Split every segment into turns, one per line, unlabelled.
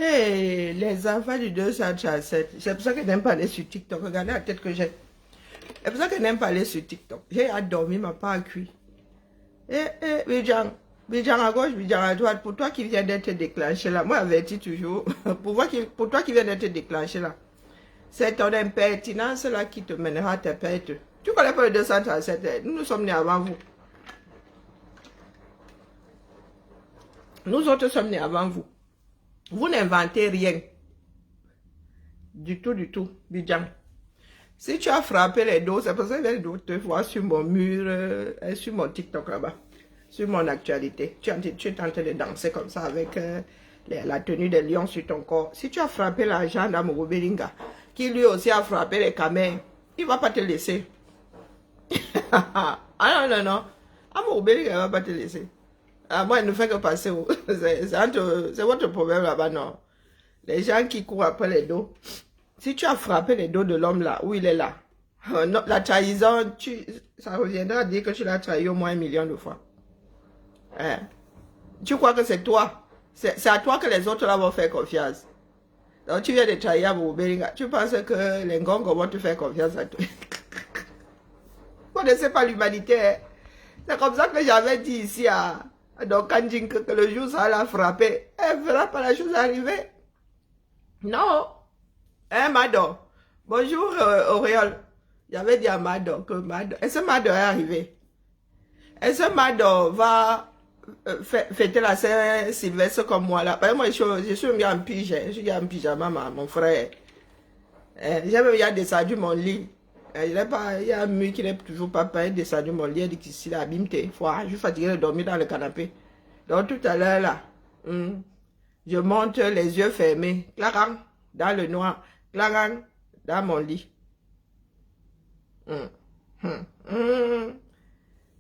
Hey, les enfants du 237. C'est pour ça que je n'aime pas aller sur TikTok. Regardez la tête que j'ai. C'est pour ça que je n'aime pas aller sur TikTok. J'ai hâte de dormir, ma part cuit. Bidjan. Bidjan à gauche, Bidjan à droite. Pour toi qui viens d'être déclenché là, moi avertis toujours. Pour toi qui viens d'être déclenché là, c'est ton impertinence là qui te mènera à tes pertes. Tu connais pas le 237. Nous sommes nés avant vous. Nous autres sommes nés avant vous. Vous n'inventez rien. Du tout, Bidjan. Si tu as frappé les dos, c'est parce que les dos te voient sur mon mur, sur mon TikTok là-bas, sur mon actualité. Tu es en train de danser comme ça avec la tenue des lions sur ton corps. Si tu as frappé l'argent d'Amogo Belinga, qui lui aussi a frappé les camels, il ne va pas te laisser. Ah non. Amogo Belinga ne va pas te laisser. Ah, moi, il ne fait que passer. C'est votre problème là-bas, non. Les gens qui courent après les dos. Si tu as frappé les dos de l'homme là, où il est là, non, la trahison, ça reviendra à dire que tu l'as trahi au moins 1 million de fois. Hein? Tu crois que c'est toi? C'est à toi que les autres là vont faire confiance. Donc tu viens de trahir à Belinga. Tu penses que les Ngongos vont te faire confiance à toi? Vous ne connaissez pas l'humanité. Hein? C'est comme ça que j'avais dit ici à Kandjin que le jour ça l'a frappé, elle ne verra pas la chose arriver. Non. Hein, Mado? Bonjour, Auréole. J'avais dit à Mado que Mado... Est-ce que Mado est arrivé? Est-ce que Mado va fêter la Saint-Sylvestre comme moi là? Parce que moi, je suis bien en pyjama. Je suis en pyjama, mon frère. J'ai même déjà descendu mon lit. Il y a un mur qui n'est toujours pas peint. Descendu mon lit. Il dit qu'ici, là, abîme-toi. Je suis fatigué de dormir dans le canapé. Donc, tout à l'heure, là, je monte les yeux fermés. Clarang, dans le noir. Clarang, dans mon lit.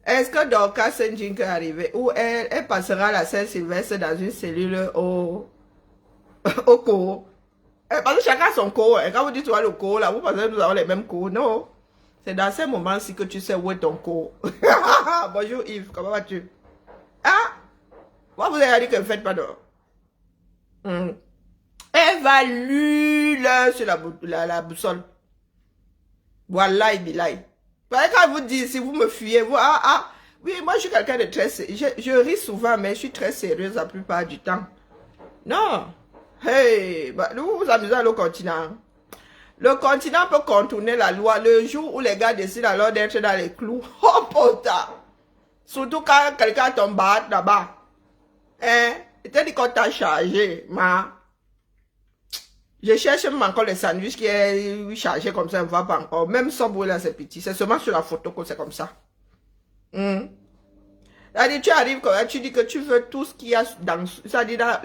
Est-ce que Dorcas Saint-Jink est arrivée? Ou elle passera la Saint-Sylvestre dans une cellule au cours? Parce que chacun a son cours. Quand vous dites tu as le cours, là, vous pensez que nous avons les mêmes cours. Non. C'est dans ces moments-ci que tu sais où est ton cours. Bonjour Yves, comment vas-tu? Ah! Moi, vous avez dit que vous ne faites pas d'or. Évalue-le sur la boussole. Voilà, Ibilaï. Quand vous dites, si vous me fuyez, vous, oui, moi je suis quelqu'un de très sérieux. Je ris souvent, mais je suis très sérieuse la plupart du temps. Non. Hey, nous vous amusez à le continent. Le continent peut contourner la loi le jour où les gars décident alors d'être dans les clous. Oh, putain. Surtout quand quelqu'un tombe là-bas. Hein? Il t'a dit qu'on t'a chargé, ma. Je cherche même encore le sandwich qui est chargé comme ça, on ne voit pas encore. Même Subway là, c'est petit. C'est seulement sur la photo que c'est comme ça. Tu arrives, tu dis que tu veux tout ce qu'il y a dans... C'est-à-dire,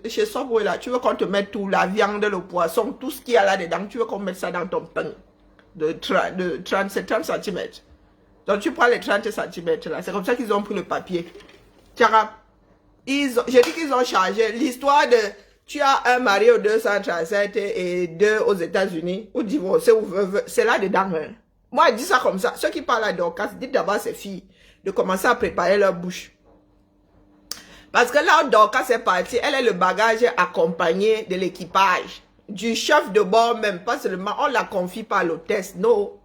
chez Subway là, tu veux qu'on te mette tout, la viande, le poisson, tout ce qu'il y a là-dedans, tu veux qu'on mette ça dans ton pain de 30 cm. Donc tu prends les 30 cm là, c'est comme ça qu'ils ont pris le papier. Tiens, j'ai dit qu'ils ont chargé l'histoire de... Tu as un mari au 237 et 2 aux États-Unis, ou divorcé, ou veuve, c'est là-dedans. Hein. Moi, je dis ça comme ça. Ceux qui parlent à Dorcas, dites d'abord à ces filles de commencer à préparer leur bouche. Parce que là où Dorcas est partie, elle est le bagage accompagné de l'équipage, du chef de bord même, pas seulement, on la confie pas à l'hôtesse, non.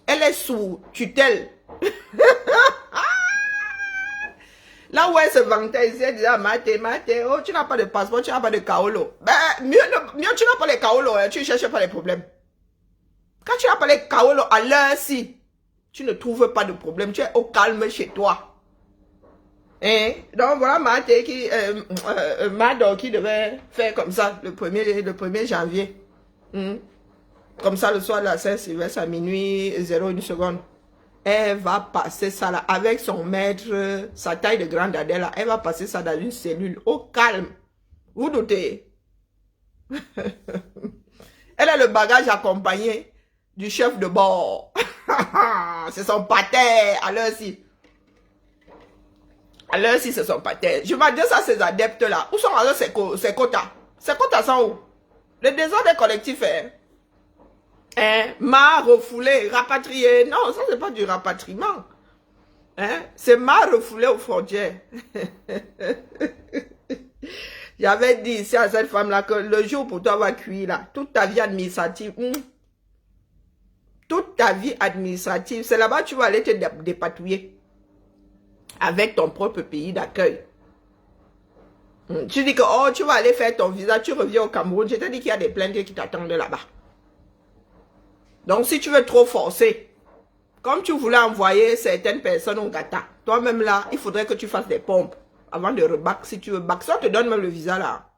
Elle est sous tutelle. Là où elle se vantait, elle disait, Mate, oh, tu n'as pas de passeport, tu n'as pas de kaolo. Ben, mieux tu n'as pas les kaolo, hein, tu ne cherches pas les problèmes. Quand tu n'as pas les kaolo à l'heure-ci, tu ne trouves pas de problème, tu es au calme chez toi. Hein? Donc voilà Mate qui, Mado qui devait faire comme ça le 1er janvier. Comme ça le soir de la Saint-Sylvestre à minuit 01 seconde. Elle va passer ça là, avec son maître, sa taille de grande Adèle, elle va passer ça dans une cellule, au calme. Vous doutez? Elle a le bagage accompagné du chef de bord. C'est son pater, à l'heure-ci. À l'heure-ci, c'est son pater. Je m'adresse à ces adeptes-là. Où sont alors ces quotas? Ces quotas sont où? Le désordre est collectif, hein? M'a refoulé, rapatrié. Non, ça c'est pas du rapatriement. C'est m'a refoulé aux frontières. J'avais dit ici à cette femme-là que le jour pour toi va cuire là, toute ta vie administrative, toute ta vie administrative, c'est là-bas que tu vas aller te dépatouiller avec ton propre pays d'accueil. Tu dis que oh, tu vas aller faire ton visa, tu reviens au Cameroun, je te dis qu'il y a des plaintes qui t'attendent là-bas. Donc si tu veux trop forcer, comme tu voulais envoyer certaines personnes au Gata, toi-même là, il faudrait que tu fasses des pompes avant de rebac si tu veux bac. Ça te donne même le visa là.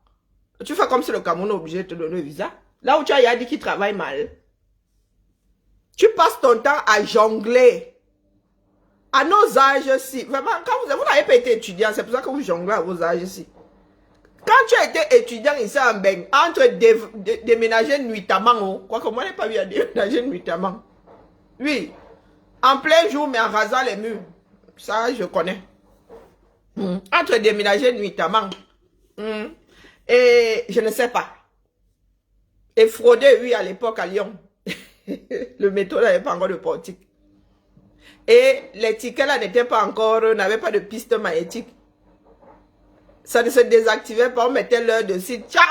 Tu fais comme si le Cameroun est obligé de te donner le visa. Là où tu as dit qu'il travaille mal. Tu passes ton temps à jongler. À nos âges-ci, vraiment, quand vous n'avez pas été étudiant, c'est pour ça que vous jonglez à vos âges-ci. Quand tu as été étudiant ici en Beng, entre déménager nuitamment, quoique moi je n'ai pas vu à déménager nuitamment. Oui, en plein jour, mais en rasant les murs. Ça, je connais. Entre déménager nuitamment. Et je ne sais pas. Et frauder, oui, à l'époque à Lyon. Le métro n'avait pas encore de portique. Et les tickets là n'étaient pas encore, n'avaient pas de piste magnétique. Ça ne se désactivait pas, on mettait l'heure de site. Tchap!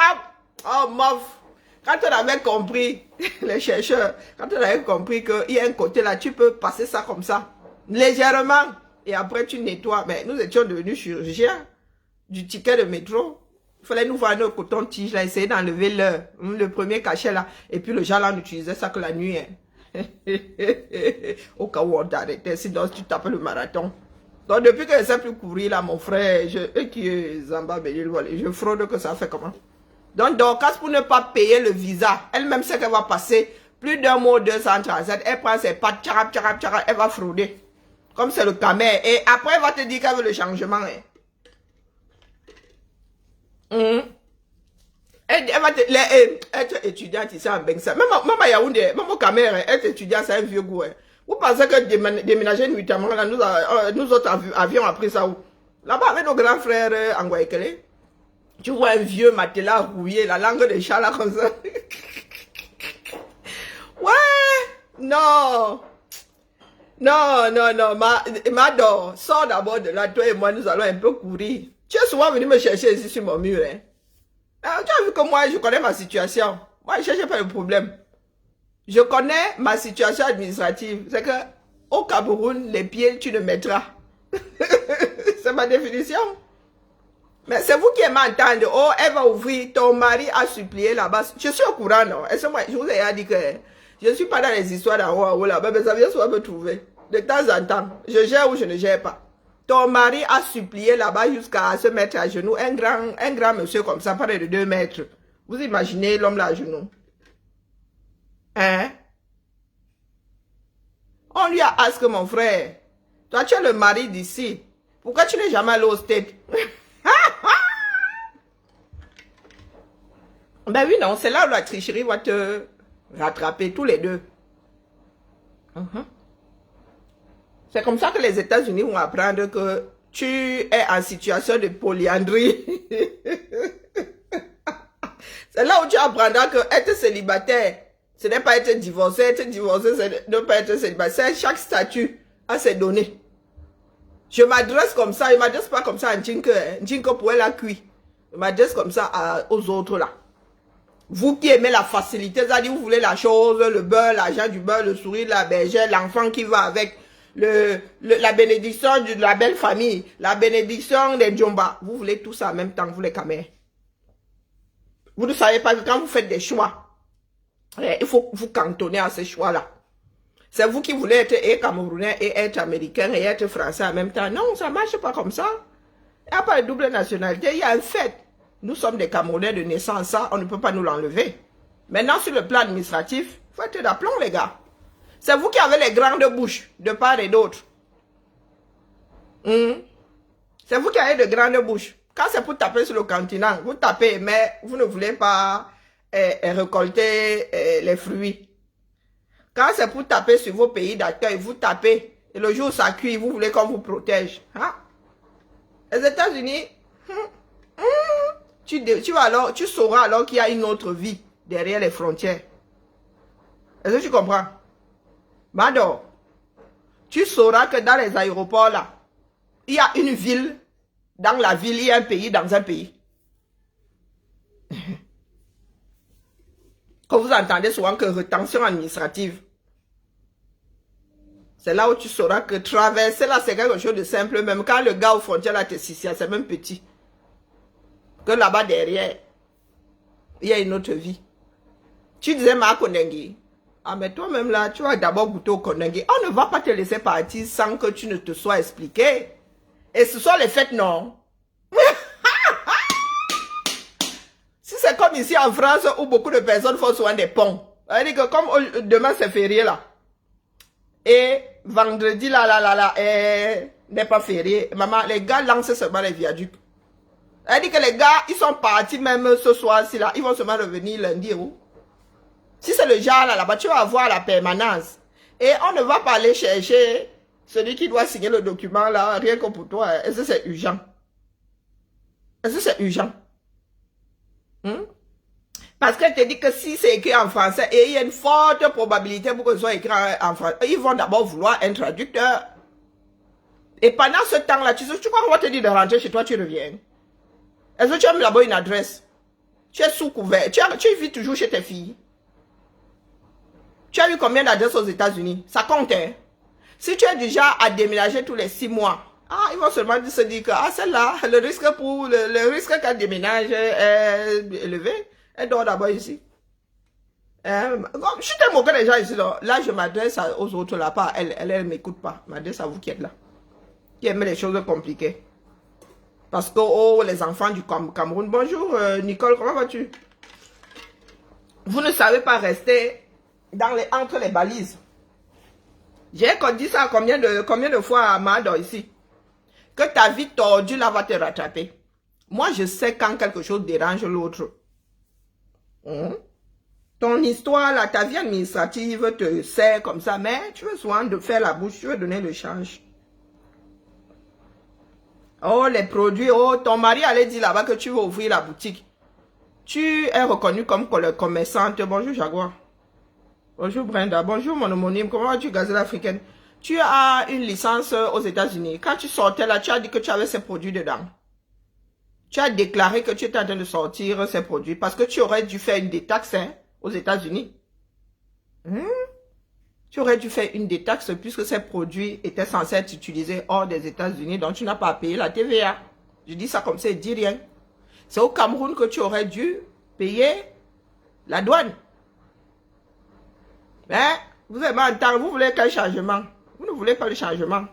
Oh, mof! Quand on avait compris, les chercheurs, quand on avait compris qu'il y a un côté là, tu peux passer ça comme ça, légèrement, et après tu nettoies. Mais nous étions devenus chirurgiens du ticket de métro. Il fallait nous voir nos cotons-tiges là, essayer d'enlever l'heure, le premier cachet là, et puis le gens là, on utilisait ça que la nuit. Hein. Au cas où on t'arrêtait, sinon tu tapais le marathon. Donc depuis que je ne sais plus courir là, mon frère, qui est Zamba Bénil, je fraude que ça fait comment. Donc Dorcas, pour ne pas payer le visa, elle-même sait qu'elle va passer plus d'un mois 237, elle prend ses pattes, tcharap, tcharap, tcharap, elle va frauder. Comme c'est le Camer. Et après, elle va te dire qu'elle veut le changement. Hein. Elle va être étudiante ici en Bengsa. Même à Yaoundé, même au Camer, être étudiant, c'est un vieux goût. Hein. Vous pensez que déménager nuitamment, là, nous autres avions appris ça où? Là-bas, avec nos grands frères en Guaïkele, tu vois un vieux matelas rouillé, la langue de chat là comme ça. Ouais, non. Non, non, non, Mado, sors d'abord de là, toi et moi, nous allons un peu courir. Tu es souvent venu me chercher ici sur mon mur, hein. Tu as vu que moi, je connais ma situation. Moi, je ne cherche pas le problème. Je connais ma situation administrative. C'est que au Cameroun, les pieds, tu ne mettras. C'est ma définition. Mais c'est vous qui m'entendez. Oh, elle va ouvrir. Ton mari a supplié là-bas. Je suis au courant, non? Et moi, je vous ai dit que je ne suis pas dans les histoires d'en haut à haut là-bas. Mais ça vient souvent me trouver. De temps en temps. Je gère ou je ne gère pas. Ton mari a supplié là-bas jusqu'à se mettre à genoux. Un grand monsieur comme ça, près de 2 mètres. Vous imaginez l'homme là à genoux? Hein? On lui a asked, mon frère, toi tu es le mari d'ici. Pourquoi tu n'es jamais allé au State? Ben oui, non, c'est là où la tricherie va te rattraper tous les deux. C'est comme ça que les États-Unis vont apprendre que tu es en situation de polyandrie. C'est là où tu apprendras que être célibataire, ce n'est pas être divorcé. Être divorcé, c'est ne pas être célibataire. Chaque statut a ses données. Je m'adresse comme ça. Je ne m'adresse pas comme ça à Ndjinke. Ndjinke pour elle a cuit. Je m'adresse comme ça aux autres là. Vous qui aimez la facilité, c'est-à-dire vous voulez la chose, le beurre, l'argent du beurre, le sourire, la bergère, l'enfant qui va avec, la bénédiction de la belle famille, la bénédiction des Djomba. Vous voulez tout ça en même temps, vous les Camer. Vous ne savez pas que quand vous faites des choix, il faut vous cantonner à ces choix-là. C'est vous qui voulez être Camerounais et être Américain et être Français en même temps. Non, ça ne marche pas comme ça. Il n'y a pas de double nationalité, il y a un fait. Nous sommes des Camerounais de naissance, ça, on ne peut pas nous l'enlever. Maintenant, sur le plan administratif, il faut être d'aplomb, les gars. C'est vous qui avez les grandes bouches, de part et d'autre. C'est vous qui avez de grandes bouches. Quand c'est pour taper sur le continent, vous tapez, mais vous ne voulez pas récolter les fruits. Quand c'est pour taper sur vos pays d'accueil, vous tapez. Et le jour où ça cuit, vous voulez qu'on vous protège. Hein? Les États-Unis, tu sauras alors qu'il y a une autre vie derrière les frontières. Est-ce que tu comprends? Mado, tu sauras que dans les aéroports là, il y a une ville, dans la ville, il y a un pays dans un pays. Vous entendez souvent que rétention administrative. C'est là où tu sauras que traverser là, c'est quelque chose de simple. Même quand le gars aux frontières là te sicia, c'est même petit. Que là-bas derrière, il y a une autre vie. Tu disais ma Kondengi. Ah, mais toi-même là, tu vas d'abord goûter au Kondengi. On ne va pas te laisser partir sans que tu ne te sois expliqué. Et ce sont les fêtes, non? Si c'est comme ici en France où beaucoup de personnes font souvent des ponts. C'est-à-dire que comme demain c'est férié là. Et vendredi là, n'est pas férié. Maman, les gars lancent seulement les viaducs. C'est-à-dire que les gars, ils sont partis même ce soir-ci là. Ils vont seulement revenir lundi où? Si c'est le genre là-bas, tu vas avoir la permanence. Et on ne va pas aller chercher celui qui doit signer le document là, rien que pour toi. Est-ce que c'est urgent? Est-ce que c'est urgent? Parce qu'elle te dit que si c'est écrit en français, et il y a une forte probabilité pour que ce soit écrit en français, ils vont d'abord vouloir un traducteur. Et pendant ce temps-là, tu crois qu'on va te dire de rentrer chez toi, tu reviens. Est-ce que tu as mis là-bas une adresse? Tu es sous couvert. Tu vis toujours chez tes filles. Tu as eu combien d'adresses aux États-Unis? Ça compte, hein? Si tu es du genre à déménager tous les 6 mois, ils vont seulement se dire que celle-là, le risque qu'elle déménage est élevé. Elle dort d'abord ici. Je suis tellement moqué des gens ici. Là, je m'adresse aux autres là. Pas elle ne m'écoute pas. Je m'adresse à vous qui êtes là. Qui aimez les choses compliquées. Parce que, les enfants du Cameroun. Bonjour, Nicole, comment vas-tu? Vous ne savez pas rester entre les balises. J'ai dit ça combien de fois à Mado ici. Que ta vie tordue là va te rattraper. Moi, je sais quand quelque chose dérange l'autre. Ton histoire, là, ta vie administrative te sert comme ça, mais tu veux souvent de faire la bouche, tu veux donner le change. Oh, les produits, ton mari allait dire là-bas que tu veux ouvrir la boutique. Tu es reconnu comme commerçante. Bonjour, Jaguar. Bonjour, Brenda. Bonjour, mon homonyme. Comment vas-tu, gazelle africaine? Tu as une licence aux États-Unis. Quand tu sortais là, tu as dit que tu avais ces produits dedans. Tu as déclaré que tu étais en train de sortir ces produits parce que tu aurais dû faire une détaxe aux États-Unis. Tu aurais dû faire une détaxe puisque ces produits étaient censés être utilisés hors des États-Unis, donc tu n'as pas payé la TVA. Je dis ça comme ça, je dis rien. C'est au Cameroun que tu aurais dû payer la douane. Mais vous avez entendre, vous voulez quel changement? Vous ne voulez pas le changement.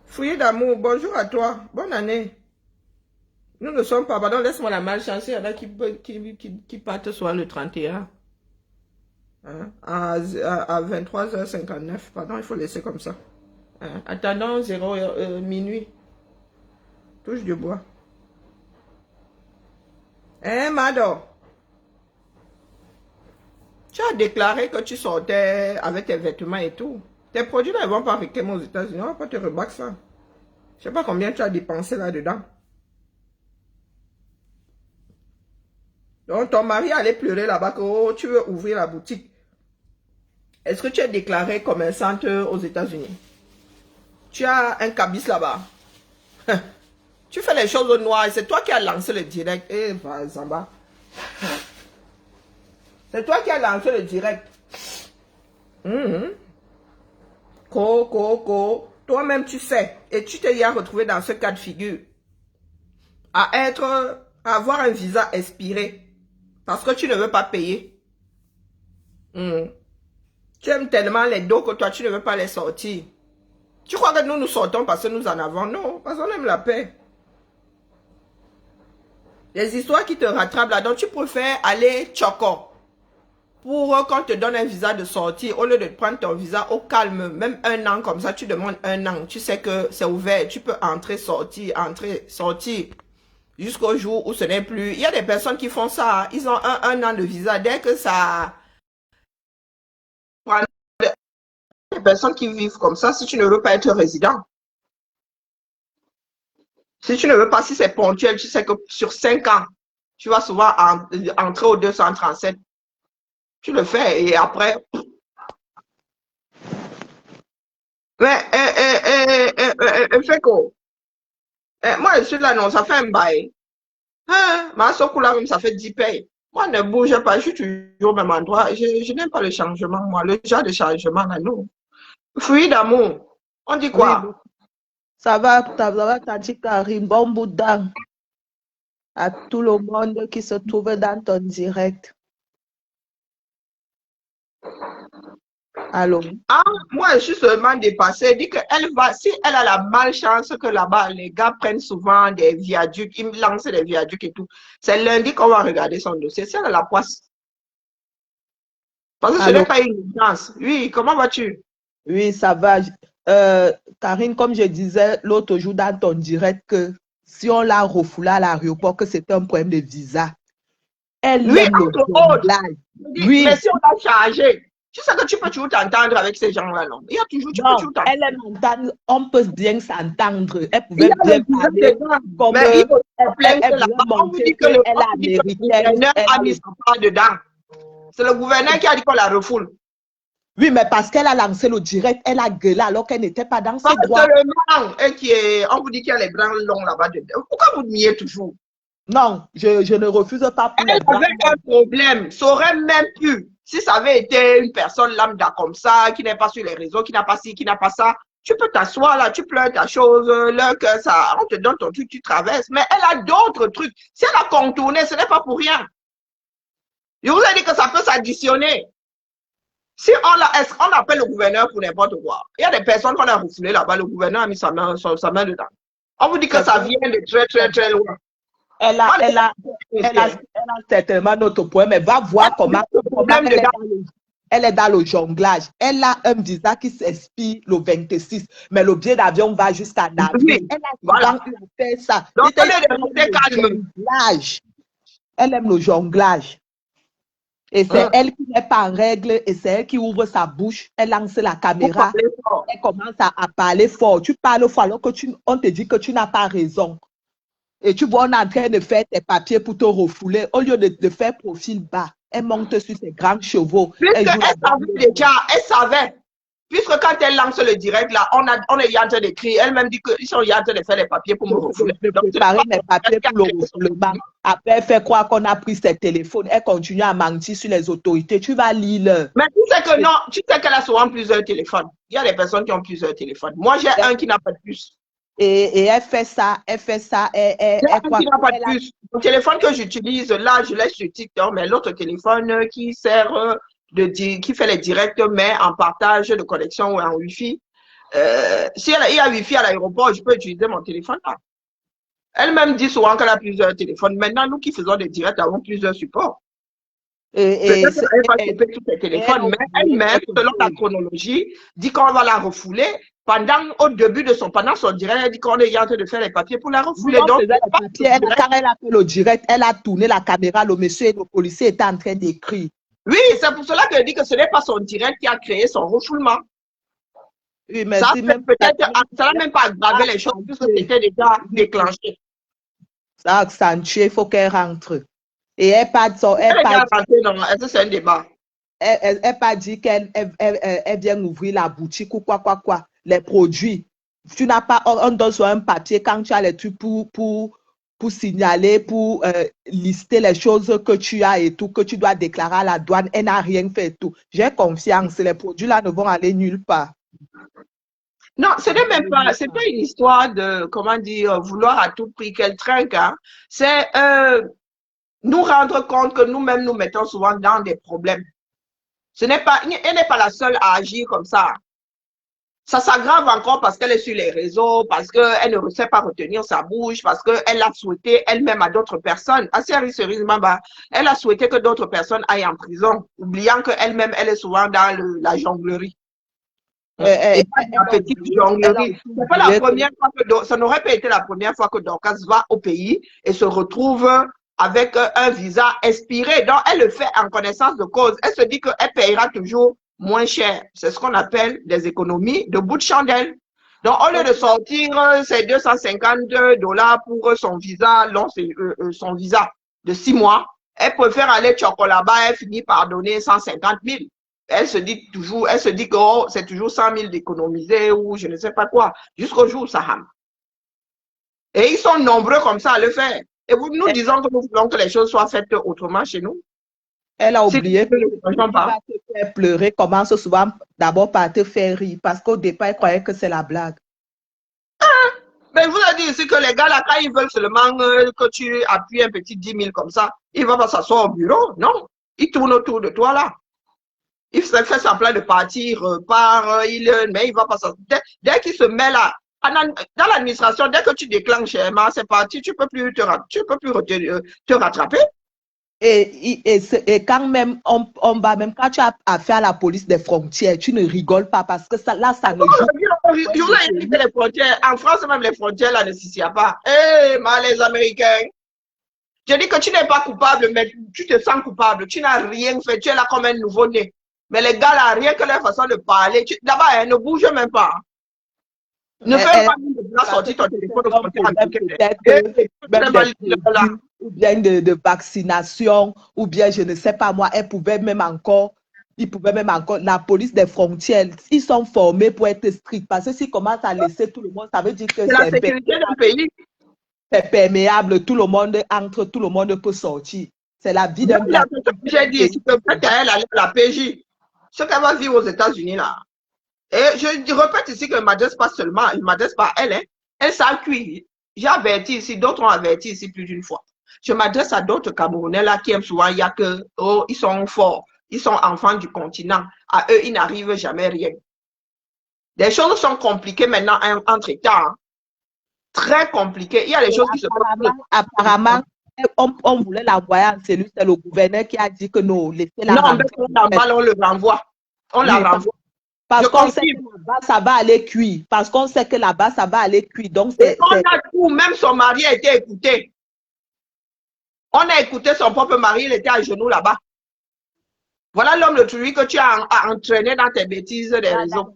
Fouillé d'amour, bonjour à toi, bonne année. Nous ne sommes pas, pardon, laisse-moi la malchance, il y en a qui partent soit le 31. À 23h59, pardon, il faut laisser comme ça. Attendons 0 minuit. Touche du bois. Mado. Tu as déclaré que tu sortais avec tes vêtements et tout. Tes produits là, ils vont pas avec moi aux États-Unis. On va pas te rebaquer ça. Je sais pas combien tu as dépensé là-dedans. Donc, ton mari allait pleurer là-bas que tu veux ouvrir la boutique. Est-ce que tu es déclarée commerçante aux États-Unis? Tu as un cabis là-bas. Tu fais les choses au noir. C'est toi qui as lancé le direct. Zamba. C'est toi qui as lancé le direct. Toi-même, tu sais. Et tu t'es retrouvé dans ce cas de figure. À avoir un visa expiré. Parce que tu ne veux pas payer. Tu aimes tellement les dos que toi, tu ne veux pas les sortir. Tu crois que nous sortons parce que nous en avons? Non, parce qu'on aime la paix. Les histoires qui te rattrapent là, donc tu préfères aller choco. Pour qu'on te donne un visa de sortie, au lieu de prendre ton visa au calme, même 1 an comme ça, tu demandes 1 an. Tu sais que c'est ouvert, tu peux entrer, sortir, jusqu'au jour où ce n'est plus. Il y a des personnes qui font ça, ils ont un an de visa. Dès que ça... Des personnes qui vivent comme ça, si tu ne veux pas être résident. Si tu ne veux pas, si c'est ponctuel, tu sais que sur 5 ans, tu vas souvent entrer au 237. Tu le fais et après... Mais, fait quoi? Moi, je suis là, non, ça fait un bail. Ma soeur là, même, ça fait 10 payes. Moi, ne bouge pas, je suis toujours au même endroit. Je n'aime pas le changement, moi. Le genre de changement, là, non. Fruit d'amour. On dit
Oui,
quoi?
ça va, Tati Karim, bon bout d'âme à tout le monde qui se trouve dans ton direct. Allô?
Ah, moi, je suis seulement dépassée. Elle dit qu'elle va, si elle a la malchance que là-bas, les gars prennent souvent des viaducs, ils lancent des viaducs et tout. C'est lundi qu'on va regarder son dossier. Si elle a la poisse. Parce que ce
Allô?
n'est pas une chance. Oui, comment vas-tu?
Oui, ça va. Karine, comme je disais l'autre jour dans ton direct, que si on l'a refoulé à l'aéroport, que c'était un problème de visa. Elle
Oui,
aime le
entre autres.
jonglage.
Mais
Oui,
si on l'a chargé, tu sais que tu peux toujours t'entendre avec ces gens-là, non? Il y a toujours, tu peux
non,
toujours t'entendre.
elle aime entendre, on peut bien s'entendre. Elle
Il y
pouvait
a le
bien
direct
parler
dedans.
comme
Mais il faut se
elle
plaindre
pouvait
là-bas.
montrer qu'elle est
On vous dit que le
américaine.
gouverneur
Elle
a
a
mis
le...
sa part dedans. C'est le gouverneur qui a dit qu'on la refoule.
Oui, mais parce qu'elle a lancé le direct, elle a gueulé alors qu'elle n'était pas dans
Pas
ses droits.
seulement, et qui est, on vous dit qu'il y a les bras longs là-bas dedans. Pourquoi vous niez toujours?
Non, je ne refuse pas pour les
Elle
bras.
avait un problème. Ça aurait même pu, si ça avait été une personne lambda comme ça, qui n'est pas sur les réseaux, qui n'a pas ci, qui n'a pas ça, tu peux t'asseoir là, tu pleures ta chose, là, que ça, on te donne ton truc, tu traverses. Mais elle a d'autres trucs. Si elle a contourné, ce n'est pas pour rien. Je vous ai dit que ça peut s'additionner. Si on appelle le gouverneur pour n'importe quoi, il y a des personnes qu'on a refoulées là-bas, le gouverneur a mis sa main dedans. On vous dit que ça vient de très, très, très loin.
Elle a certainement notre point, mais va voir comment elle est dans le jonglage. Elle a un visa qui s'expire le 26, mais le billet d'avion va jusqu'à Nagui.
Oui,
Elle a
voilà.
fait ça.
Donc, on est de rester calme.
Elle aime le jonglage. Et c'est elle qui n'est pas en règle, et c'est elle qui ouvre sa bouche, elle lance la caméra, elle commence à parler fort. Tu parles fort alors que on te dit que tu n'as pas raison. Et tu vois, on est en train de faire tes papiers pour te refouler. Au lieu de faire profil bas, elle monte sur ses grands chevaux.
Puisque elle savait déjà, elle savait. Puisque quand elle lance le direct, là, on est en train d'écrire. Elle-même dit qu'ils sont en train de faire les papiers pour me refouler.
De préparer mes papiers pour le refoulement. Après, elle fait croire qu'on a pris ses téléphones. Elle continue à mentir sur les autorités. Tu vas lire.
Mais tu sais que non, tu sais qu'elle a souvent plusieurs téléphones. Il y a des personnes qui ont plusieurs téléphones. Moi, j'ai un qui n'a pas de puce.
Et elle fait ça, elle fait ça.
Elle n'a pas de puce. Le téléphone que j'utilise, là, je l'ai sur TikTok, mais l'autre téléphone qui sert qui fait les directs, mais en partage de connexion ou en Wi-Fi. Si il y a Wi-Fi à l'aéroport, je peux utiliser mon téléphone là. Elle-même dit souvent qu'elle a plusieurs téléphones. Maintenant, nous qui faisons des directs avons plusieurs supports. Peut-être qu'elle n'avait pas coupé tous ses téléphones, mais elle-même, selon la chronologie, dit qu'on va la refouler. Pendant son direct, elle dit qu'on est en train de faire les papiers pour la refouler. Donc,
quand elle a fait le direct, elle a tourné la caméra, le monsieur et le policier étaient en train d'écrire.
Oui, c'est pour cela qu'elle dit que ce n'est pas son direct qui a créé son refoulement.
Oui, mais
ça n'a même pas aggravé les choses puisque c'était déjà déclenché.
Ça a accentué, il faut qu'elle rentre. Et elle pas dit,
c'est un débat.
Elle pas dit qu'elle vient ouvrir la boutique ou quoi. Les produits. Tu n'as pas, on donne sur un papier quand tu as les trucs pour signaler, pour lister les choses que tu as et tout, que tu dois déclarer à la douane. Elle n'a rien fait et tout. J'ai confiance. Les produits là ne vont aller nulle part.
Non, ce n'est même pas, c'est pas une histoire de, comment dire, vouloir à tout prix qu'elle trinque. Hein. C'est nous rendre compte que nous-mêmes nous mettons souvent dans des problèmes. Elle n'est pas la seule à agir comme ça. Ça s'aggrave encore parce qu'elle est sur les réseaux, parce qu'elle ne sait pas retenir sa bouche, parce qu'elle a souhaité elle-même à d'autres personnes. Elle a souhaité que d'autres personnes aillent en prison, oubliant qu'elle-même, elle est souvent dans la jonglerie. La petite jonglerie. C'est pas la première fois ça n'aurait pas été la première fois que Dorcas va au pays et se retrouve avec un visa expiré. Donc, elle le fait en connaissance de cause. Elle se dit qu'elle payera toujours moins cher. C'est ce qu'on appelle des économies de bout de chandelle. Donc, au lieu de sortir ses $250 pour son visa, son visa de 6 mois, elle préfère aller chocolat là-bas, elle finit par donner 150 000. Elle se dit que oh, c'est toujours 100 000 d'économiser ou je ne sais pas quoi, jusqu'au jour où ça rame. Et ils sont nombreux comme ça à le faire. Et nous disons que nous voulons que les choses soient faites autrement chez nous.
Elle a
Si tu
oublié
ne le comprends
qui
pas.
va te faire pleurer, commence souvent d'abord par te faire rire parce qu'au départ, elle croyait que c'est la blague.
Mais je vous ai dit ici que les gars là, quand ils veulent seulement que tu appuies un petit 10 000 comme ça, il ne va pas s'asseoir au bureau. Non. Il tourne autour de toi là. Il fait semblant de partir, mais il va pas s'asseoir. Dès qu'il se met là, dans l'administration, dès que tu déclenches, c'est parti, tu ne peux plus te rattraper.
Et quand même, on va, même quand tu as affaire à la police des frontières, tu ne rigoles pas parce que ça, là, ça ne joue pas.
Je vous ai dit que les frontières, en France même les frontières là ne s'y tient pas. Eh, les Américains. Je dis que tu n'es pas coupable, mais tu te sens coupable. Tu n'as rien fait, tu es là comme un nouveau-né. Mais les gars là, rien que leur façon de parler, d'abord, ne bouge même pas. Ne fais pas de sortir ton téléphone de frontière.
Ou bien de vaccination, ou bien je ne sais pas moi, ils pouvaient même encore, la police des frontières, ils sont formés pour être stricts. Parce que s'ils commencent à laisser tout le monde, ça veut dire que
c'est la sécurité d'un pays.
C'est perméable, tout le monde entre, tout le monde peut sortir. C'est la vie d'un black.
J'ai dit ici que peut-être elle allait à la PJ. Ce qu'elle va vivre aux États-Unis là. Et je répète ici que je ne m'adresse pas seulement, je ne m'adresse pas à elle. Hein. Elle s'encuit. J'ai averti ici, d'autres ont averti ici plus d'une fois. Je m'adresse à d'autres Camerounais là qui aiment souvent, il y a que, oh, ils sont forts, ils sont enfants du continent. À eux, ils n'arrivent jamais rien. Les choses sont compliquées maintenant entre États. Hein. Très compliquées. Il y a des choses qui se passent.
Apparemment, on voulait l'envoyer en cellule. C'est le gouverneur qui a dit que non, laissez-la.
Non, mais on le renvoie. On la renvoie.
Parce qu'on sait que là-bas, ça va aller cuire. Parce qu'on sait que là-bas, ça va aller cuire. Donc,
on a tout, même son mari a été écouté. On a écouté son propre mari, il était à genoux là-bas. Voilà l'homme de truie que tu as entraîné dans tes bêtises des réseaux.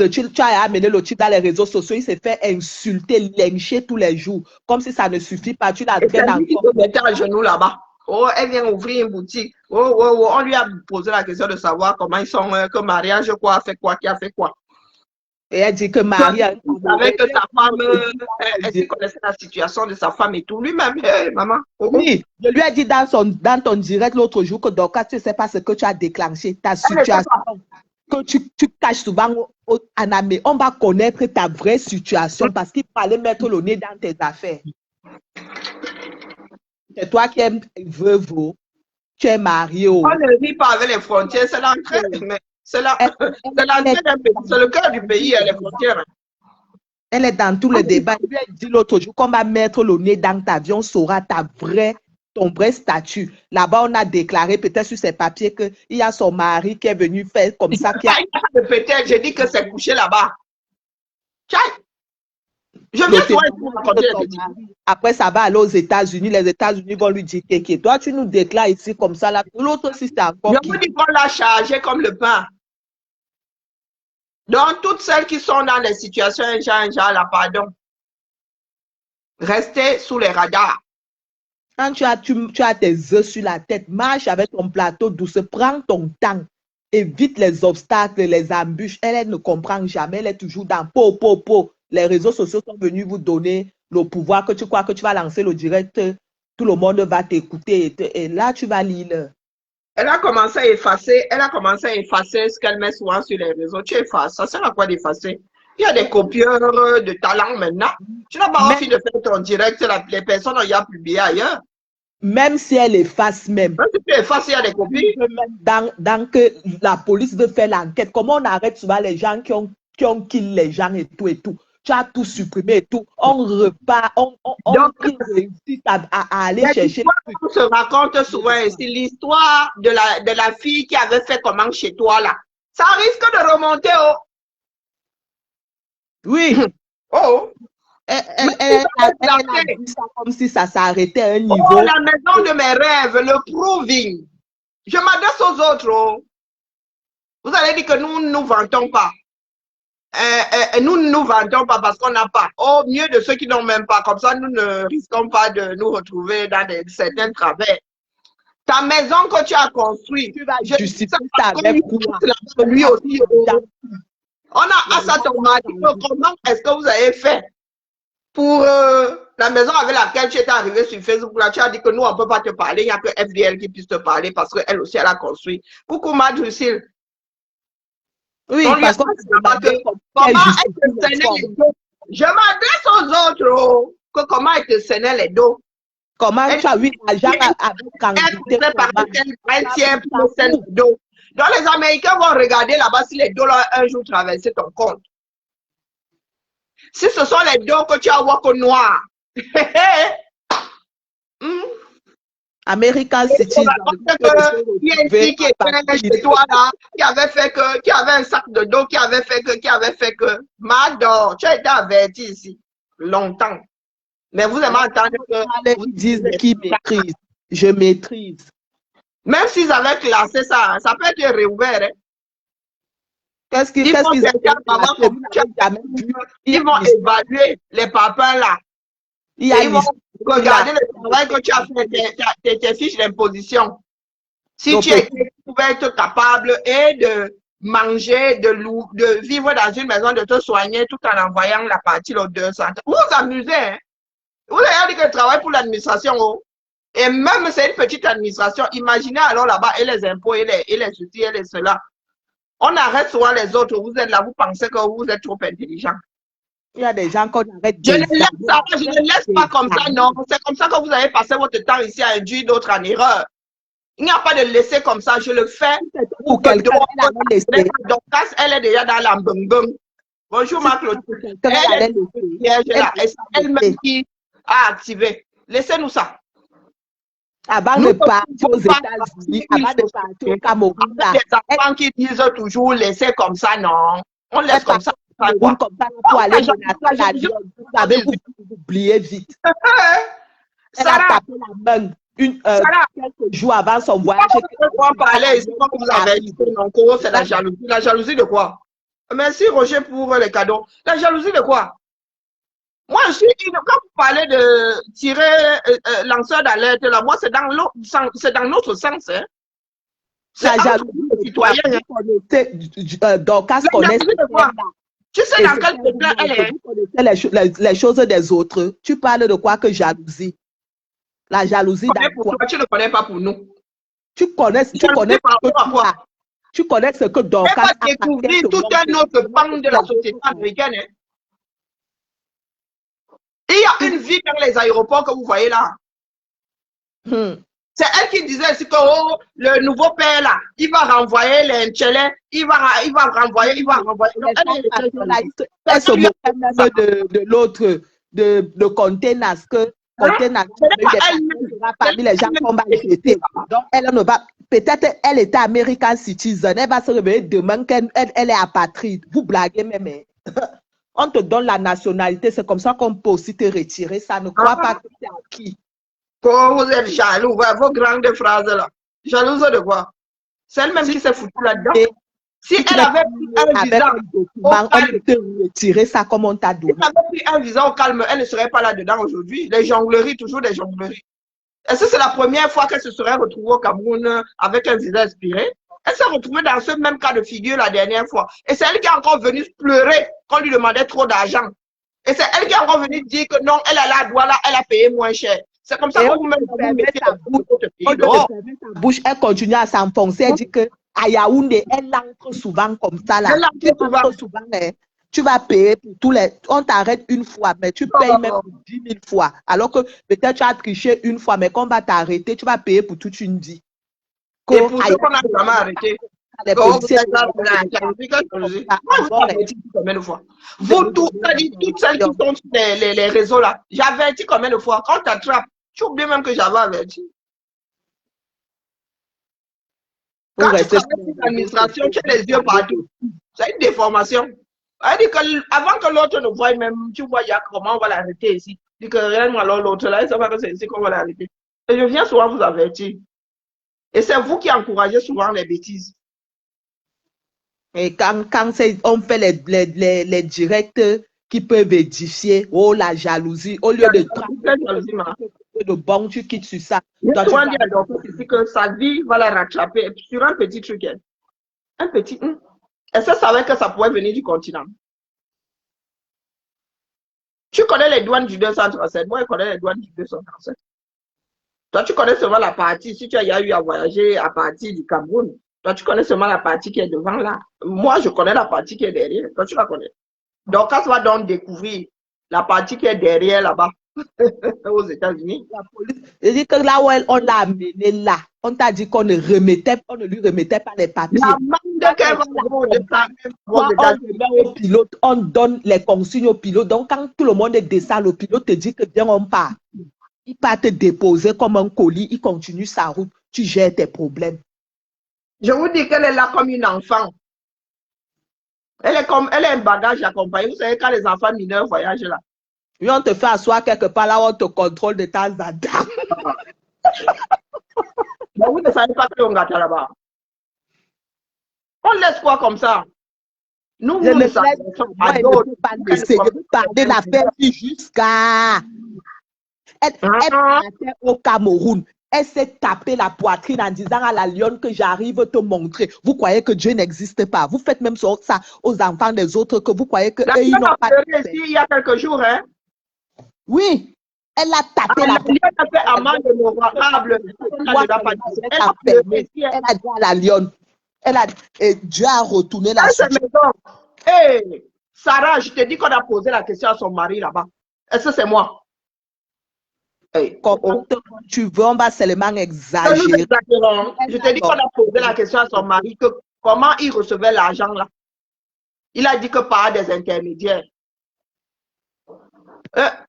Tu as amené le type dans les réseaux sociaux, il s'est fait insulter, lyncher tous les jours. Comme si ça ne suffit pas, tu l'entraînes encore.
Il était à genoux là-bas. Oh, elle vient ouvrir une boutique. On lui a posé la question de savoir comment ils sont, que mariage, quoi, a fait quoi, qui a fait quoi.
Et elle dit que Marie
avec ta femme, elle connaissait la situation de sa femme et tout. Lui-même, maman.
Oui, je lui ai dit dans ton direct l'autre jour que donc, tu ne sais pas ce que tu as déclenché, ta situation, que tu caches souvent en Amérique. On va connaître ta vraie situation parce qu'il fallait mettre le nez dans tes affaires. C'est toi qui es veuve, tu es marié.
On ne vit pas avec les frontières, c'est l'entrée. C'est le cœur du pays, les frontières.
Elle est dans tous les débats. Je lui ai dit l'autre jour qu'on va mettre le nez dans ta vie, on saura ton vrai statut. Là-bas, on a déclaré peut-être sur ses papiers qu'il y a son mari qui est venu faire comme ça.
Peut-être, j'ai dit que c'est couché là-bas. Je viens souvent.
Après, ça va aller aux États-Unis. Les États-Unis vont lui dire que toi, tu nous déclares ici comme ça. L'autre aussi, c'est encore.
Je vous dis qu'on l'a chargé comme le pain. Donc, toutes celles qui sont dans des situations, là, pardon, restez sous les radars.
Quand tu as tes œufs sur la tête, marche avec ton plateau douce, prends ton temps, évite les obstacles, les embûches. Elle ne comprend jamais, elle est toujours dans po. Les réseaux sociaux sont venus vous donner le pouvoir que tu crois que tu vas lancer le direct, tout le monde va t'écouter et là, tu vas lire.
Elle a commencé à effacer ce qu'elle met souvent sur les réseaux. Tu effaces, ça sert à quoi d'effacer? Il y a des copieurs de talent maintenant. Tu n'as pas envie de faire ton direct, les personnes ont déjà publié ailleurs.
Même si elle efface même.
Même si tu effaces, il y a des copies.
Dans que la police veut faire l'enquête, comment on arrête souvent les gens qui ont kill les gens et tout. Tu as tout supprimé et tout. On repart, on réussit à aller chercher.
On se raconte souvent ici l'histoire de la fille qui avait fait comment chez toi là. Ça risque de remonter au.
Oui.
Oh.
Elle a dit ça comme si ça s'arrêtait à un niveau.
Oh, la maison de mes rêves, le proving. Je m'adresse aux autres. Oh. Vous allez dire que nous ne nous vantons pas. Nous ne nous vendons pas parce qu'on n'a pas. Au mieux de ceux qui n'ont même pas. Comme ça, nous ne risquons pas de nous retrouver dans certains travers. Ta maison que tu as construite,
tu vas justifier ça avec quoi?
Lui aussi. On a Assa ton mari. Comment est-ce que vous avez fait pour la maison avec laquelle tu étais arrivé sur Facebook, là, tu as dit que nous, on ne peut pas te parler. Il n'y a que FDL qui puisse te parler parce qu'elle aussi, elle a construit. Coucou, Madrucille.
Oui, parce qu'on
comment elle te saignait les dos. Je m'adresse aux autres, oh, que comment elle te saignait les dos.
Comment tu as eu l'argent avec quantité
elle tient pour le saigner les dos. Donc, les Américains vont regarder là-bas si les dos là, un jour traverser ton compte. Si ce sont les dos que tu as au noir.
American City.
Il y a une fille qui était chez toi là, qui avait un sac de dos, qui avait fait que. Mador, tu as été averti ici longtemps. Mais vous aimez entendre que.
Ils disent qu'ils maîtrisent. Je maîtrise.
Même s'ils avaient classé ça, ça peut être réouvert. Hein?
Qu'est-ce qu'ils
Ils vont évaluer les papas là. Ils vont regarder le travail que tu as fait, tes fiches d'imposition. Si tu pouvais être capable et de manger, de vivre dans une maison, de te soigner tout en envoyant la partie aux 200. Vous vous amusez, hein? Vous avez dit que je travaille pour l'administration. Oh? Et même c'est une petite administration. Imaginez alors là-bas et les impôts et les outils et les cela. On arrête souvent les autres. Vous êtes là, vous pensez que vous êtes trop intelligent.
Il y a des gens qu'on arrête.
Je ne laisse pas comme ça, non. C'est comme ça que vous avez passé votre temps ici à induire d'autres en erreur. Il n'y a pas de laisser comme ça. Je le fais pour quelqu'un. Donc, elle est déjà dans la bum. Bonjour, Marc-Claudine. Elle-même qui a activé. Laissez-nous ça.
Avant de partir aux États-Unis, avant de partir au Cameroun,
des enfants qui disent toujours laisser comme ça, non. On laisse comme ça.
Comme ça pour aller vous avez oublié vite. Elle a tapé la main quelques jours avant son voyage.
On parlait ici, comme vous avez dit, c'est la jalousie. La jalousie de quoi? Merci Roger pour les cadeaux. La jalousie de quoi? Moi, quand vous parlez de tirer lanceur d'alerte, là, moi, c'est dans notre sens. Hein.
C'est la jalousie des citoyens. Donc, qu'est-ce qu'on est?
Tu sais dans quel peuple elle est?
Vous connaissez les choses des autres. Tu parles de quoi que jalousie? La jalousie
pour toi, tu ne connais pas pour nous.
Tu connais ce que Dorcas
a découvert tout un autre pan de la société américaine. Hein. Il y a une vie dans les aéroports que vous voyez là. C'est elle qui disait aussi que oh, le nouveau père là, il va renvoyer les Tchelais, il va renvoyer.
Elle se moque même de l'autre, de Contenas, que Contenas parmi les gens qu'on va jeter. Donc elle ne va, peut-être elle était American citizen, elle va se réveiller demain qu'elle est apatride. Vous blaguez même. On te donne la nationalité, c'est comme ça qu'on peut aussi te retirer. Ça ne croit pas que c'est acquis.
Quand vous êtes jaloux, vos grandes phrases là. Jalouse de quoi? C'est elle-même qui s'est foutue là-dedans. Si elle avait pris un visa au calme,
on te retirer ça comme on t'a donné.
Si elle avait pris un visa au calme, elle ne serait pas là-dedans aujourd'hui. Les jongleries, toujours des jongleries. Est-ce que c'est la première fois qu'elle se serait retrouvée au Cameroun avec un visa expiré? Elle s'est retrouvée dans ce même cas de figure la dernière fois. Et c'est elle qui est encore venue pleurer quand on lui demandait trop d'argent. Et c'est elle qui est encore venue dire que non, elle a la douane, elle a payé moins cher. C'est comme ça que vous mettez sa
bouche. Elle continue à s'enfoncer. Elle dit que à Yaoundé, elle entre souvent comme ça. Là. Elle entre souvent. Tu vas payer pour tous les... On t'arrête une fois, mais tu payes même pour 10 000 fois. Alors que peut-être tu as triché une fois, mais quand on va t'arrêter, tu vas payer pour toute une vie.
Et pour ceux qu'on n'a jamais arrêté. Vous, toutes celles qui sont sur les réseaux là, j'avertis combien de fois? Quand tu attrapes, tu oublies même que j'avais averti. Quand tu travailles sur l'administration, tu as les yeux partout. C'est une déformation. Avant que l'autre ne voie même, tu vois, il y a comment on va l'arrêter ici. Dis que réellement, alors l'autre là, il ne sait pas que c'est ici qu'on va l'arrêter. Et je viens souvent vous avertir. Et c'est vous qui encouragez souvent les bêtises.
Et quand on fait les directs qui peuvent édifier, oh la jalousie, au lieu de bon, tu quittes sur ça.
Toi, tu que sa vie va la rattraper sur un petit truc. Un petit. Et ça savait que ça pouvait venir du continent. Tu connais les douanes du 237. Moi, je connais les douanes du 237. Toi, tu connais seulement la partie. Si tu as eu à voyager à partir du Cameroun, toi, tu connais seulement la partie qui est devant là. Moi, je connais la partie qui est derrière. Toi, tu la connais. Donc, quand tu vas donc découvrir la partie qui est derrière là-bas, aux États-Unis.
La police, je dis que là où on l'a amené là, on t'a dit qu'on ne lui remettait pas les papiers.
La manque qu'elle va avoir de ça,
on met au pilote, on donne les consignes au pilote. Donc, quand tout le monde descend, le pilote te dit que bien on part. Il part te déposer comme un colis, il continue sa route, tu gères tes problèmes.
Je vous dis qu'elle est là comme une enfant. Elle est un bagage accompagné. Vous savez, quand les enfants mineurs voyagent là.
Et on te fait asseoir quelque part là où on te contrôle de temps en temps.
Mais vous ne savez pas que l'on gâte là-bas. On laisse quoi comme ça? Nous,
je ne veux pas laisser. Je veux parler l'affaire jusqu'à. Elle partait au Cameroun. Elle s'est tapée la poitrine en disant à la lionne que j'arrive te montrer. Vous croyez que Dieu n'existe pas. Vous faites même ça aux enfants des autres que vous croyez que eux, ils n'ont pas
ici il y a quelques jours, hein?
Oui. Elle a tapé la poitrine.
Elle a fait amende honorable.
Elle a dit à la lionne. Dieu a retourné la situation.
Hé, Sarah, je te dis qu'on a posé la question à son mari là-bas. Est-ce que c'est moi?
Hey, quand tu veux, on va seulement exagérer.
Je te dis qu'on a posé la question à son mari que comment il recevait l'argent là. Il a dit que par des intermédiaires.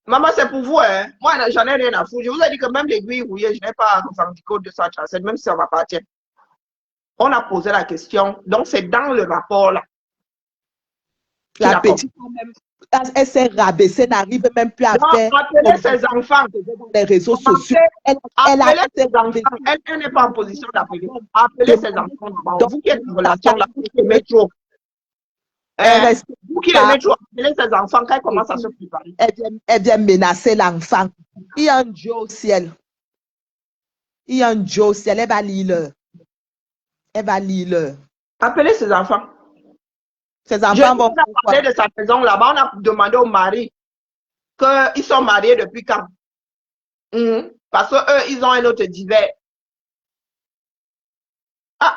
Maman, c'est pour vous, hein. Moi, j'en ai rien à foutre. Je vous ai dit que même l'aiguille rouillée, je n'ai pas revendiqué de 237, même si ça m'appartient. On a posé la question. Donc, c'est dans le rapport là.
La petite, elle s'est rabaissée, n'arrive même plus à faire.
Appeler ses enfants.
Les réseaux sociaux.
Appeler ses enfants. Elle n'est pas en position d'appeler. Appeler ses enfants. Donc, vous qui êtes en relation là, vous qui aimez trop. Vous qui aimez trop, appeler ses enfants quand elle commence à se préparer.
Elle vient menacer l'enfant. Il y a un Dieu au ciel. Il y a un Dieu au ciel. Elle va lire. Elle va lire.
Appelez ses enfants.
Ses enfants vont
parler de sa maison là-bas. On a demandé au mari qu'ils sont mariés depuis quand. Parce qu'eux, ils ont un autre divers. Ah!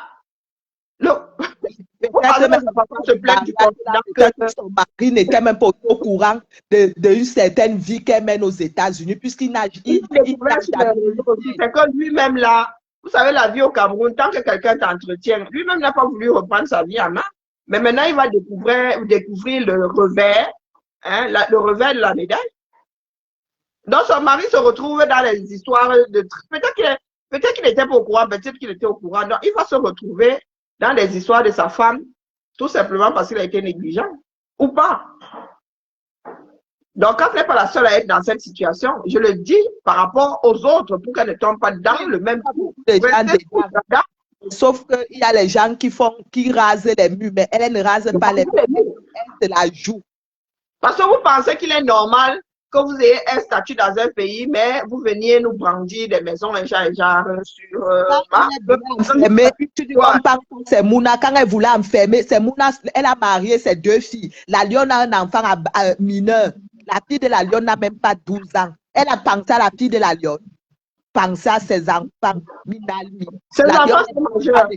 Son mari n'était même pas au courant d'une certaine vie qu'elle mène aux États-Unis, puisqu'il n'a
c'est que lui-même là, vous savez, la vie au Cameroun, tant que quelqu'un t'entretient, lui-même n'a pas voulu reprendre sa vie en main. Mais maintenant, il va découvrir le revers, hein, le revers de la médaille. Donc, son mari se retrouve dans les histoires de... Peut-être qu'il n'était pas au courant, peut-être qu'il était au courant. Donc, il va se retrouver dans les histoires de sa femme, tout simplement parce qu'il a été négligent. Ou pas. Donc, quand elle n'est pas la seule à être dans cette situation, je le dis par rapport aux autres pour qu'elle ne tombe pas dans le même coup.
Sauf qu'il y a les gens qui rasent les murs, mais elle ne rase pas les murs, elle se la joue.
Parce que vous pensez qu'il est normal que vous ayez un statut dans un pays, mais vous veniez nous brandir des maisons et genre sur...
Mais tu dis c'est Mouna, quand elle voulait enfermer, c'est Mouna, elle a marié ses 2 filles. La lionne a un enfant mineur. La fille de la lionne n'a même pas 12 ans. Elle a pensé à la fille de la lionne. Penser à ses enfants.
Ses enfants sont majeurs.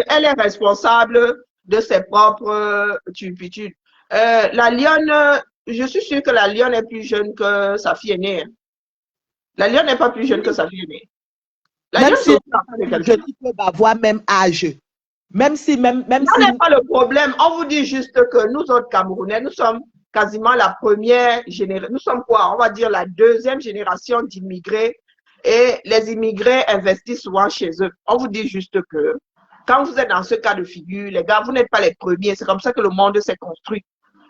Elle est responsable de ses propres turpitudes. La lionne, je suis sûre que la lionne est plus jeune que sa fille aînée. La lionne n'est pas plus jeune que sa fille aînée.
Même si je peux avoir même âge. Même si...
Ce n'est pas le problème. On vous dit juste que nous autres Camerounais, nous sommes quasiment la première génération. Nous sommes quoi? On va dire la 2e génération d'immigrés. Et les immigrés investissent souvent chez eux. On vous dit juste que quand vous êtes dans ce cas de figure, les gars, vous n'êtes pas les premiers. C'est comme ça que le monde s'est construit.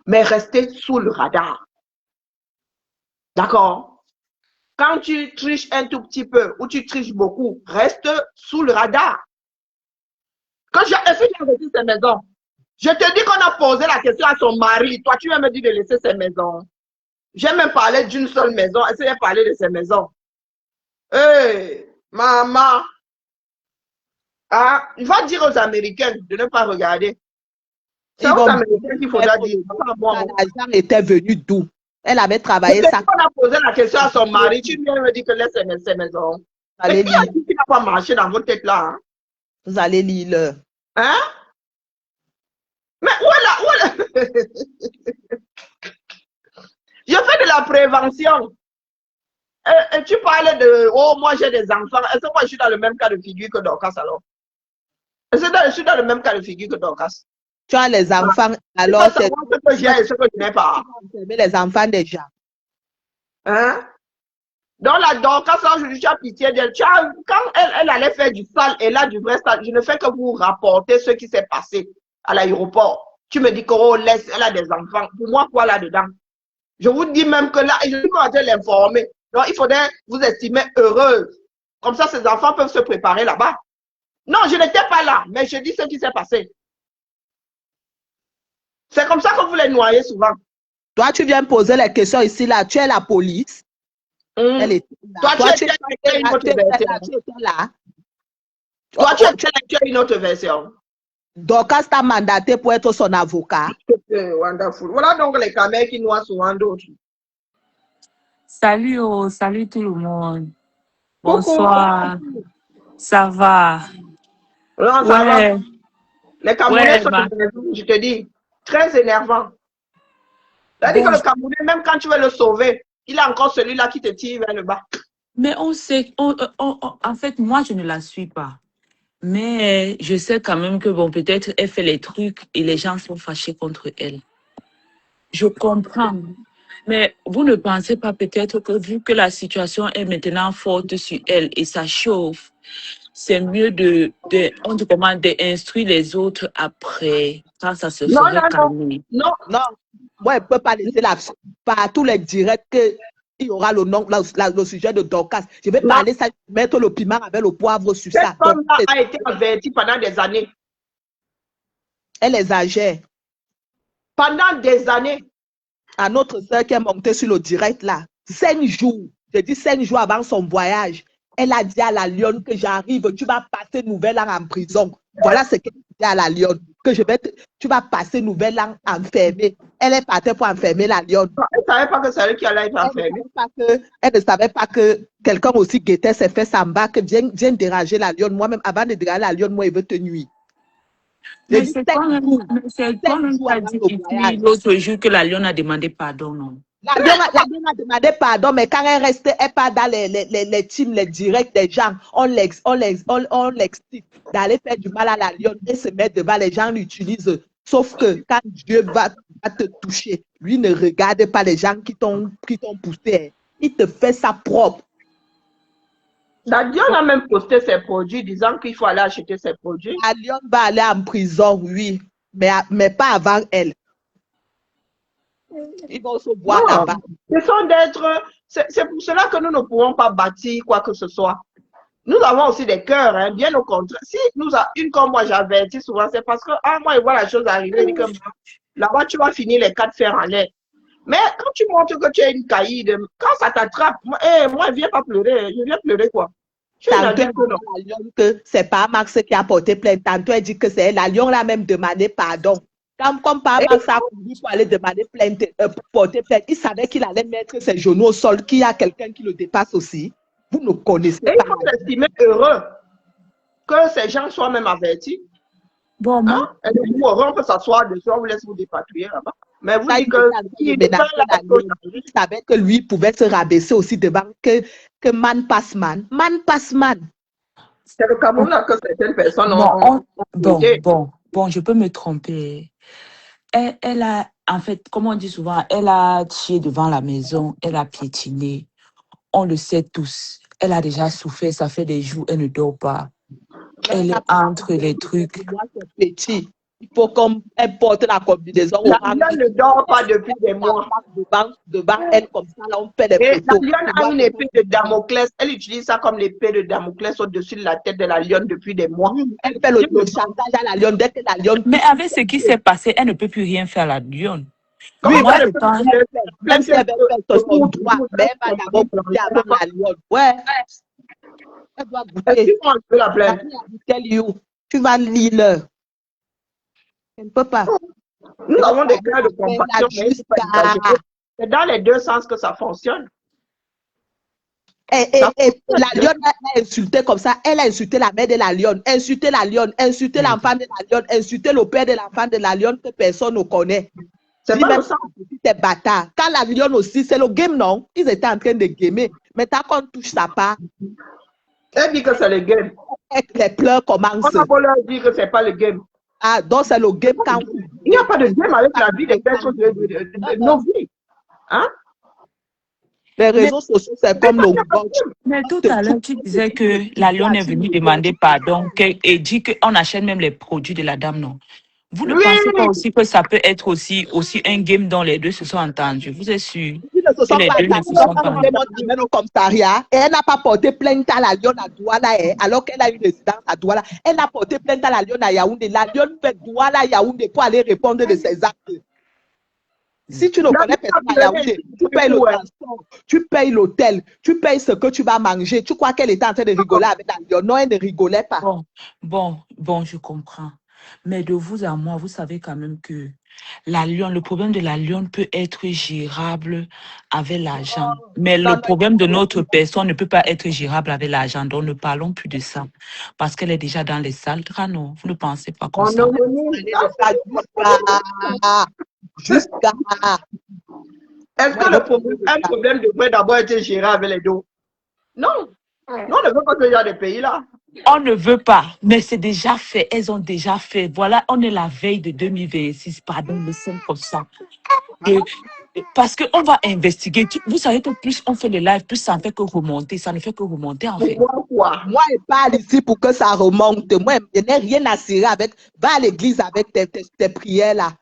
Mais restez sous le radar. D'accord? Quand tu triches un tout petit peu ou tu triches beaucoup, reste sous le radar. Quand j'ai investi ses maisons, je te dis qu'on a posé la question à son mari. Toi, tu vas me dire de laisser ses maisons. J'ai même parlé d'une seule maison. Essayez de parler de ses maisons. Hey, maman. Ah, il va dire aux Américains de ne pas regarder. C'est aux Américains qu'il faudra dire.
L'argent était venu d'où? Elle avait travaillé ça.
On a posé la question à son mari, tu viens me dire que laisse ses maisons.
Vous allez lire.
Qui n'a pas marché dans votre tête là? Hein?
Vous allez lire.
Hein? Mais voilà. Je fais de la prévention. Et tu parlais de, oh, moi j'ai des enfants. Est-ce que moi je suis dans le même cas de figure que Dorcas alors? Est-ce que je suis dans le même cas de figure que Dorcas?
Tu as les enfants, alors
c'est ce que j'ai et ce que je n'ai pas.
Les enfants déjà.
Hein? Donc la Dorcas, je as pitié d'elle. Quand elle allait faire du sale et là du vrai sale, je ne fais que vous rapporter ce qui s'est passé à l'aéroport. Tu me dis que oh, laisse, elle a des enfants. Pour moi, quoi là-dedans? Je vous dis même que là, et je suis pas en train de l'informer. Donc, il faudrait vous estimer heureuse. Comme ça, ces enfants peuvent se préparer là-bas. Non, je n'étais pas là, mais je dis ce qui s'est passé. C'est comme ça que vous les noyez souvent.
Toi, tu viens poser les questions ici, là. Tu es la police. Elle est là.
Toi, tu es une autre version. Toi, tu es une autre version.
Dorcas t'a mandaté pour être son avocat.
Wonderful. Voilà donc les caméras qui noient souvent d'autres.
Salut, salut tout le monde. Bonsoir. Ça va?
Non, ça va. Les Camerounais sont énervants, je te dis. Très énervants. C'est-à-dire que le Camerounais, même quand tu veux le sauver, il a encore celui-là qui te tire vers le bas.
Mais on sait, en fait, moi, je ne la suis pas. Mais je sais quand même que, bon, peut-être elle fait les trucs et les gens sont fâchés contre elle. Je comprends. Mais vous ne pensez pas peut-être que vu que la situation est maintenant forte sur elle et ça chauffe, c'est mieux d'instruire les autres après, quand ça se ferait calmer.
Non.
Moi, elle ne peut pas laisser par tous les directs qu'il y aura le sujet de Dorcas. Je vais parler ça, mettre le piment avec le poivre sur ça.
Cette femme a été avertie pendant des années.
Elle les agère.
Pendant des années.
À notre soeur qui est montée sur le direct là, 5 jours, j'ai dit 5 jours avant son voyage, elle a dit à la Lionne que j'arrive, tu vas passer nouvelle an en prison. Voilà ce qu'elle dit à la Lionne, que tu vas passer nouvelle an enfermée. Elle est partie pour enfermer la Lionne.
Elle ne savait pas que c'est elle qui allait être enfermée.
Elle ne savait pas que quelqu'un aussi guettait ses fesses en bas, que viens déranger la Lionne. Moi-même, avant de déranger la Lionne, moi, il veut te nuire.
Mais c'est quand même dit l'autre jour que la Lionne a demandé pardon, non?
La Lionne a demandé pardon, mais quand elle reste, elle part dans les teams, les directs des gens, on l'excite d'aller faire du mal à la Lionne et se mettre devant, les gens l'utilisent. Sauf que quand Dieu va te toucher, lui ne regarde pas les gens qui t'ont poussé. Il te fait ça propre.
La Lionne a même posté ses produits disant qu'il faut aller acheter ses produits.
La Lionne va aller en prison, oui, mais pas avant elle. Ils vont se voir là-bas.
C'est pour cela que nous ne pouvons pas bâtir quoi que ce soit. Nous avons aussi des cœurs, hein, bien au contraire. Si une comme moi j'avertis souvent, c'est parce que moi, je vois la chose arriver, je dis que là-bas, tu vas finir les 4 fers en l'air. Mais quand tu montres que tu es une caïde, quand ça t'attrape, moi, je viens pas pleurer. Je viens pleurer quoi?
Que c'est pas Max qui a porté plainte. Tantôt, elle dit que c'est la Lyon l'a même demandé pardon. Comme pas Max a voulu pour aller demander plainte, pour porter plainte, il savait qu'il allait mettre ses genoux au sol, qu'il y a quelqu'un qui le dépasse aussi. Vous ne connaissez pas.
Il faut s'estimer heureux que ces gens soient même avertis.
Bon, moi,
on peut s'asseoir dessus, on vous laisse vous dépatouiller là-bas. Mais vous dites
il savait que lui pouvait se rabaisser aussi devant que man passe man. Man passe man.
C'est le Cameroun là que certaines personnes ont.
Bon, je peux me tromper. Elle a, en fait, comme on dit souvent, elle a chié devant la maison, elle a piétiné. On le sait tous. Elle a déjà souffert, ça fait des jours, elle ne dort pas. Elle est entre les trucs.
Petit. Il faut qu'elle porte la combinaison.
La Lionne ne dort pas depuis des mois.
Devant elle, comme ça, là, on fait des photos.
La Lionne a une épée de Damoclès. Elle utilise ça comme l'épée de Damoclès au-dessus de la tête de la Lionne depuis des mois.
Elle fait le chantage à la Lionne dès que la Lionne.
Mais avec ce qui s'est passé, elle ne peut plus rien faire à la Lionne.
Oui, moi, même si elle veut faire son droit, mais elle va d'abord goûter avant la Lionne. Ouais. Elle doit goûter. Tu vas lire. Elle ne peut pas.
Nous avons des cas de compassion, mais C'est dans les deux sens que ça fonctionne.
Et la lionne a insulté comme ça. Elle a insulté la mère de la lionne, insulté la lionne, insulté l'enfant de la lionne, insulté le père de l'enfant de la lionne que personne ne connaît.
C'est pas le sens.
C'était bâtard. Quand la lionne aussi, c'est le game, non? Ils étaient en train de gamer. Mais tant qu'on touche sa part,
Elle dit que c'est le game.
les pleurs commencent.
On a beau leur dire que c'est pas le game.
Ah, donc c'est le game quand...
Il n'y a pas de game avec la vie des personnes de nos vies. Hein?
Les réseaux sociaux, c'est comme le watch.
Mais tout à l'heure, tu disais que la lionne est venue demander pardon et dit qu'on achète même les produits de la dame, non? Vous ne pensez pas aussi que ça peut être aussi un game dont les deux se sont entendus? Vous êtes sûr que les deux ne se sont pas entendus?
Au commissariat et elle n'a pas porté plainte à la lionne à Douala, alors qu'elle a une résidence à Douala. Elle a porté plainte à la lionne à Yaoundé. La lionne fait Douala à Yaoundé pour aller répondre de ses actes. Si tu ne connais personne à Yaoundé, tu payes le transport, tu payes l'hôtel, tu payes ce que tu vas manger. Tu crois qu'elle était en train de rigoler avec la lionne? Non, elle ne rigolait pas.
Bon, je comprends. Mais de vous à moi, vous savez quand même que le problème de la lionne peut être gérable avec l'argent. Mais le problème de notre personne ne peut pas être gérable avec l'argent. Donc, ne parlons plus de ça. Parce qu'elle est déjà dans les salles. Non, vous ne pensez pas comme ça.
Jusqu'à...
Est-ce que un problème devrait d'abord être géré avec les dos? Non. Non, on ne veut pas ce genre de pays-là.
On ne veut pas, mais c'est déjà fait. Elles ont déjà fait. Voilà, on est la veille de 2026. Pardon, le sein comme ça. Parce qu'on va investiguer. Vous savez que plus on fait le live, plus ça ne fait que remonter. Ça ne fait que remonter, en fait.
Moi, je parle ici pour que ça remonte. Moi, je n'ai rien à cirer avec. Va à l'église avec tes prières là.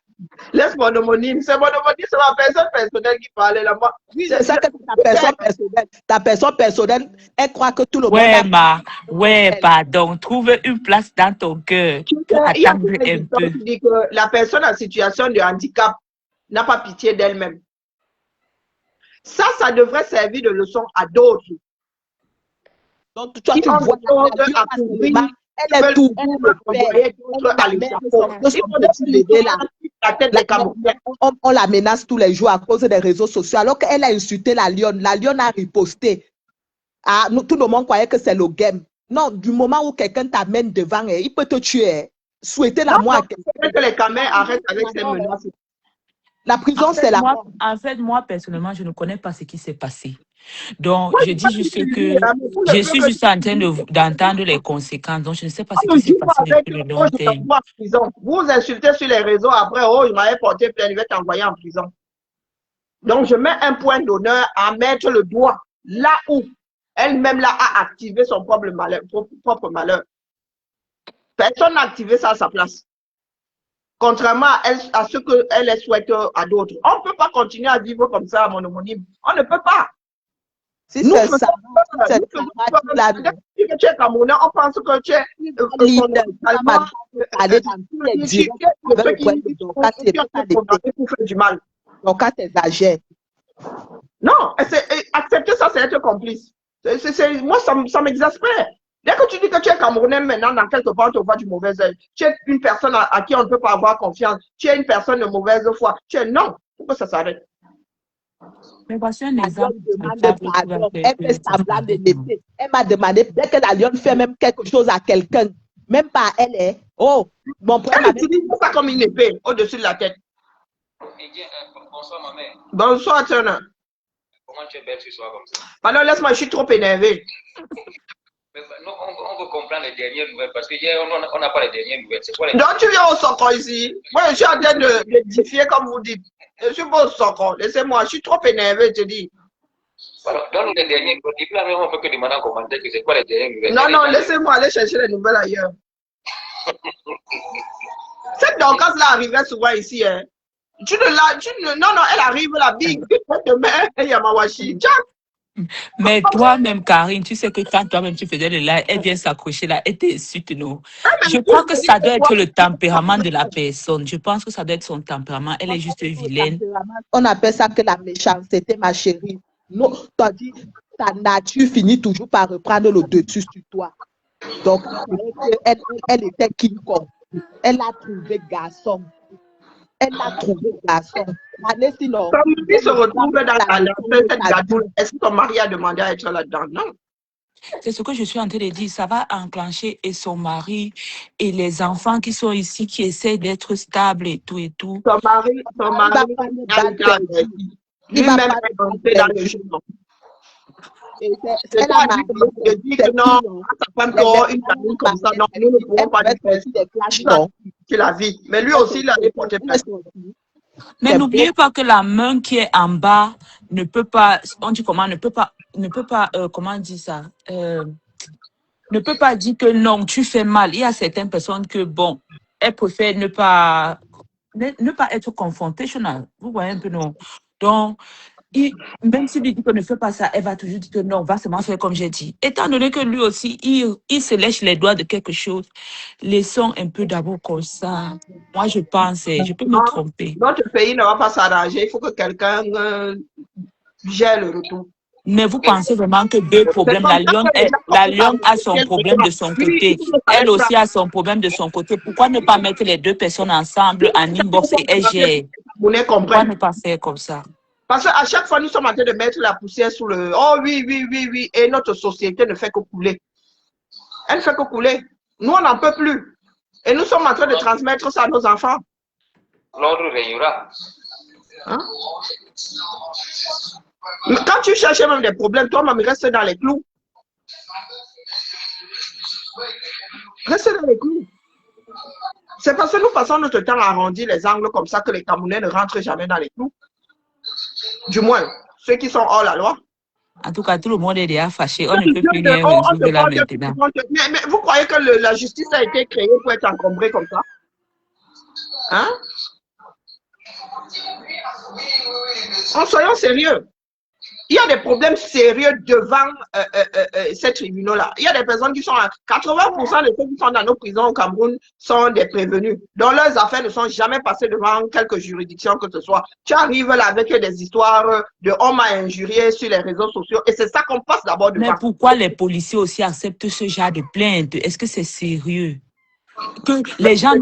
Laisse mon homonyme. C'est mon homonyme, c'est ma personne personnelle qui parlait là. Moi,
oui, c'est ça que ta personne personnelle. Ta personne personnelle, elle croit que tout le monde.
Pardon. Trouve une place dans ton cœur.
Il y a un peu. Qui dit que la personne en situation de handicap n'a pas pitié d'elle-même. Ça devrait servir de leçon à d'autres.
Donc, toi, tu vois elle est tout on la menace tous les jours à cause des réseaux sociaux alors qu'elle a insulté la lionne. La lionne a riposté. Ah, tout le monde croyait que c'est le game. Non, du moment où quelqu'un t'amène devant, il peut te tuer. Souhaitez la mort à quelqu'un.
Que les caméras arrêtent avec ces menaces.
La prison, c'est la mort.
En fait, moi, personnellement, je ne connais pas ce qui s'est passé. Donc, je dis juste que je suis juste en train d'entendre les conséquences. Donc, je ne sais pas ce qui s'est passé depuis le long terme.
Vous insultez sur les réseaux, après, oh, il m'avait porté plainte, il va t'envoyer en prison. Donc, je mets un point d'honneur à mettre le doigt là où elle-même là a activé son propre malheur. Personne n'a activé ça à sa place. Contrairement à ce qu'elle souhaite à d'autres. On ne peut pas continuer à vivre comme ça, mon homonyme. On ne peut pas.
Si c'est ça,
tu es Camerounais, on pense que tu es du mal.
Donc, à tes agents.
Non, accepter ça, c'est être complice. Moi, ça m'exaspère. Dès que tu dis que tu es Camerounais maintenant, dans quelque part, on te voit du mauvais œil. Tu es une personne à qui on ne peut pas avoir confiance. Tu es une personne de mauvaise foi. Non, pourquoi ça s'arrête?
Mais voici un exemple.
Elle fait semblant de l'aider. Elle m'a demandé, dès que la lionne fait même quelque chose à quelqu'un, même pas elle est. Oh, mon frère
elle utilise ça comme une épée au-dessus de la tête.
Bonsoir, ma mère.
Bonsoir, Turner.
Comment tu es belle ce soir comme ça?
Pardon, laisse-moi, je suis trop énervé.
Mais non, on veut comprendre les dernières nouvelles parce qu'hier, on n'a pas les dernières nouvelles. C'est quoi les...
Donc, tu viens au Socon ici. Moi, je suis en train de défier comme vous dites. Je suis pas au Socon. Laissez-moi, je suis trop énervé, je te dis.
Alors, dans les dernières nouvelles, depuis là, on ne peut que demander en commentaire que c'est quoi les dernières nouvelles.
Non, laissez-moi aller chercher les nouvelles ailleurs. Cette Dorcas-là arrivait souvent ici. Hein. Non, elle arrive la big. Demain, il y a Mawashi.
Mais toi-même, Karine, tu sais que quand toi-même tu faisais le live, elle vient s'accrocher là, elle t'insulte, non? Je crois que ça doit être le tempérament de la personne. Je pense que ça doit être son tempérament. Elle est juste vilaine.
On appelle ça que la méchanceté, ma chérie. Non, tandis ta nature finit toujours par reprendre le dessus sur toi. Donc, elle était quiconque. Elle a trouvé garçon. Elle a trouvé le garçon. Allez, sinon.
Son mari se retrouve dans cette gâteau. Est-ce que ton mari a demandé à être là-dedans? Non.
C'est ce que je suis en train de dire. Ça va enclencher et son mari et les enfants qui sont ici, qui essaient d'être stables et tout et tout.
Son mari a été averti. Lui-même est rentré dans le jeu. C'est pas de dire que non, sa femme qui une famille comme ça, non, nous ne pouvons pas faire la vie. Mais lui aussi, il a déporté plainte.
Mais n'oubliez pas que la main qui est en bas ne peut pas, on dit comment, ne peut pas, comment on dit ça, ne peut pas dire que non, tu fais mal. Il y a certaines personnes que, bon, elles préfèrent ne pas être confrontational. Vous voyez un peu, non? Donc, même si lui dit qu'on ne fait pas ça, elle va toujours dire que non, on va seulement faire comme j'ai dit. Étant donné que lui aussi, il se lèche les doigts de quelque chose, laissons un peu d'abord comme ça. Moi, je pense, je peux me tromper.
Notre pays ne va pas s'arranger, il faut que quelqu'un gère le retour.
Mais vous pensez vraiment que deux problèmes, la lionne a son problème de son côté, elle aussi a son problème de son côté. Pourquoi ne pas mettre les deux personnes ensemble en inbox et elle gère? Pourquoi ne pas faire comme ça?
Parce qu'à chaque fois, nous sommes en train de mettre la poussière sous le... Oh oui, oui, oui, oui. Et notre société ne fait que couler. Elle ne fait que couler. Nous, on n'en peut plus. Et nous sommes en train de transmettre ça à nos enfants.
L'ordre régnera.
Hein? Quand tu cherches même des problèmes, toi-même, reste dans les clous. Reste dans les clous. C'est parce que nous passons notre temps à arrondir les angles comme ça que les Camerounais ne rentrent jamais dans les clous. Du moins, ceux qui sont hors la loi.
En tout cas, tout le monde est déjà fâché. On ne peut plus rien résoudre là maintenant.
Mais vous croyez que la justice a été créée pour être encombrée comme ça? Hein? Soyons sérieux. Il y a des problèmes sérieux devant ces tribunaux-là. Il y a des personnes qui sont à 80% de ceux qui sont dans nos prisons au Cameroun sont des prévenus, dont leurs affaires ne sont jamais passées devant quelque juridiction que ce soit. Tu arrives là avec des histoires de on m'a injurié sur les réseaux sociaux et c'est ça qu'on passe d'abord devant.
Mais pourquoi les policiers aussi acceptent ce genre de plainte? Est-ce que c'est sérieux? Que les gens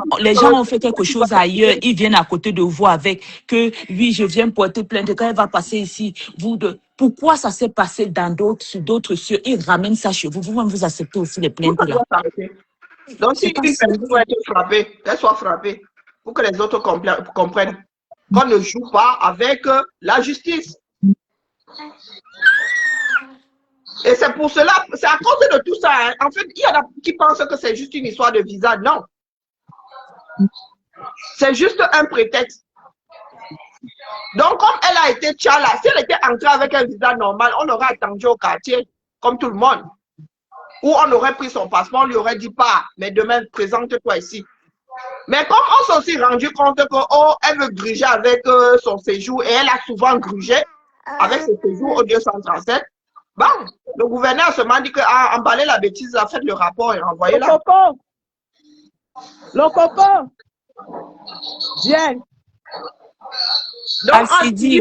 ont fait quelque chose ailleurs, ils viennent à côté de vous avec que oui, je viens porter plainte, quand elle va passer ici, vous deux. Pourquoi ça s'est passé dans d'autres cieux? Ils ramènent ça chez vous, vous-même vous acceptez aussi les plaintes là.
Donc si une personne doit être frappée, qu'elle soit frappée, pour que les autres comprennent qu'on ne joue pas avec la justice. Et c'est pour cela, c'est à cause de tout ça. Hein. En fait, il y en a qui pensent que c'est juste une histoire de visa. Non. C'est juste un prétexte. Donc, comme elle a été tchala, si elle était entrée avec un visa normal, on aurait attendu au quartier, comme tout le monde. Ou on aurait pris son passeport, on lui aurait dit pas, mais demain, présente-toi ici. Mais comme on s'est aussi rendu compte que, oh, elle veut gruger avec son séjour, et elle a souvent grugé avec ce séjour au 237, bon, le gouverneur seulement dit que emballer la bêtise, a fait le rapport et envoyé-la.
Le coco. Viens.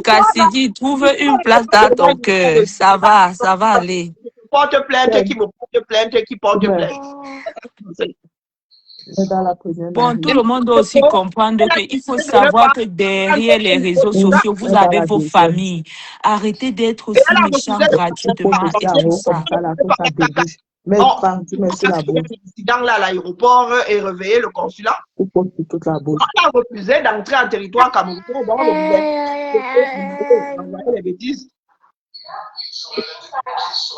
Cassidy, trouve une place dans ton cœur. Ça va aller.
Porte plainte, qui me porte plainte, qui porte plainte.
Bon, tout le monde doit aussi comprendre qu'il faut savoir que derrière les réseaux sociaux, vous avez vos familles. Arrêtez d'être aussi méchants gratuitement et tout ça.
On a l'incident là à l'aéroport et réveillé le consulat. On a refusé d'entrer en territoire camerounais. Donc le les bêtises.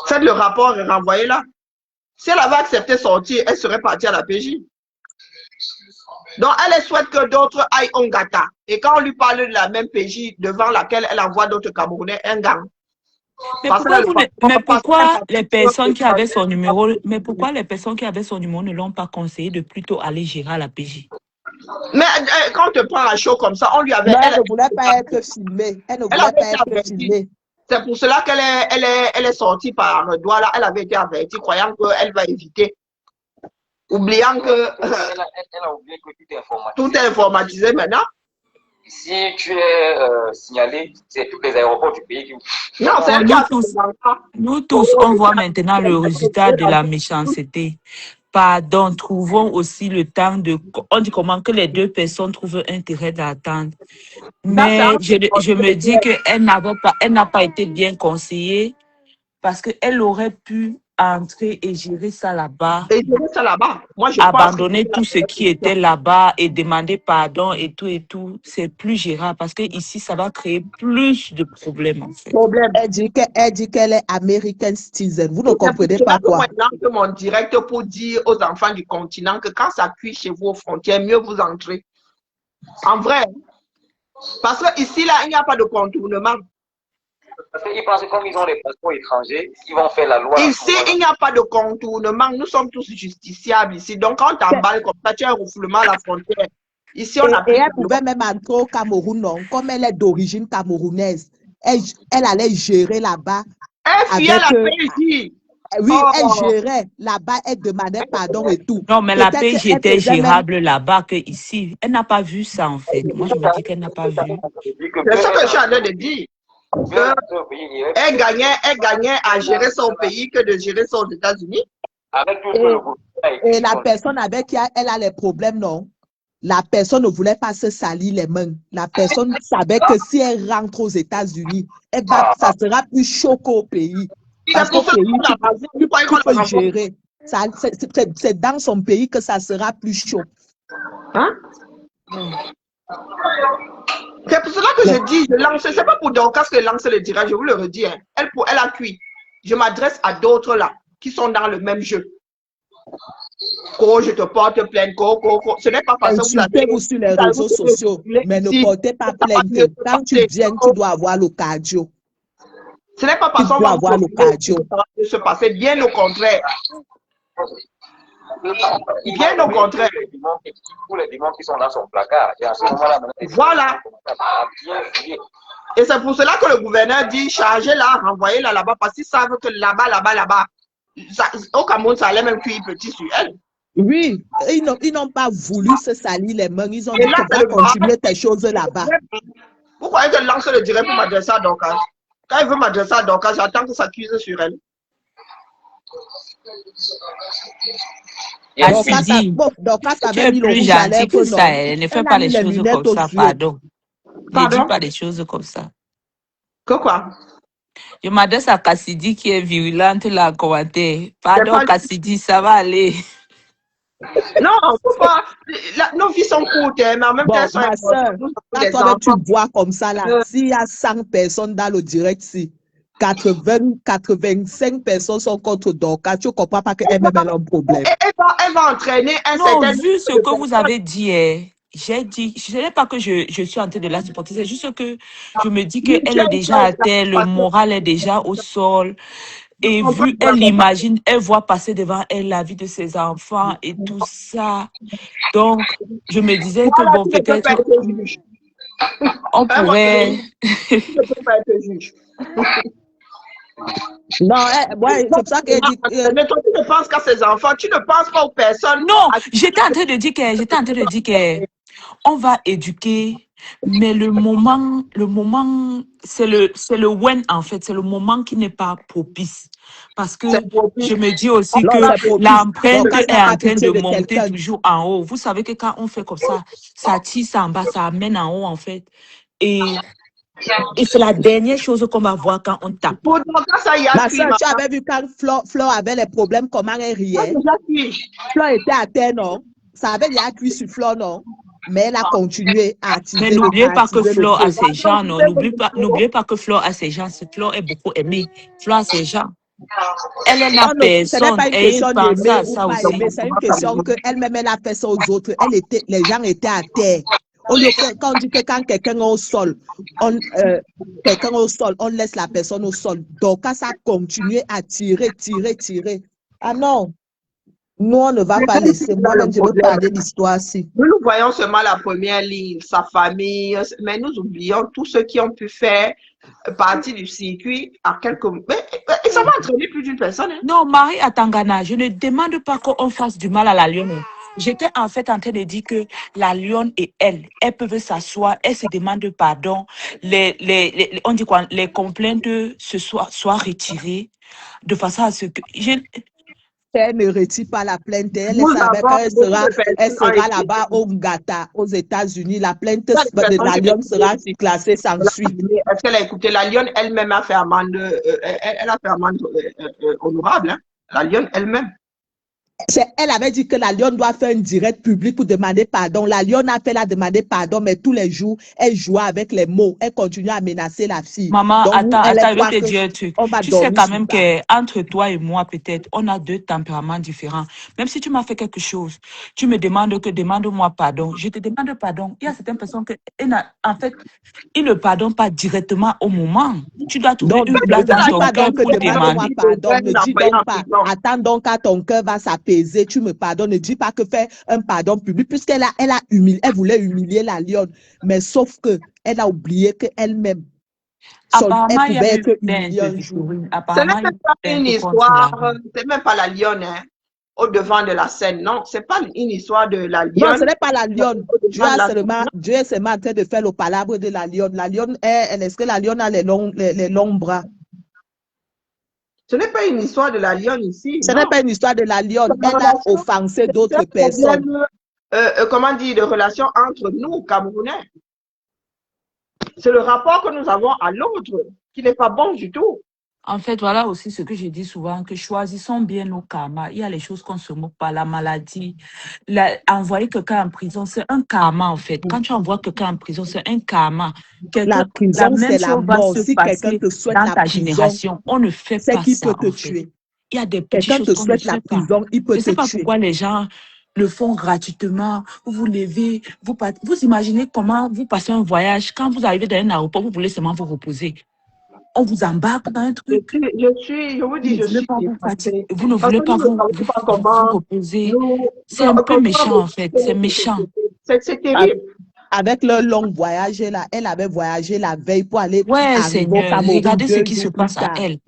Faites le rapport et renvoyez là. Si elle avait accepté sortir, elle serait partie à la PJ. Donc elle souhaite que d'autres aillent en gata. Et quand on lui parle de la même PJ devant laquelle elle envoie d'autres Camerounais, un gang.
Mais pourquoi les personnes qui avaient son numéro, ne l'ont pas conseillé de plutôt aller gérer à la PJ?
Mais quand on te prend à chaud comme ça, on lui avait...
Elle ne voulait pas être filmée. Elle ne voulait pas être filmée.
C'est pour cela qu'elle est sortie par le doigt là. Elle avait été avertie, croyant qu'elle va éviter. Oubliant que...
Elle a oublié que
tout est informatisé maintenant.
Si tu es signalé, c'est tous les aéroports du pays qui...
Non, c'est
nous tous, on voit maintenant le résultat de la méchanceté. Pardon, trouvons aussi le temps de... On dit comment que les deux personnes trouvent intérêt d'attendre. Mais je me dis qu'elle n'a pas été bien conseillée parce qu'elle aurait pu entrer et gérer ça là-bas.
Et gérer ça là-bas. Moi, je
abandonner tout ce qui était là-bas et demander pardon et tout, c'est plus gérable parce que ici, ça va créer plus de problèmes en fait.
Elle dit qu'elle est American citizen. Vous ne comprenez pas quoi?
Je lance mon direct pour dire aux enfants du continent que quand ça cuit chez vous aux frontières, mieux vous entrez. En vrai. Parce que ici, là, il n'y a pas de contournement.
Parce qu'ils pensent que comme ils ont les passeports étrangers, ils vont faire la loi.
Ici, il n'y a pas de contournement. Nous sommes tous justiciables ici. Donc, quand on t'emballe comme ça, tu as un refoulement à la frontière. Ici, on a...
Et elle pouvait même entrer au Cameroun, non? Comme elle est d'origine camerounaise. Elle allait gérer là-bas.
Elle fuyait la paix ici.
Oui, elle gérait là-bas, elle demandait pardon et tout.
Non, mais la paix était gérable là-bas que ici. Elle n'a pas vu ça en fait. Moi, je me dis qu'elle n'a pas vu.
C'est ce que je suis en train de dire. Elle gagnait à gérer son pays que de gérer son États-Unis.
Et la personne avec qui elle a les problèmes, non? La personne ne voulait pas se salir les mains. La personne savait que si elle rentre aux États-Unis, ça sera plus chaud qu'au pays. Parce qu'au pays, tu peux gérer. C'est dans son pays que ça sera plus chaud.
Hein? C'est pour cela que je dis, je lance, c'est pas pour Dorcas que je lance le direct, je vous le redis. Hein. Elle a cuit. Je m'adresse à d'autres là, qui sont dans le même jeu. Je te porte plainte, ce n'est pas parce que vous avez...
Insultez-vous sur les réseaux sociaux, mais ne portez pas plainte. Quand tu viens, tu dois avoir le cardio.
Ce n'est pas parce qu'on va
avoir le cardio.
Se passer, bien au contraire. Bien au contraire.
Tous les démons qui sont dans son placard. Et à ce moment-là,
voilà. Et c'est pour cela que le gouverneur dit chargez-la, renvoyez-la là-bas, parce qu'ils savent que là-bas, au Cameroun, ça allait même cuire petit sur elle.
Oui, ils n'ont pas voulu se salir les mains. Ils ont dit que va continuer tes choses là-bas.
Vous croyez que je lance le direct pour m'adresser à Dorcas? Quand il veut m'adresser à Dorcas, j'attends que ça cuise sur elle.
Dorcas
tu es plus gentil que ça. Elle ne fait pas les choses comme ça, pardon. Ne dis pas les choses comme ça.
Que quoi?
Je m'adresse à Cassidy qui est virulente là en commentaire. Pardon, Cassidy, ça va aller.
Non, pourquoi? Nos vies sont courtes, mais en même temps,
ma soeur, quand tu vois comme ça, là, s'il y a 100 personnes dans le direct, si 85 personnes sont contre Dorcas, tu ne comprends pas qu'elle-même a un problème.
Elle va entraîner un certain...
Vu ce que vous avez dit, j'ai dit, je ne sais pas que je suis en train de la supporter, c'est juste que je me dis qu'elle est déjà à terre, le moral est déjà au sol. Et vu, elle imagine, elle voit passer devant elle la vie de ses enfants et tout ça. Donc, je me disais que bon, peut-être on pourrait...
Je ne peux pas être juge.
Non, c'est pour ça qu'elle dit...
Mais toi, tu ne penses qu'à ses enfants, tu ne penses pas aux personnes.
Non, j'étais en train de dire que on va éduquer, mais le moment, c'est le when en fait, c'est le moment qui n'est pas propice. Parce que je me dis aussi que l'empreinte est en train de monter toujours en haut. Vous savez que quand on fait comme ça tisse en bas, ça amène en haut en fait. Et c'est la dernière chose qu'on va voir quand on tape.
Ma soeur, tu avais vu quand Flore avait les problèmes, comment elle riait. Flore était à terre, non? Ça avait déjà cuit sur Flore, non? Mais elle a continué à attiser.
Mais n'oubliez pas que Flore a ses gens, non? N'oubliez pas que Flore a ses gens. Flore est beaucoup aimée. Flore a ses gens. Elle est la personne.
Ce n'est pas une question d'aimer
ça
ou pas
aussi.
aimer. C'est une question qu'elle-même, elle a fait ça aux autres. Les gens étaient à terre. Quand on dit que quand quelqu'un est au sol, on laisse la personne au sol. Donc, quand ça continue à tirer. Ah non, nous, on ne va pas laisser. Moi-même, je veux parler d'histoire-ci.
Nous voyons seulement la première ligne, sa famille, mais nous oublions tous ceux qui ont pu faire partie du circuit à quelques... Mais ça va entraîner plus d'une personne. Hein?
Non, Marie Atangana, je ne demande pas qu'on fasse du mal à la lionne. J'étais en fait en train de dire que la lionne et elles peuvent s'asseoir, elles se demandent pardon, on dit quoi, les complaintes soient retirées de façon à ce que...
Elle ne retire pas la plainte. Elle
Nous
savait
avons
qu'elle
beaucoup
sera,
de personnes
elle
ont
sera
été
là-bas au Ngata, aux États-Unis. La plainte
Il y a des
de
personnes
la
qui
Lyon sera
m'écoutent.
classée sans suite.
Est-ce qu'elle a écouté? La Lyon elle-même a fait amende, elle a fait amende honorable. Hein? La Lyon elle-même.
Elle avait dit que la Lyon doit faire un direct public pour demander pardon. La Lyon a fait la demander pardon, mais tous les jours, elle jouait avec les mots. Elle continuait à menacer la fille.
Maman,
Donc,
attends,
elle
je vais
croit
te dire un truc.
qu'on va
Tu sais
dormir
quand
sur
même
ça.
qu'entre toi et moi, peut-être, on a deux tempéraments différents. Même si tu m'as fait quelque chose, tu me demandes que demande-moi pardon. Je te demande pardon. Il y a certaines personnes que, en fait, ils ne pardonnent pas directement au moment. Tu dois trouver
Donc,
une
ne
place dans
dis
ton
pas
cœur
donc que
pour
demande-moi
demander.
pardon. Ne dis donc pas, attends donc quand ton cœur va s'apaiser, tu me pardonnes. Ne dis pas que fais un pardon public, puisqu'elle elle voulait humilier la lionne. Mais sauf que elle a oublié qu'elle-même, elle
Apparemment, il y a
pouvait
eu
être
plainte,
humiliée un jour.
Victorine.
Ce
Apparemment, il y a
n'est
eu
pas une
plainte contre la
histoire, c'est même pas la lionne hein, au devant de la scène. Non, c'est pas une histoire de la
Non, ce
lionne.
n'est pas la lionne. Dieu
Devant de la scène.
est seulement en train de faire le palabre de la lionne. La lionne, est-ce que la lionne a les longs bras?
Ce n'est pas une histoire de la lionne ici.
Ce n'est pas une histoire de la lionne. Elle a offensé d'autres personnes.
Comment dire, de relation entre nous, Camerounais. C'est le rapport que nous avons à l'autre qui n'est pas bon du tout.
En fait, voilà aussi ce que je dis souvent, que choisissons bien nos karmas. Il y a les choses qu'on ne se moque pas, la maladie. Envoyer quelqu'un en prison, c'est un karma en fait. Quand tu envoies quelqu'un en prison, c'est un karma.
La prison, c'est la mort. Si quelqu'un te souhaite
dans
la
ta
prison,
génération. On ne fait
c'est
pas
qu'il
ça
peut te
en fait.
tuer.
Il y a des petites
Quelqu'un
choses
te
qu'on ne
souhaite la
fait pas.
prison, il peut
Je ne sais
te
pas
tuer.
pourquoi les gens le font gratuitement. Vous vous levez, vous imaginez comment vous passez un voyage. Quand vous arrivez dans un aéroport, vous voulez seulement vous reposer. On vous embarque dans un truc.
Je vous dis, je suis dépassée.
Vous ne voulez pas vous reposer. C'est un peu méchant en fait. C'est méchant.
C'est terrible.
Avec leur long voyage, là, elle avait voyagé la veille pour aller
ouais, Seigneur, regardez ce qui se passe à elle.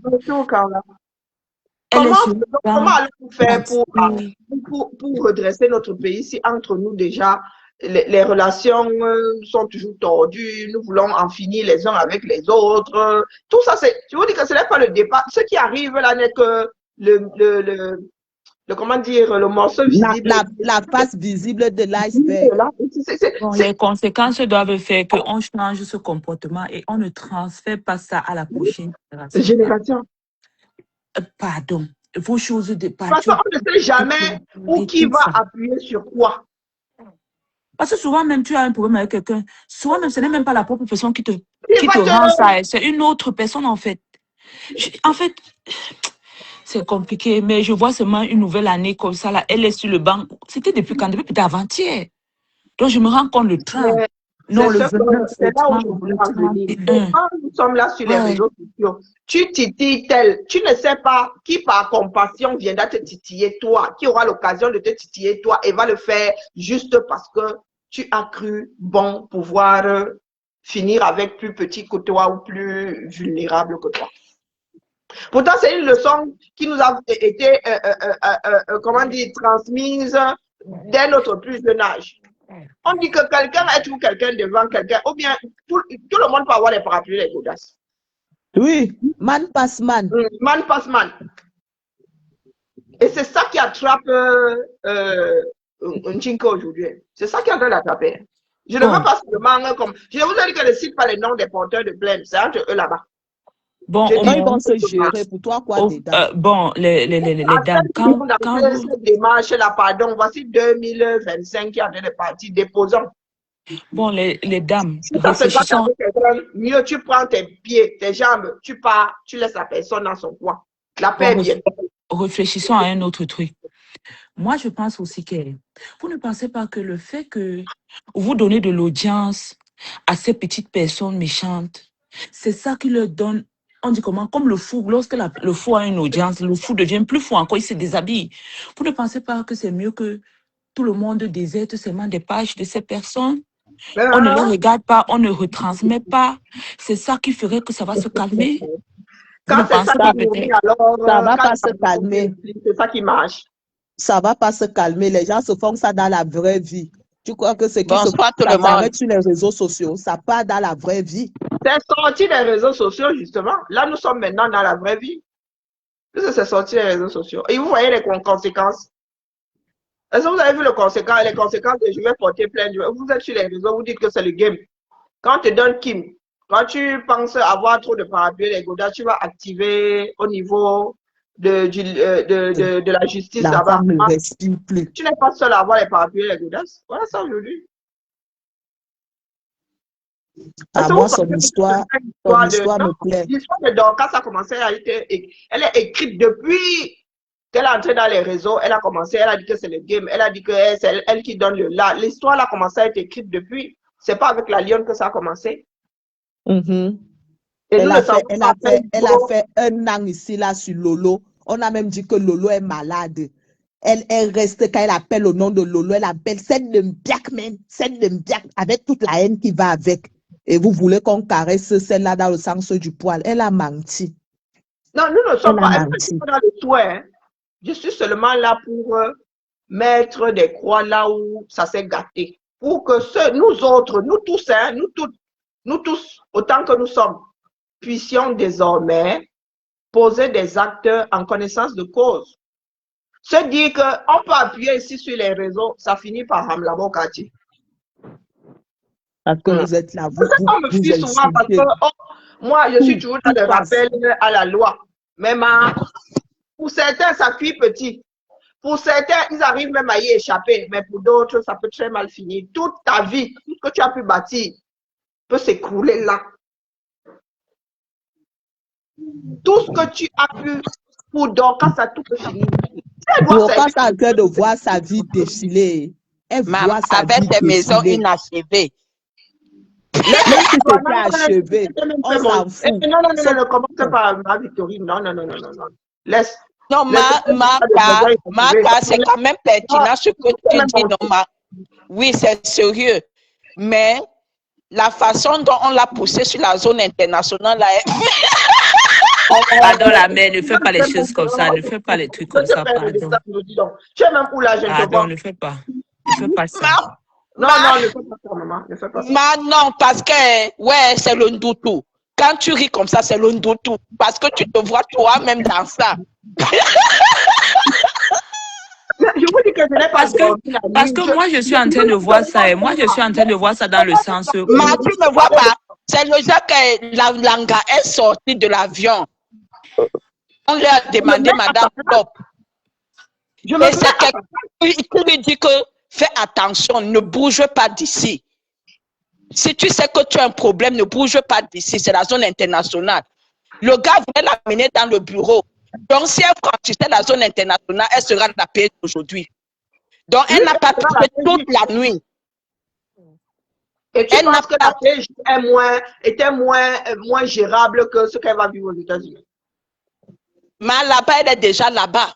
Comment allons-nous faire pour redresser notre pays si entre nous déjà les relations sont toujours tordues, nous voulons en finir les uns avec les autres. Tout ça, je vous dis que ce n'est pas le départ. Ce qui arrive là n'est que comment dire, le morceau visible.
La face visible de l'iceberg.
Les conséquences doivent faire qu'on change ce comportement et on ne transfère pas ça à la prochaine
génération.
Pardon. Vos choses de
parce qu'on ne sait jamais où qui va appuyer sur quoi.
Parce que souvent même tu as un problème avec quelqu'un, souvent même ce n'est même pas la propre personne qui te rend ça, c'est une autre personne en fait. En fait, c'est compliqué, mais je vois seulement une nouvelle année comme ça, là, elle est sur le banc. C'était depuis quand? Depuis avant-hier. Donc je me rends compte le train. Non,
c'est là où je voulais en venir. Quand nous sommes là sur les réseaux sociaux, tu titilles tel, tu ne sais pas qui par compassion viendra te titiller toi, qui aura l'occasion de te titiller toi et va le faire juste parce que tu as cru bon pouvoir finir avec plus petit que toi ou plus vulnérable que toi. Pourtant, c'est une leçon qui nous a été, comment dire, transmise dès notre plus jeune âge. On dit que quelqu'un est toujours quelqu'un devant quelqu'un, ou bien tout le monde peut avoir les parapluies, les godasses.
Oui, man passe man.
Man passe man. Et c'est ça qui attrape un chinko aujourd'hui. C'est ça qui est en train d'attraper. Je ne veux pas seulement comme. Je vous ai dit que ne cite pas les noms des porteurs de plainte, c'est entre eux là-bas.
Bon, ils vont se gérer. Pour toi, quoi,
bon, les dames, quand
cette démarche là, pardon, voici 2025 qui est en train de partir, déposons.
Bon, les dames,
réfléchissons. Mieux, tu prends tes pieds, tes jambes, tu pars, tu laisses la personne dans son coin. La paix bien.
Réfléchissons à un autre truc. Moi, je pense aussi que vous ne pensez pas que le fait que vous donnez de l'audience à ces petites personnes méchantes, c'est ça qui leur donne. On dit comment? Comme le fou, lorsque le fou a une audience, le fou devient plus fou encore, il se déshabille. Vous ne pensez pas que c'est mieux que tout le monde déserte seulement des pages de ces personnes? On ne les regarde pas, on ne retransmet pas. C'est ça qui ferait que ça va se calmer?
Quand c'est ça qui mourit, alors
ça va pas se calmer.
C'est ça qui marche.
Ça va pas se calmer. Les gens se font ça dans la vraie vie. Tu crois que c'est qui se passe sur les réseaux sociaux, ça part dans la vraie vie.
C'est sorti des réseaux sociaux, justement. Là, nous sommes maintenant dans la vraie vie. Puisque c'est sorti les réseaux sociaux. Et vous voyez les conséquences. Est-ce que vous avez vu les conséquences de je vais porter plainte? Vous êtes sur les réseaux, vous dites que c'est le game. Quand tu donnes Kim, quand tu penses avoir trop de parapluies, les godas, tu vas activer au niveau de la justice
La
là-bas.
femme ne respire plus.
Tu n'es pas seul à avoir les parapluies, les godas. Voilà ça aujourd'hui.
À moi, son histoire me plaît.
L'histoire de Dorcas a commencé à être... Elle est écrite depuis qu'elle est entrée dans les réseaux. Elle a commencé, elle a dit que c'est le game. Elle a dit que c'est elle qui donne le là. L'histoire a commencé à être écrite depuis. C'est pas avec la Lionne que ça a commencé.
Elle a fait 1 an ici, là, sur Lolo. On a même dit que Lolo est malade. Elle reste, quand elle appelle au nom de Lolo, elle appelle celle de Mbiak, avec toute la haine qui va avec. Et vous voulez qu'on caresse celle-là dans le sens du poil. Elle a menti.
Non, nous ne sommes pas dans le souhait. Hein. Je suis seulement là pour mettre des croix là où ça s'est gâté. Pour que nous autres, nous tous, hein, nous tous, autant que nous sommes, puissions désormais poser des actes en connaissance de cause. Se dire qu'on peut appuyer ici sur les réseaux, ça finit par Hamlabo Kati.
Parce que vous êtes là, vous
me fuit souvent parce que moi, je suis toujours dans le rappel à la loi. Mais pour certains, ça cuit petit. Pour certains, ils arrivent même à y échapper. Mais pour d'autres, ça peut très mal finir. Toute ta vie, tout ce que tu as pu bâtir, peut s'écrouler là. Tout ce que tu as pu pour Dorcas, ça tout peut finir.
Dorcas est en train de voir sa vie défiler. Elle voit sa vie
avec des maisons inachevées.
Même si c'était achevé, on s'en fout.
Non, ne commence pas ma Victorine. Non. Laisse.
Non, ma c'est quand même pertinent ce que tu dis, non, oui, c'est sérieux. Mais la façon dont on l'a poussé sur la zone internationale, là,
Pardon, la mère, ne fais pas les choses comme ça, ne fais pas les trucs comme ça, pardon.
Tu es même où là, je ne te vois.
Ne fais pas. Ne fais pas ça.
Non, ne fais pas ça, maman. Ne fais pas ça.
Non, parce que, ouais, c'est le ndoutou. Quand tu ris comme ça, c'est le ndoutou. Parce que tu te vois toi-même dans ça.
Je vous dis que je n'ai pas
parce que moi, je suis en train de voir ça. Et moi, je suis en train de voir ça dans le sens où...
Mais tu ne vois pas. C'est le jour que la Langa est sortie de l'avion. On lui a demandé, Madame Top. Et c'est quelqu'un qui lui dit que fais attention, ne bouge pas d'ici. Si tu sais que tu as un problème, ne bouge pas d'ici. C'est la zone internationale. Le gars voulait l'amener dans le bureau. Donc, si elle franchissait la zone internationale, elle sera de la paix aujourd'hui. Donc, elle n'a pas trouvé toute la nuit.
Et tu penses que la paix était moins gérable que ce qu'elle va vivre aux États-Unis?
Mais là-bas, elle est déjà là-bas.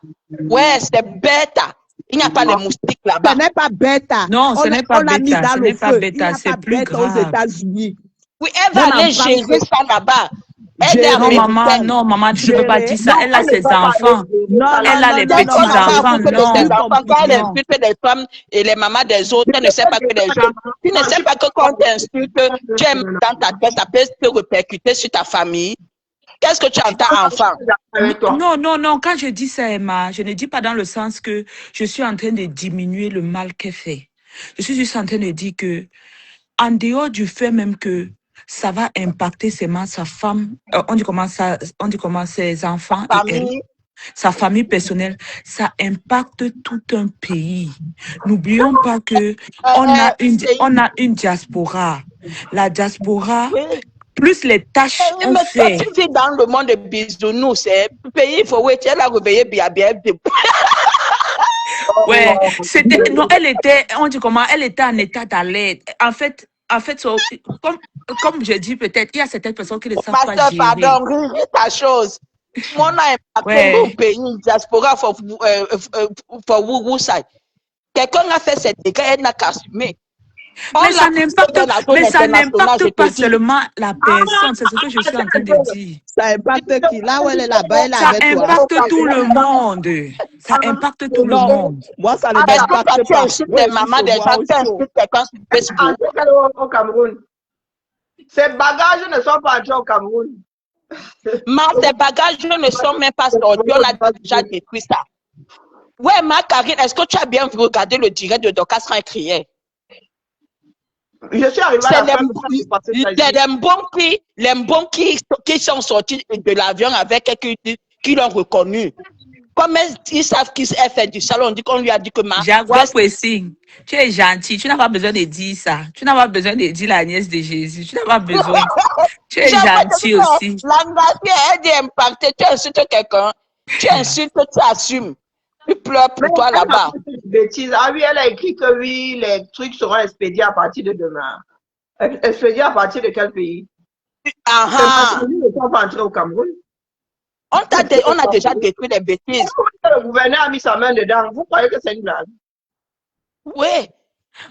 Ouais, c'est bête. Il n'y a pas de moustiques là-bas.
Ce n'est pas bêta.
Non, ce n'est pas bêta. Ce n'est pas bêta. C'est plus grave.
Aux États-Unis.
Oui, elle va aller gérer ça là-bas.
Non, maman, tu ne peux pas dire ça. Elle a ses enfants. Elle a les petits-enfants. Non.
Quand elle insulte les femmes et les mamans des autres, elle ne sait pas que les gens... Tu ne sais pas que quand tu insultes, tu aimes dans ta tête, ça peut se répercuter sur ta famille. Qu'est-ce que tu entends, enfant?
Non. Quand je dis ça, Emma, je ne dis pas dans le sens que je suis en train de diminuer le mal qu'elle fait. Je suis juste en train de dire que, en dehors du fait même que ça va impacter seulement sa femme, on dit comment ses enfants et elle, sa famille personnelle, ça impacte tout un pays. N'oublions pas que on a une diaspora. La diaspora, plus les tâches qu'on fait.
Tu vis dans le monde de bisounours, c'est pays, il faut tu la réveiller bien.
Ouais, c'était, non, elle était, on dit comment, elle était en état d'alerte. En fait, comme je dis, peut-être, il y a certaines personnes qui ne savent pas gérer.
Pardon, ta chose. Moi, on a impacté mon pays, diaspora, for Wugusai. Quelqu'un a fait cette dégâts, elle n'a qu'à assumer.
Mais ça n'impacte pas seulement la personne, c'est ce que je suis en train de dire.
Ça impacte qui? Là où elle est là-bas, elle est avec toi.
Ça impacte tout le monde. Ça impacte tout le monde.
Moi, ça ne m'impacte pas.
Les mamans des gens qui insultent quelqu'un sur Facebook.
Au Cameroun. Ces bagages ne sont pas entrés au Cameroun.
Tes bagages ne sont même pas sortis, on a déjà détruit ça. Ouais, ma Karine, est-ce que tu as bien regardé le direct de Dorcas quand elle criait?
Je suis arrivé à la fin.
Les mbons qui sont sortis de l'avion avec elle, qui l'ont reconnu. Comme ils savent qu'il fait du salon, on dit qu'on lui a dit que ma...
Jaguar Pressing, tu es gentil, tu n'as pas besoin de dire ça. Tu n'as pas besoin de dire la nièce de Jésus. Tu n'as pas besoin. Tu es gentil aussi.
L'anglais, elle dit impacter, tu insultes quelqu'un, tu insultes, tu assumes. Tu pleures pour toi là-bas.
Bêtise. Ah oui, elle a écrit que oui, les trucs seront expédiés à partir de demain. Expédiés à partir de quel pays? Ils ne sont pas entrés au Cameroun.
On a déjà détruit les bêtises.
Le gouverneur a mis sa main dedans. Vous croyez que c'est une blague?
Oui.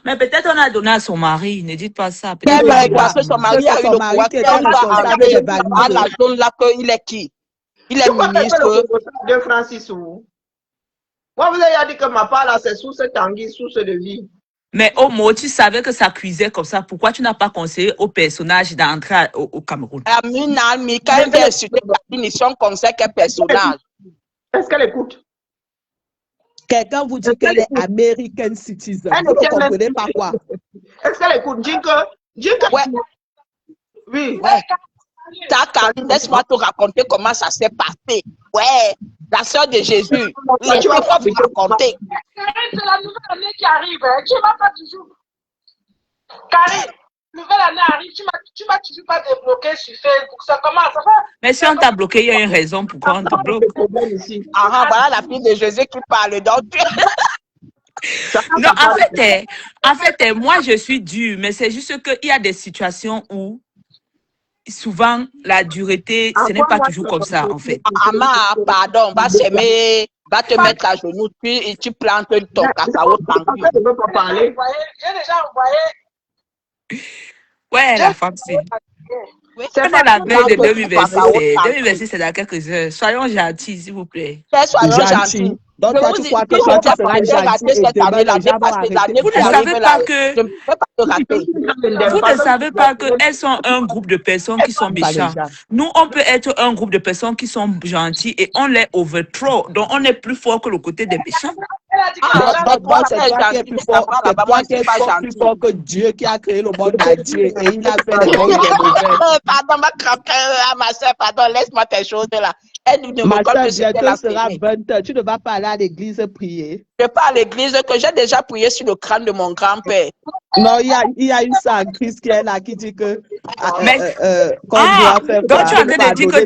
Mais peut-être on a donné à son mari. Ne dites pas ça.
Parce que son mari a eu le pouvoir. À la zone là qu'il est qui? Il est ministre.
De Francis ou? Moi, vous avez dit que ma part là, c'est sous ce tanguy, sous ce devis.
Mais au mot, tu savais que ça cuisait comme ça. Pourquoi tu n'as pas conseillé au personnage d'entrer au Cameroun?
Amina, quand elle vient insulter la définition comme ça, quel personnage?
Est-ce qu'elle écoute?
Quelqu'un vous dit qu'elle est American citizen. Vous ne comprenez pas quoi?
Est-ce qu'elle écoute? Jinka.
Ouais.
Oui.
Ouais. Laisse-moi te raconter comment ça s'est passé. Ouais. La sœur de Jésus. Tu vas pas vous raconter.
Karine, c'est la nouvelle année qui arrive. Hein. Tu ne vas pas toujours. Karine, nouvelle année arrive. Tu ne m'as toujours pas débloqué sur Facebook. Ça commence. Ça va.
Mais si on t'a bloqué, il y a une raison pourquoi on te bloque.
Voilà la fille de Jésus qui parle. Donc,
non, en fait, moi, je suis dure, mais c'est juste qu'il y a des situations où souvent, la dureté, ce n'est pas toujours comme ça, en fait.
Pardon, va s'aimer, va te mettre à genoux, puis tu plantes ton cacao tranquille.
J'ai déjà envoyé.
Ouais, la femme, c'est. C'est la veille de 2026. 2026, c'est dans quelques heures. Soyons gentils, s'il vous plaît.
Soyons gentils.
Donc, toi, tu crois que toi, tu seras gentil et demain, les gens vont arrêter.
Vous ne savez pas que... Vous ne savez pas qu'elles sont un groupe de personnes qui sont méchants. Nous, on peut être un groupe de personnes qui sont gentils et on les overthrow. Donc, on est plus fort que le côté des méchants.
Donc, c'est toi qui es plus fort. C'est toi qui es plus fort que Dieu qui a créé le monde entier et il a fait les bons et les mauvais.
Pardon, ma soeur, pardon, laisse-moi tes choses là.
Ma soeur, bientôt sera 20h. Tu ne vas pas aller à l'église prier.
Je pars à l'église que j'ai déjà prié sur le crâne de mon grand-père.
Non, il y a une sœur en Christ qui est là qui dit que
donc tu as dit que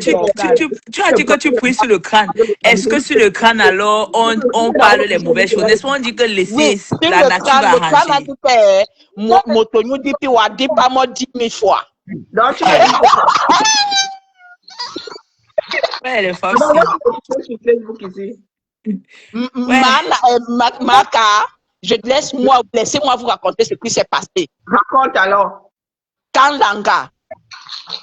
tu as dit que tu pries sur le crâne. Est-ce que sur le crâne alors on parle les mauvaises choses? N'est-ce pas, on dit que laisser la nature va arranger?
Mon tonneau dit puis on dit pas moi 10 000 fois.
Donc tu
Ouais, les femmes.
sur Facebook ici.
Maka, laissez-moi vous raconter ce qui s'est passé.
Raconte alors.
Quand Langa,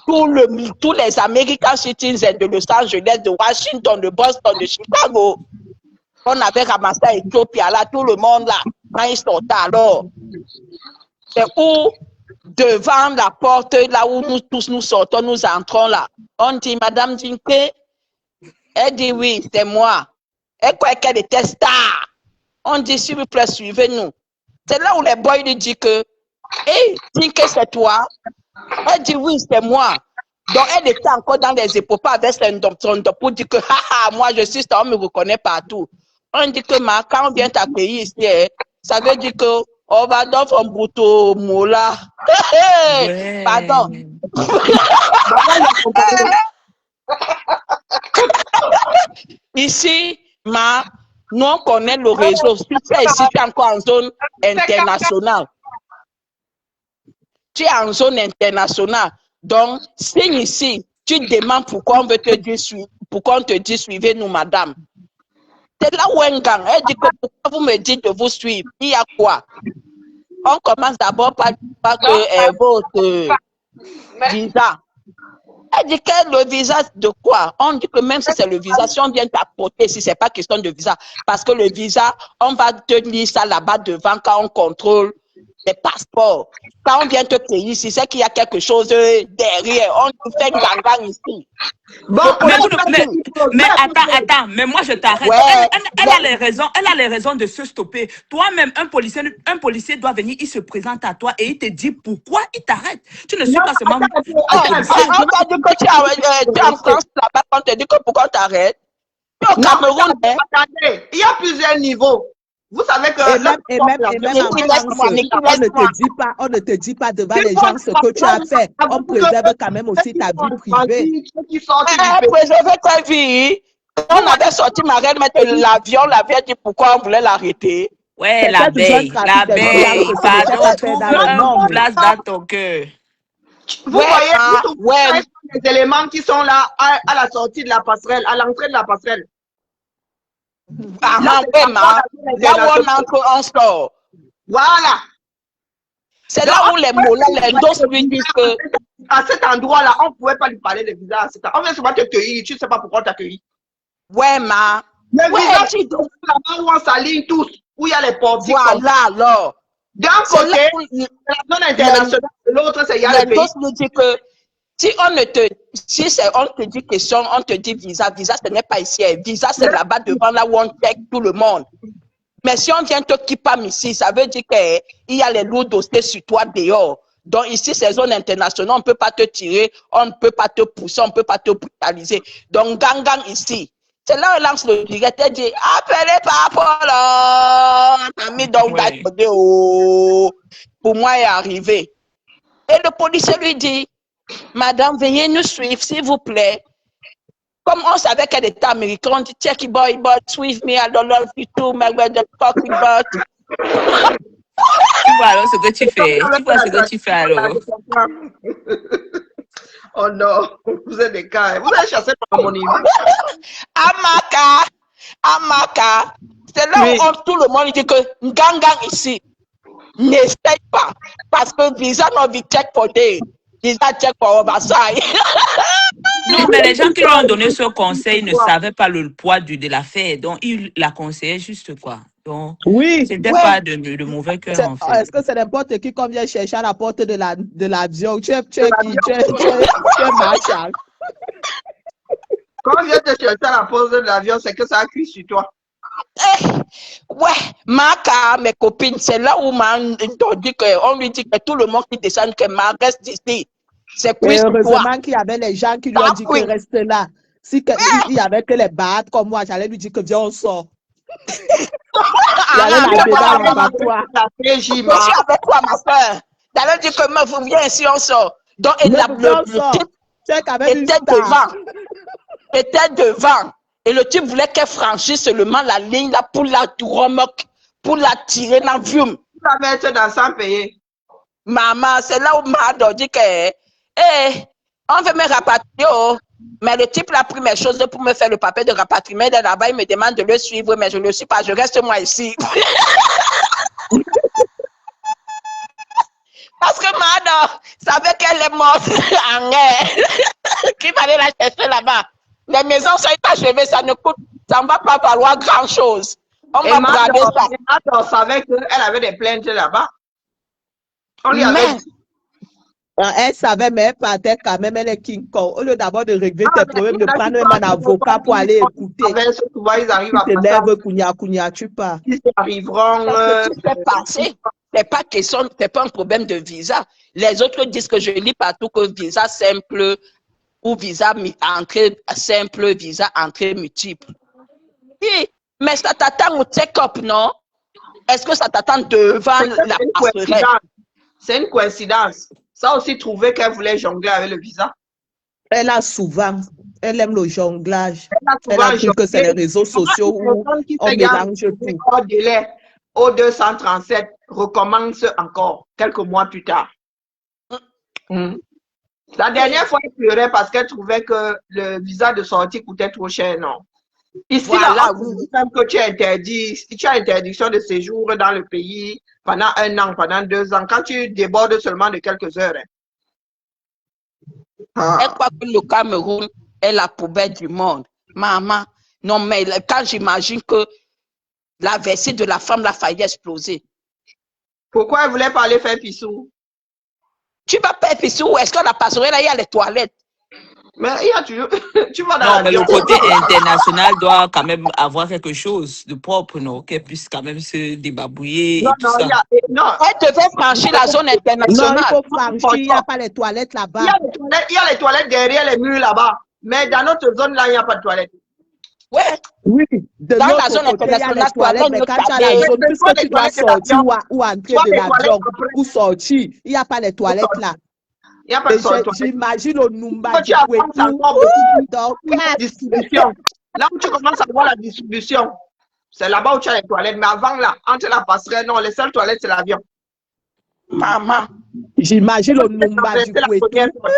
tous les American citizens de Los Angeles, de Washington, de Boston, de Chicago, on avait ramassé à Éthiopie, là, tout le monde là, quand ils sortaient alors. C'est où, devant la porte, là où nous tous nous sortons, nous entrons là. On dit, Madame Jinke, elle dit oui, c'est moi. Elle croyait qu'elle était star. On dit, s'il vous plaît, suivez-nous. C'est là où les boys lui disent que, hé, Jinke, c'est toi. Elle dit oui, c'est moi. Donc, elle était encore dans les épopées avec son pour dire que, haha, moi, je suis star, on me reconnaît partout. On dit que, quand on vient t'accueillir ici, ça veut dire que, on va dans son bouton, moula.
Ouais.
Pardon. Ici, nous on connaît le réseau. Si tu es ici, tu es encore en zone internationale. Tu es en zone internationale. Donc, signe ici, tu demandes pourquoi on veut te dire, pourquoi on te dit suivez-nous, madame. C'est là où un gang, elle dit que pourquoi vous me dites de vous suivre? Il y a quoi? On commence d'abord par que votre visa. Elle dit que le visa de quoi? On dit que même si c'est le visa, si on vient t'apporter, si ce n'est pas question de visa, parce que le visa, on va te lire ça là-bas devant quand on contrôle des passeports. Quand on vient te cueillir ici, c'est qu'il y a quelque chose derrière. On te fait gang ici.
Bon,
mais attends, mais moi je t'arrête.
Ouais,
Elle a les raisons de se stopper. Toi-même, un policier doit venir, il se présente à toi et il te dit pourquoi il t'arrête. Tu ne suis pas seulement
on t'a dit que tu es en France là-bas, on te dit que pourquoi on t'arrête. Au Cameroun,
attendez, il y a plusieurs niveaux. Vous savez que
et même en France, on ne te dit pas devant les gens ce que tu as fait. On préserve quand même aussi ta vie privée.
Préserver ta vie. On avait sorti ma reine mettre l'avion a dit pourquoi on voulait l'arrêter.
Ouais, la veille, pardon, trouve une place dans ton cœur.
Vous voyez, les éléments qui sont là à la sortie de la passerelle, à l'entrée de la passerelle.
Là où on entre, on sort.
Voilà.
C'est là où les mots, les dos lui disent que.
À cet endroit-là, on ne pouvait pas lui parler de visa. On vient seulement te cueillir, tu ne sais pas pourquoi on t'a cueilli.
Ouais, ma.
Le visa, c'est là-bas où on s'aligne tous, où il y a les portiques.
Voilà, alors.
D'un côté, la zone internationale, de l'autre, c'est il y a le pays.
Nous dit que si on te dit question, on te dit visa, ce n'est pas ici. Visa, c'est là-bas devant là où on check tout le monde. Mais si on vient te kipam ici, ça veut dire qu'il y a les lourds dossiers sur toi dehors. Donc ici, c'est zone internationale, on ne peut pas te tirer, on ne peut pas te pousser, on ne peut pas te brutaliser. Donc, gang ici. C'est là où lance le directeur dit, appelez par Polo. T'as mis donc pour moi, il est arrivé. Et le policier lui dit, madame, veuillez nous suivre, s'il vous plaît. Comme on savait qu'elle était américaine, on dit, check boy, suive me, I don't love you too, my way the talking about.
Tu vois alors ce que tu fais. Tu vois ce que tu fais alors.
Oh non, vous êtes des cas. Vous avez chassé par mon niveau.
Amaka. C'est là où tout le monde dit que gang ici. N'essaye pas. Parce que visa non vi check for day. Visa check for oversight.
Non, mais les gens qui lui ont donné ce conseil ne savaient pas le poids de l'affaire. Donc, il la conseillait juste quoi. Donc, c'était pas de mauvais cœur en fait.
Est-ce que c'est n'importe qui qu'on vient chercher à la porte de l'avion? Tu es Marshall.
Quand on vient te chercher à la porte de l'avion, c'est que ça a cuit sur toi.
Ouais, Maka, mes copines, c'est là où on lui dit que tout le monde qui descend, que Ma reste ici. C'est plus
heureusement qu'il y avait les gens qui lui ont dit que reste là. Si il y avait que les battes comme moi, j'allais lui dire que viens, on sort. J'allais la dédaler avec toi.
Je suis avec toi, ma soeur. J'allais dire que meuf, viens ici, on sort. Donc, le type était devant. Et le type voulait qu'elle franchisse seulement la ligne là pour la tirer dans le vieux.
Tu vas mettre dans 100 payés.
Maman, c'est là où m'a dit que, on veut me rapatrier, mais le type a pris mes choses pour me faire le papier de rapatriement. Là-bas, il me demande de le suivre, mais je ne le suis pas, je reste moi ici. Parce que Mado savait qu'elle est morte en guerre, qu'il fallait la chercher là-bas. Les maisons sont achevées, ça ne va pas falloir grand-chose. On va brader ça.
On savait qu'elle avait des plaintes là-bas. On lui avait dit.
Elle savait, mais elle partait quand même, elle est King Kong. Au lieu d'abord de régler tes problèmes, de prendre même un avocat pour aller écouter.
Ils arrivent à
passer. Tu pars.
Ils arriveront.
C'est pas question, c'est pas un problème de visa. Les autres disent que je lis partout que visa simple ou visa entrée simple, visa entrée multiple. Oui, mais ça t'attend au check-up, non? Est-ce que ça t'attend devant la passerelle?
C'est une coïncidence. Ça aussi trouvé qu'elle voulait jongler avec le visa.
Elle a souvent, elle aime le jonglage. Elle a cru que c'est les réseaux sociaux où on mélange tout.
Au 237 recommence encore quelques mois plus tard. La dernière fois, elle pleurait parce qu'elle trouvait que le visa de sortie coûtait trop cher, non? Ici, voilà, là, même que tu es interdit, si tu as interdiction de séjour dans le pays pendant 1 an, pendant 2 ans, quand tu débordes seulement de quelques heures.
Elle croit que le Cameroun est la poubelle du monde. Maman, non, mais quand j'imagine que la vessie de la femme l'a failli exploser.
Pourquoi elle voulait pas aller faire pissou?
Tu vas faire pissou, est-ce que la passerelle, là, il y a les toilettes?
Mais il y a toujours... tu vas dans
Non, mais le
l'avion.
côté international doit quand même avoir quelque chose de propre, non? Qu'elle puisse quand même se débabouiller
Non,
et tout
non,
ça.
non.
Elle devait franchir la zone
Non, il
internationale.
faut franchir, il n'y a pas les toilettes là-bas.
Il y a les toilettes derrière les murs là-bas. Mais dans notre zone là, il n'y a pas de toilettes.
Ouais.
Oui, de
Dans la
l'autre
zone
côté, il y a les
internationale,
toilettes,
toilettes
mais
ne
quand tu as la
cabent.
zone,
Mais
puisque
les
tu dois
toilettes de
sortir
l'avion,
ou entrer
soit
de
les toilettes
l'avion
après.
ou sortir, il n'y a pas les toilettes là.
Il n'y a pas
Et
de toilettes.
j'imagine au Numba
Quand
du
tu avances
Kwetou.
encore beaucoup plus,
Donc,
la distribution. Là où tu commences à voir la distribution, c'est là-bas où tu as les toilettes. Mais avant là, entre la passerelle, non, les seules toilettes, c'est l'avion.
Maman.
j'imagine au Numba du
C'est la
Kwetou.
première fois.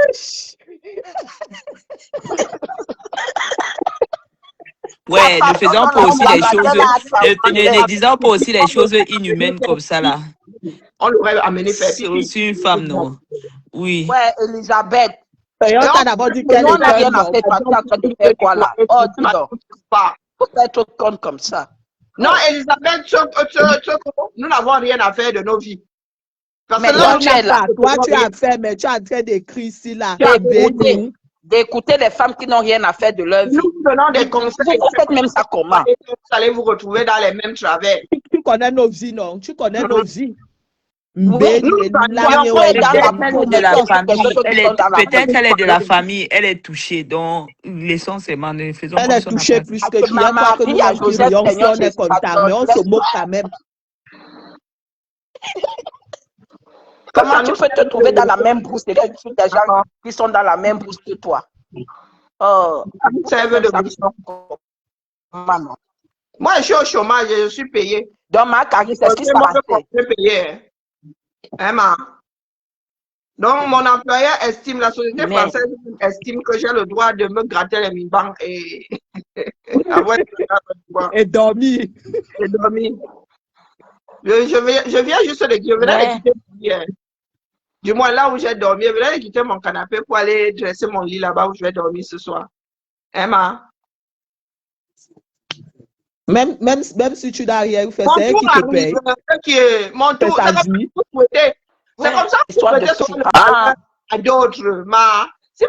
Ouais, ne faisons pas aussi les choses, ne disons pas aussi les choses inhumaines comme ça là.
On l'aurait amené faire
C'est aussi une femme, non? Oui.
Ouais, Elisabeth.
Et on t'a d'abord dit qu'elle
On n'a rien à
était
faire. Tu es en train de faire quoi là? Oh, dis donc. Faut pas être con comme ça.
Non, Elisabeth, nous n'avons rien à faire de nos vies. Parce
Mais
que
toi,
là,
tu es là.
Toi, tu as fait, mais tu es en train d'écrire ici là.
D'écouter les femmes qui n'ont rien à faire de leur vie.
nous vous donnons des conseils.
Vous faites même ça comment?
Vous allez vous retrouver dans les mêmes travers.
Tu connais nos vies, non? Tu connais nos vies.
Peut-être elle est de la famille, elle est touchée, donc laissons seulement, ne faisons
Elle
pas
est
son
touchée
affaire.
plus que tu n'as pas que nous qui rions, si on est content, mais on se moque quand même.
Comment tu peux te trouver dans la même brousse et des gens qui sont dans la même brousse que toi? Oh, maman.
Moi, je suis au chômage, je suis payé.
Donc, ma carrière, c'est ce qui s'est passé.
Je suis payé. Hein, donc, mon employeur estime, la société française estime que j'ai le droit de me gratter les mi-bancs et
et dormir.
Et dormir. Je viens juste de quitter hier. Du moins, là où j'ai dormi, je venais de quitter mon canapé pour aller dresser mon lit là-bas où je vais dormir ce soir. Emma.
Même si tu n'as rien fait, c'est elle qui te paye.
Mon tour, c'est comme ça que je souhaitais à d'autres. Si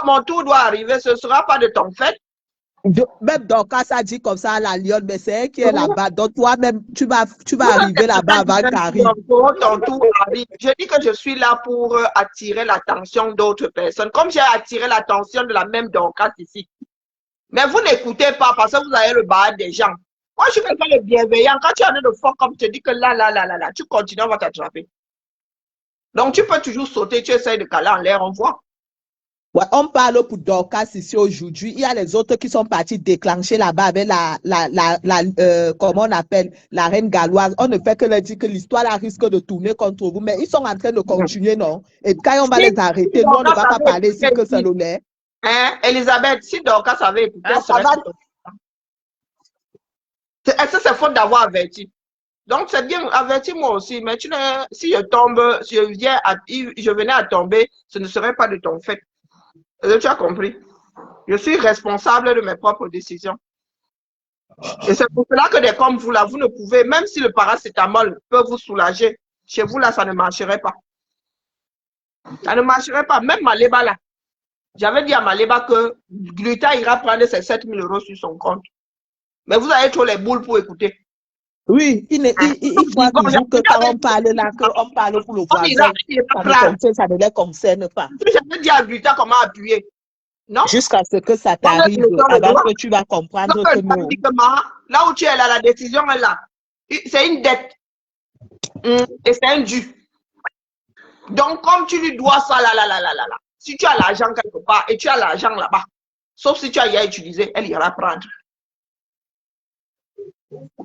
mon tour doit arriver, ce ne sera pas de ton fait.
Même Dorcas a dit comme ça à la Lyon, mais c'est elle qui est là-bas. Donc toi-même, tu vas arriver là-bas avant Carrie.
Ton tour arrive. Je dis que je suis là pour attirer l'attention d'autres personnes. Comme j'ai attiré l'attention de la même Dorcas ici. Mais vous n'écoutez pas parce que vous avez le bas des gens. Moi, je suis quelqu'un de bienveillant. Quand tu en es de fort, comme je te dis que là, tu continues, on va t'attraper. Donc, tu peux toujours sauter, tu essaies de caler en l'air, on voit.
Ouais, on parle pour Dorcas ici aujourd'hui. Il y a les autres qui sont partis déclencher là-bas avec comment on appelle, la reine galloise. On ne fait que leur dire que l'histoire risque de tourner contre vous, mais ils sont en train de continuer, non? Et quand on va les arrêter, nous, on ne va pas parler ici que c'est le lait.
Hein, Elisabeth, si Dorcas avait écouté, est-ce que c'est faute d'avoir averti? Donc, c'est bien, avertis-moi aussi, mais si je tombe, si je venais à tomber, ce ne serait pas de ton fait. Tu as compris? Je suis responsable de mes propres décisions. Et c'est pour cela que des comme vous, là, vous ne pouvez, même si le paracétamol peut vous soulager, chez vous, là, ça ne marcherait pas. Ça ne marcherait pas. Même Maléba, là. J'avais dit à Maléba que Gluta ira prendre ses 7 000 € sur son compte. Mais vous avez trop les boules pour écouter.
Oui, il croit toujours que quand on parle là, qu'on parle pour le voisin, ça ne les concerne pas.
J'avais dit à Gluta comment appuyer. Non?
Jusqu'à ce que ça t'arrive, avant que tu vas comprendre que non.
Là où tu es là, la décision est là. C'est une dette. Et c'est un dû. Donc, comme tu lui dois ça, là. Si tu as l'argent quelque part et tu as l'argent là-bas, sauf si tu as y utilisé, elle ira prendre.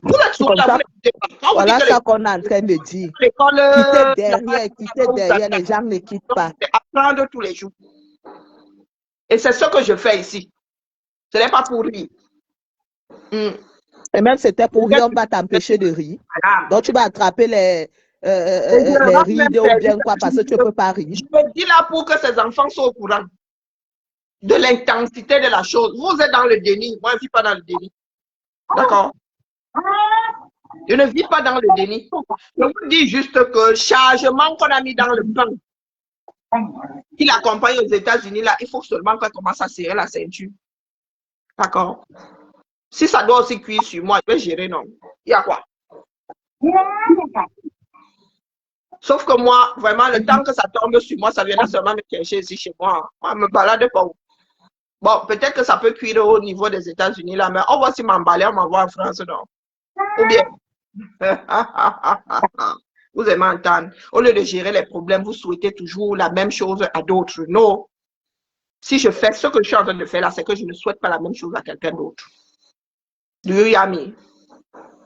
Voilà ça qu'on est en train de dire. Quitter derrière, les gens ne quittent pas.
Apprendre tous les jours. Et c'est ce que je fais ici. Ce n'est pas pour rire.
Et même c'était pour rire, on va t'empêcher de rire. Donc tu vas attraper les rides ou bien quoi, parce que tu ne peux pas rire.
Je me dis là pour que ces enfants soient au courant de l'intensité de la chose. Vous êtes dans le déni. Moi, je ne suis pas dans le déni. D'accord? Je ne vis pas dans le déni. Je vous dis juste que le chargement qu'on a mis dans le pain, qui l'accompagne aux États-Unis, là, il faut seulement qu'on commence à serrer la ceinture. D'accord? Si ça doit aussi cuire sur moi, je vais gérer, non. Il y a quoi? Sauf que moi, vraiment, le temps que ça tombe sur moi, ça viendra seulement me chercher ici chez moi. Moi, je me balade pas. Bon, peut-être que ça peut cuire au niveau des États-Unis, là, mais on va aussi m'emballer, on m'envoie en France, non? Ou bien... Vous aimez entendre. Au lieu de gérer les problèmes, vous souhaitez toujours la même chose à d'autres. Non. Si je fais ce que je suis en train de faire là, c'est que je ne souhaite pas la même chose à quelqu'un d'autre. Do you hear me?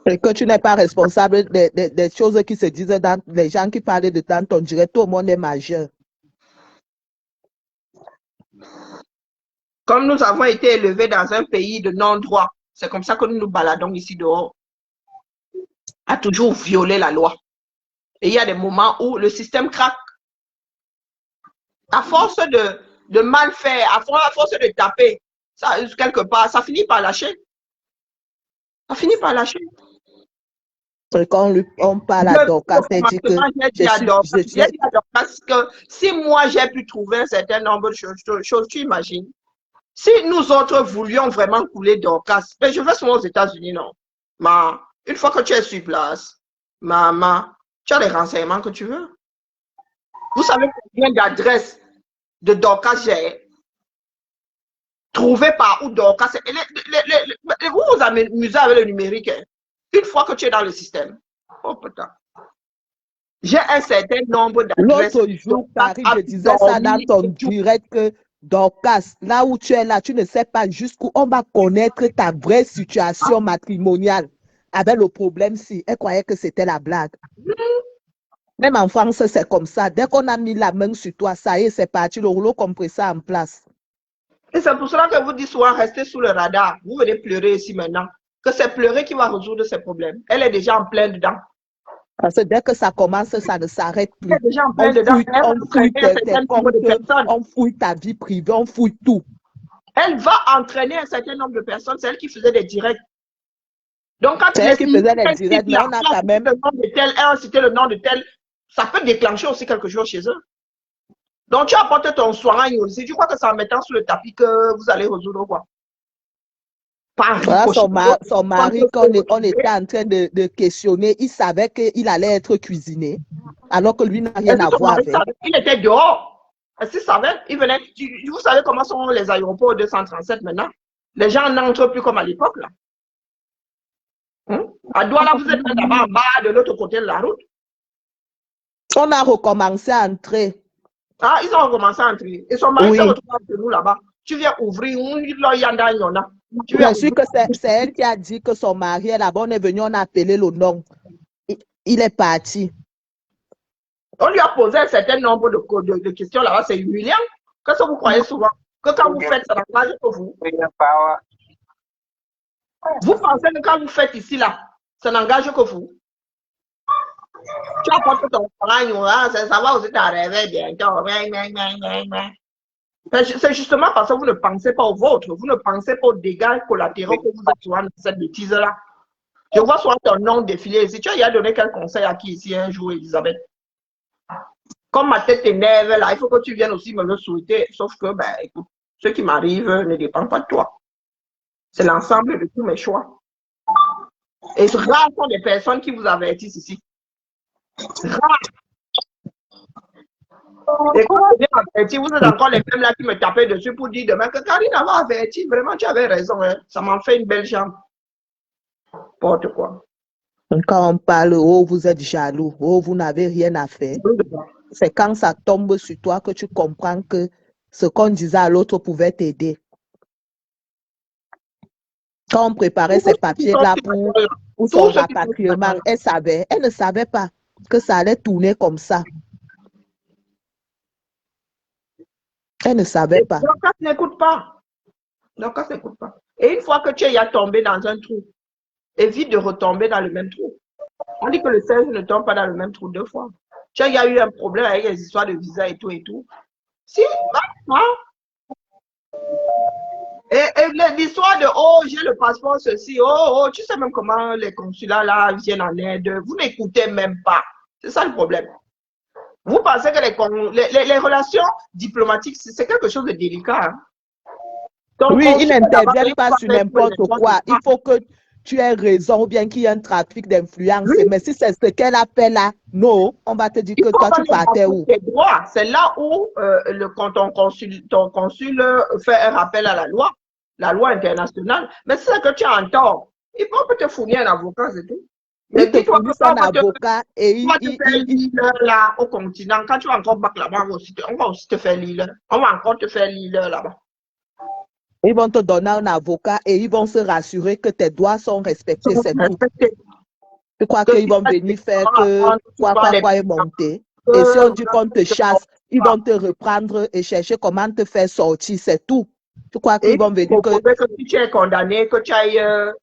Et que tu n'es pas responsable des choses qui se disent dans les gens qui parlent de dans ton direct, tout le monde est majeur.
Comme nous avons été élevés dans un pays de non-droit, c'est comme ça que nous nous baladons ici dehors, à toujours violer la loi. Et il y a des moments où le système craque. À force de mal faire, à force de taper, ça, quelque part, ça finit par lâcher. Ça finit par lâcher.
Quand on parle à Dorcas, c'est dit que
j'ai dit à Dorcas que si moi j'ai pu trouver un certain nombre de choses, tu imagines. Si nous autres voulions vraiment couler Dorcas, mais je vais souvent aux États-Unis, non. Mais une fois que tu es sur place, maman, tu as les renseignements que tu veux. Vous savez combien d'adresses de Dorcas j'ai trouvé par où Dorcas. Vous vous amusez avec le numérique. Hein? Une fois que tu es dans le système. Oh putain. J'ai un certain nombre d'adresses.
L'autre jour, Paris, je disais ça dans ton direct que Dorcas, là où tu es là, tu ne sais pas jusqu'où on va connaître ta vraie situation matrimoniale. Avec le problème, si elle croyait que c'était la blague. Même en France, c'est comme ça. Dès qu'on a mis la main sur toi, ça y est, c'est parti, le rouleau compresseur en place.
Et c'est pour cela que vous dites souvent, restez sous le radar. Vous venez pleurer ici maintenant. Que c'est pleurer qui va résoudre ces problèmes. Elle est déjà en plein dedans.
Parce que dès que ça commence, ça ne s'arrête plus.
Elle est déjà en plein dedans.
On fouille ta vie privée, on fouille tout.
Elle va entraîner un certain nombre de personnes. C'est elle qui faisait des directs. Donc, quand
c'est elle qui faisait des directs, mais on a quand même...
le nom de tel, elle a cité le nom de tel, ça peut déclencher aussi quelque chose chez eux. Donc, tu apportes ton soigne aussi. Tu crois que c'est en mettant sur le tapis que vous allez résoudre quoi?
Voilà, son mari, quand on était en train de questionner, il savait qu'il allait être cuisiné, alors que lui n'a rien à voir avec.
Il était dehors. Est-ce qu'il savait? Il venait. Vous savez comment sont les aéroports 237 maintenant? Les gens n'entrent plus comme à l'époque, là. À Douala, vous êtes là-bas en bas, de l'autre côté de la route.
On a recommencé à entrer.
Ah, ils ont recommencé à entrer. Et son mari se retrouve entre nous là-bas. Tu viens ouvrir,
je suis que c'est elle qui a dit que son mari est là-bas. On est venu, on a appelé le nom. Il est parti.
On lui a posé un certain nombre de questions là-bas. C'est humiliant. Qu'est-ce que vous croyez souvent? Que quand vous faites, ça n'engage que vous. Vous pensez que quand vous faites ici, là, ça n'engage que vous. Tu apportes ton travail, ça va aussi t'arriver bientôt. C'est justement parce que vous ne pensez pas au vôtre. Vous ne pensez pas aux dégâts collatéraux que vous êtes souvent dans cette bêtise-là. Je vois souvent ton nom défiler ici. Tu as donné quel conseil à qui ici un jour, Elisabeth? Comme ma tête t'énerve, là, il faut que tu viennes aussi me le souhaiter. Sauf que, ben, écoute, ce qui m'arrive ne dépend pas de toi. C'est l'ensemble de tous mes choix. Et rares sont des personnes qui vous avertissent ici. Rares. Et quand vous êtes averti, vous êtes encore les mêmes là qui me tapaient dessus pour dire demain que Karine avait averti. Vraiment, tu avais raison. Hein. Ça m'en fait une belle jambe. N'importe quoi.
Quand on parle, oh, vous êtes jaloux, oh, vous n'avez rien à faire. C'est quand ça tombe sur toi que tu comprends que ce qu'on disait à l'autre pouvait t'aider. Quand on préparait ces papiers-là pour son rapatriement, elle ne savait pas que ça allait tourner comme ça. Elle ne savait pas.
Dorcas n'écoute pas. Dorcas n'écoute pas. Et une fois que tu es tombé dans un trou, évite de retomber dans le même trou. On dit que le singe ne tombe pas dans le même trou 2 fois. Tu as eu un problème avec les histoires de visa et tout et tout. Si, Et l'histoire de, oh, j'ai le passeport, ceci, oh, tu sais même comment les consulats là viennent en aide. Vous n'écoutez même pas. C'est ça le problème. Vous pensez que les relations diplomatiques, c'est quelque chose de délicat. Hein?
Donc, oui, ils n'interviennent pas sur n'importe quoi. Il faut que tu aies raison ou bien qu'il y ait un trafic d'influence. Oui. Mais si c'est ce qu'elle appelle là, non, on va te dire que toi, tu partais où?
C'est là où quand ton consul fait un rappel à la loi internationale. Mais c'est ça que tu as en tort. Il faut que te fournir un avocat, c'est tout.
Mais tu fournissent un avocat et
il là au continent. Quand tu vas encore bac là-bas, on va aussi te faire l'île. On va encore te faire l'île là-bas.
Ils vont te donner un avocat et ils vont se rassurer que tes droits sont respectés, c'est tout. Je crois qu'ils vont venir faire que quoi est monté. Et si on dit qu'on te chasse, ils vont te reprendre et chercher comment te faire sortir, c'est tout. Je crois qu'ils vont venir que
si tu es condamné, que tu ailles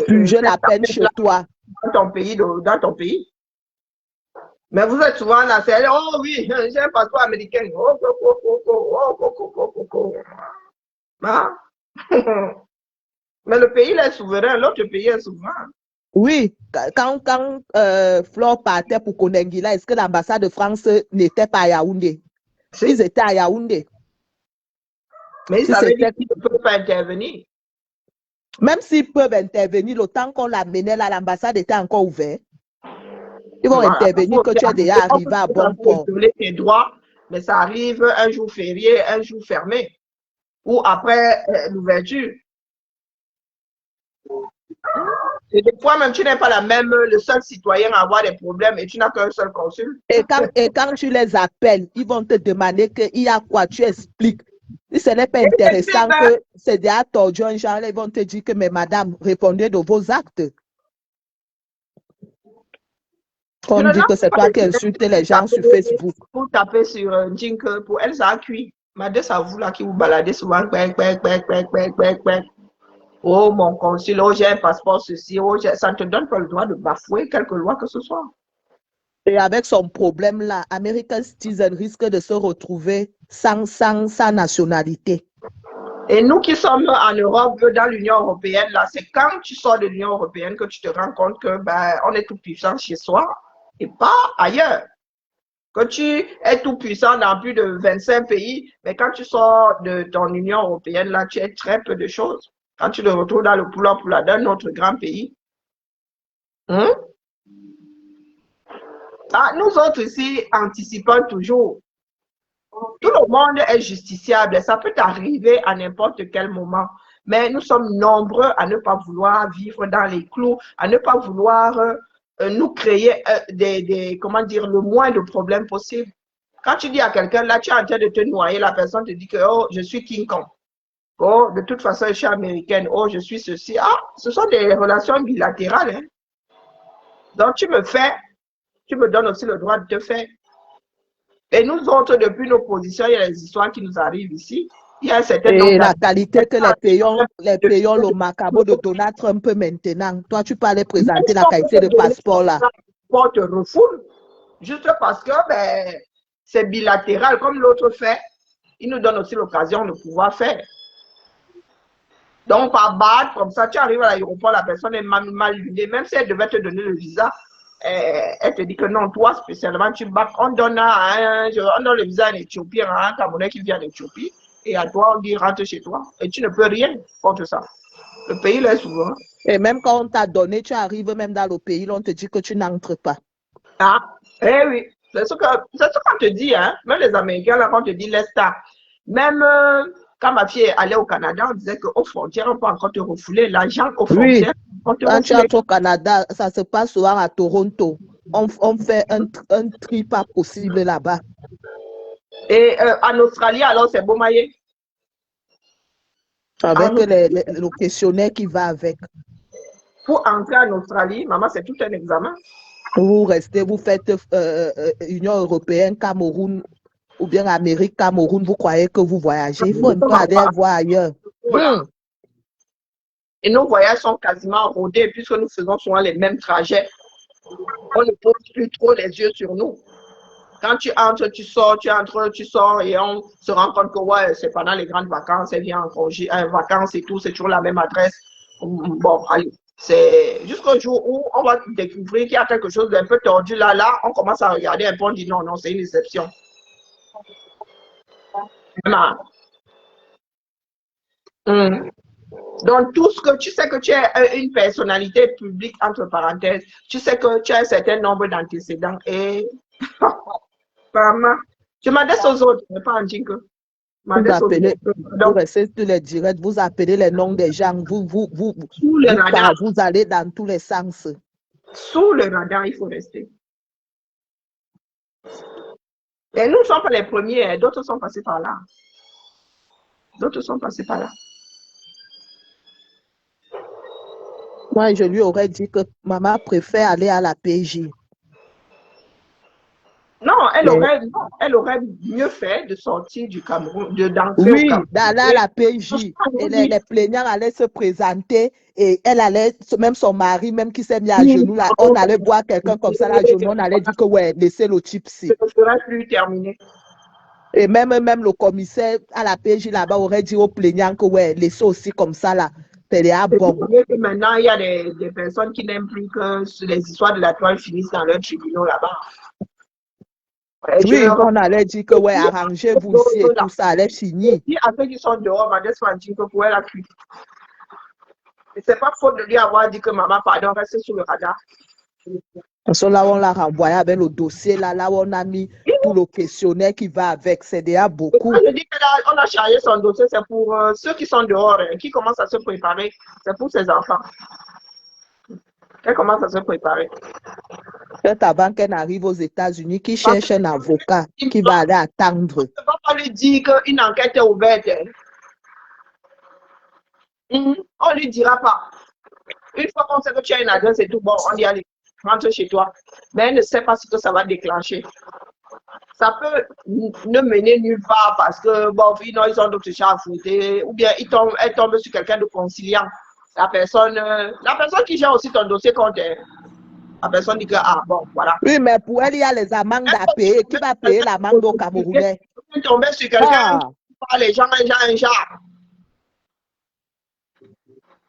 juger la peine chez toi.
Dans ton pays. Mais vous êtes souvent là, c'est oh oui, j'ai un passeport américain. Ah. Mais le pays là est souverain, l'autre pays est souverain.
Oui, quand Flore partait pour Konengila, est-ce que l'ambassade de France n'était pas à Yaoundé? Si. Ils étaient à Yaoundé.
Mais ils savaient qu'ils ne peuvent pas intervenir.
Même s'ils peuvent intervenir, le temps qu'on l'amenait là, l'ambassade était encore ouverte. Ils vont intervenir que tu es déjà arrivé à bon port.
Tes droits, mais ça arrive un jour férié, un jour fermé. Ou après l'ouverture. Et des fois même, tu n'es pas le seul citoyen à avoir des problèmes et tu n'as qu'un seul consul.
Et quand tu les appelles, ils vont te demander qu'il y a quoi, tu expliques. Si ce n'est pas intéressant que c'est déjà tordu un genre, ils vont te dire que, mais madame, répondez de vos actes. On dit que c'est toi qui insultes les gens sur Facebook.
Pour taper sur Jink, pour elle, ça a cuit. Madame, ça vous là qui vous baladez souvent. Oh, mon consul, oh, j'ai un passeport, ceci, oh, ça ne te donne pas le droit de bafouer quelque loi que ce soit.
Et avec son problème là, American Citizen risque de se retrouver sans nationalité.
Et nous qui sommes en Europe, dans l'Union européenne, là, c'est quand tu sors de l'Union européenne que tu te rends compte que on est tout puissant chez soi et pas ailleurs. Que tu es tout puissant dans plus de 25 pays, mais quand tu sors de ton Union européenne, là, tu es très peu de choses. Quand tu te retrouves dans le poula d'un autre grand pays. Hein? Ah, nous autres ici, anticipons toujours. Tout le monde est justiciable. Ça peut arriver à n'importe quel moment. Mais nous sommes nombreux à ne pas vouloir vivre dans les clous, à ne pas vouloir nous créer comment dire, le moins de problèmes possible. Quand tu dis à quelqu'un, là, tu es en train de te noyer, la personne te dit que, oh, je suis King Kong. Oh, de toute façon, je suis américaine. Oh, je suis ceci. Ah, ce sont des relations bilatérales. Hein? Donc, tu me donnes aussi le droit de te faire. Et nous autres, depuis nos positions, il y a des histoires qui nous arrivent ici. Il y a un certain nombre.
Et la qualité que les payons le macabre de Donald Trump maintenant. Toi, tu peux aller présenter la qualité de passeport là.
Le passeport te refoule. Juste parce que c'est bilatéral, comme l'autre fait. Il nous donne aussi l'occasion de pouvoir faire. Donc, par bad, comme ça, tu arrives à l'aéroport, la personne est mal lunée. Même si elle devait te donner le visa, elle te dit que non, toi spécialement, tu bacs. On donne le visa à un Éthiopien, à un Camerounais qui vient d'Éthiopie, et à toi, on dit rentre chez toi. Et tu ne peux rien contre ça. Le pays là est souverain.
Et même quand on t'a donné, tu arrives même dans le pays, on te dit que tu n'entres pas.
Ah, eh oui. C'est ce qu'on te dit, hein. Même les Américains, là, quand on te dit laisse ça. Même quand ma fille allait au Canada, on disait qu'aux frontières, on peut encore te refouler. L'agent aux frontières,
on te quand tu es au Canada, ça se passe souvent à Toronto. On fait un tri pas possible là-bas.
Et en Australie, alors, c'est Beaumaillé.
Avec le questionnaire qui va avec.
Pour entrer en Australie, maman, c'est tout un examen.
Vous restez, vous faites Union européenne, Cameroun, ou bien Amérique, Cameroun, vous croyez que vous voyagez. Il faut aller voir ailleurs.
Voilà. Et nos voyages sont quasiment rodés puisque nous faisons souvent les mêmes trajets. On ne pose plus trop les yeux sur nous. Quand tu entres, tu sors, tu entres, tu sors, et on se rend compte que ouais, c'est pendant les grandes vacances, elle vient en congé, en vacances et tout, c'est toujours la même adresse. Bon, allez, c'est jusqu'au jour où on va découvrir qu'il y a quelque chose d'un peu tordu là, on commence à regarder un peu, on dit non, non, c'est une exception. Vraiment. Donc, tout ce que tu sais que tu es une personnalité publique, entre parenthèses, tu sais que tu as un certain nombre d'antécédents et vraiment, je m'adresse aux autres, mais pas en jingle.
Vous appelez, vous restez sur les directs, vous appelez les noms des gens, vous allez dans tous les sens.
Sous le radar, il faut rester. Et nous ne sommes pas les premiers, d'autres sont passés par là. D'autres sont passés par là.
Moi, je lui aurais dit que maman préfère aller à la PJ.
Non, elle aurait mieux fait de sortir du Cameroun, d'entrer
oui,
au Cameroun.
d'aller à la PJ. Et les plaignants allaient se présenter et elle allait, même son mari, même qui s'est mis à genoux, là, on allait voir quelqu'un comme ça, là, on allait dire que ouais, laissez le chipsy.
Ça ne serait plus terminé.
Et même le commissaire à la PJ là-bas aurait dit aux plaignants que ouais, laissez aussi comme ça, là. Bon.
Maintenant, il y a des personnes qui n'aiment plus que les histoires de la toile finissent dans leur tribunal là-bas.
Oui, on allait dire que ouais, arrangez-vous ici et tout ça allait finir.
Si à ceux qui sont dehors, Madame Swanti, que pour elle a cuit. Et c'est pas faute de lui avoir dit que maman, pardon, reste sur le radar.
Parce que là, on l'a renvoyé avec le dossier, là où on a mis tout le questionnaire qui va avec. C'est déjà beaucoup.
Je dis qu'on a chargé son dossier, c'est pour ceux qui sont dehors, qui commencent à se préparer. C'est pour ses enfants. Elle commence à se préparer.
Peut-être avant qu'elle arrive aux États-Unis, qui cherche un avocat qui va aller attendre.
On ne va pas lui dire qu'une enquête est ouverte. On ne lui dira pas. Une fois qu'on sait que tu as une adresse et tout, bon, on dit allez, rentre chez toi. Mais elle ne sait pas ce que ça va déclencher. Ça peut ne mener nulle part parce que, bon, ils ont d'autres chats à fouetter, ou bien elle tombe sur quelqu'un de conciliant. La personne qui gère aussi ton dossier contre elle, la personne dit que, ah, bon, voilà.
Oui, mais pour elle, il y a les amendes à payer. Qui va payer l'amende au Camerounais?
Tu tombes sur quelqu'un qui parle les gens, un genre.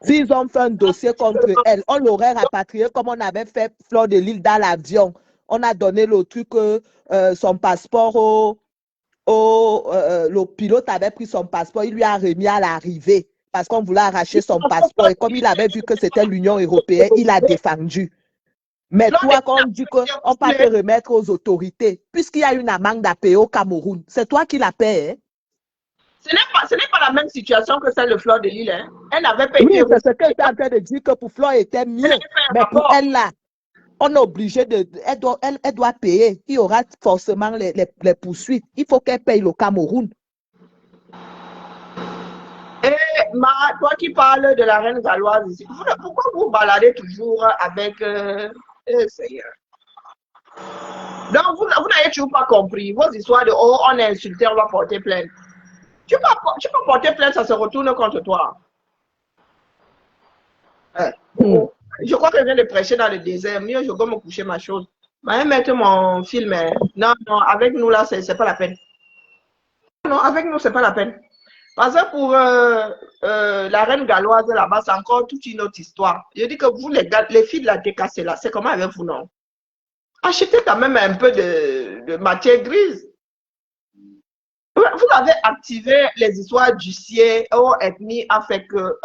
S'ils ont fait un dossier contre elle, on l'aurait rapatrié comme on avait fait Fleur de Lille dans l'avion. On a donné le truc, son passeport le pilote avait pris son passeport, il lui a remis à l'arrivée parce qu'on voulait arracher son passeport. Et comme il avait vu que c'était l'Union européenne, il a défendu. Mais toi, quand on dit qu'on ne peut pas te remettre aux autorités, puisqu'il y a une amende à payer au Cameroun, c'est toi qui la payes. Hein?
Ce n'est pas la même situation que celle de Fleur de Lille. Hein. Elle avait payé.
Oui, c'est ce qu'elle était en train de dire que pour Fleur était mieux. Mais pour elle, là, on est obligé de. Elle doit payer. Il y aura forcément les poursuites. Il faut qu'elle paye le Cameroun.
Et toi qui parles de la reine galloise ici, pourquoi vous baladez toujours avec. Seigneur. Donc, vous n'avez toujours pas compris vos histoires de oh, on est insulté, on va porter plainte. Tu peux porter plainte, ça se retourne contre toi. Je crois que je viens de prêcher dans le désert. Mieux, je vais me coucher ma chose. Je mettre mon film. Non, avec nous là, c'est pas la peine. Non, avec nous, c'est pas la peine. Parce que pour la reine galloise là-bas, c'est encore toute une autre histoire. Je dis que vous, les filles de la DKC là, c'est comment avec vous, non? Achetez quand même un peu de matière grise. Vous avez activé les histoires du ciel, ethnie, a fait que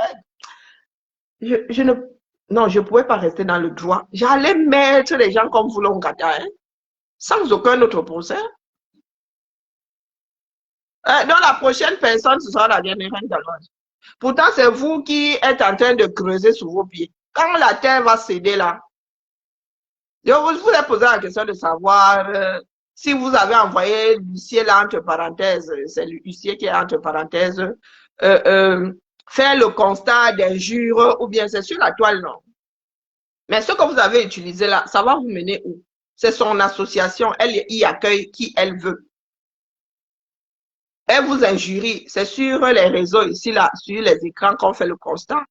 non, je ne pouvais pas rester dans le droit. J'allais mettre les gens comme vous l'ont gâté, hein, sans aucun autre procès. Donc la prochaine personne, ce sera la dernière reine galloise. Pourtant, c'est vous qui êtes en train de creuser sous vos pieds. Quand la terre va céder là, je vous ai posé la question de savoir si vous avez envoyé l'huissier là entre parenthèses, c'est l'huissier qui est entre parenthèses, faire le constat d'injure ou bien c'est sur la toile, non. Mais ce que vous avez utilisé là, ça va vous mener où? C'est son association, elle y accueille qui elle veut. Elle vous injurie, c'est sur les réseaux ici là, sur les écrans qu'on fait le constat.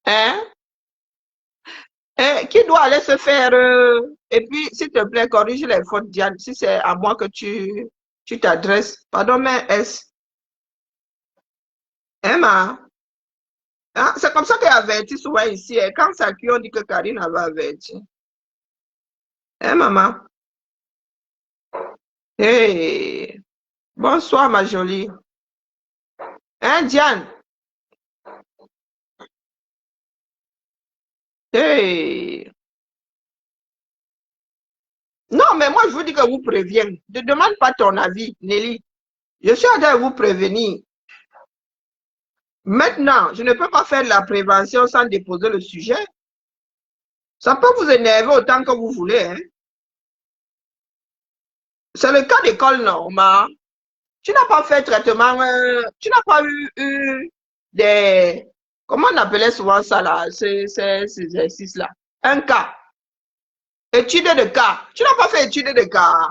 Hein? Qui doit aller se faire... et puis, s'il te plaît, corrige les fautes, Diane. Si c'est à moi que tu t'adresses. Pardon, mais S. Emma. Hein, c'est comme ça qu'elle avertit souvent ici. Quand ça cuit, on dit que Karine avait averti. Hein, maman? Hey. Bonsoir, ma jolie. Hein, Diane? Hey. Non, mais moi, je vous dis que vous préviens. Ne demande pas ton avis, Nelly. Je suis en train de vous prévenir. Maintenant, je ne peux pas faire de la prévention sans déposer le sujet. Ça peut vous énerver autant que vous voulez. Hein? C'est le cas d'école normale. Tu n'as pas fait traitement, tu n'as pas eu des... Comment on appelait souvent ça là, ces exercices-là? Un cas. Étude de cas. Tu n'as pas fait étude de cas.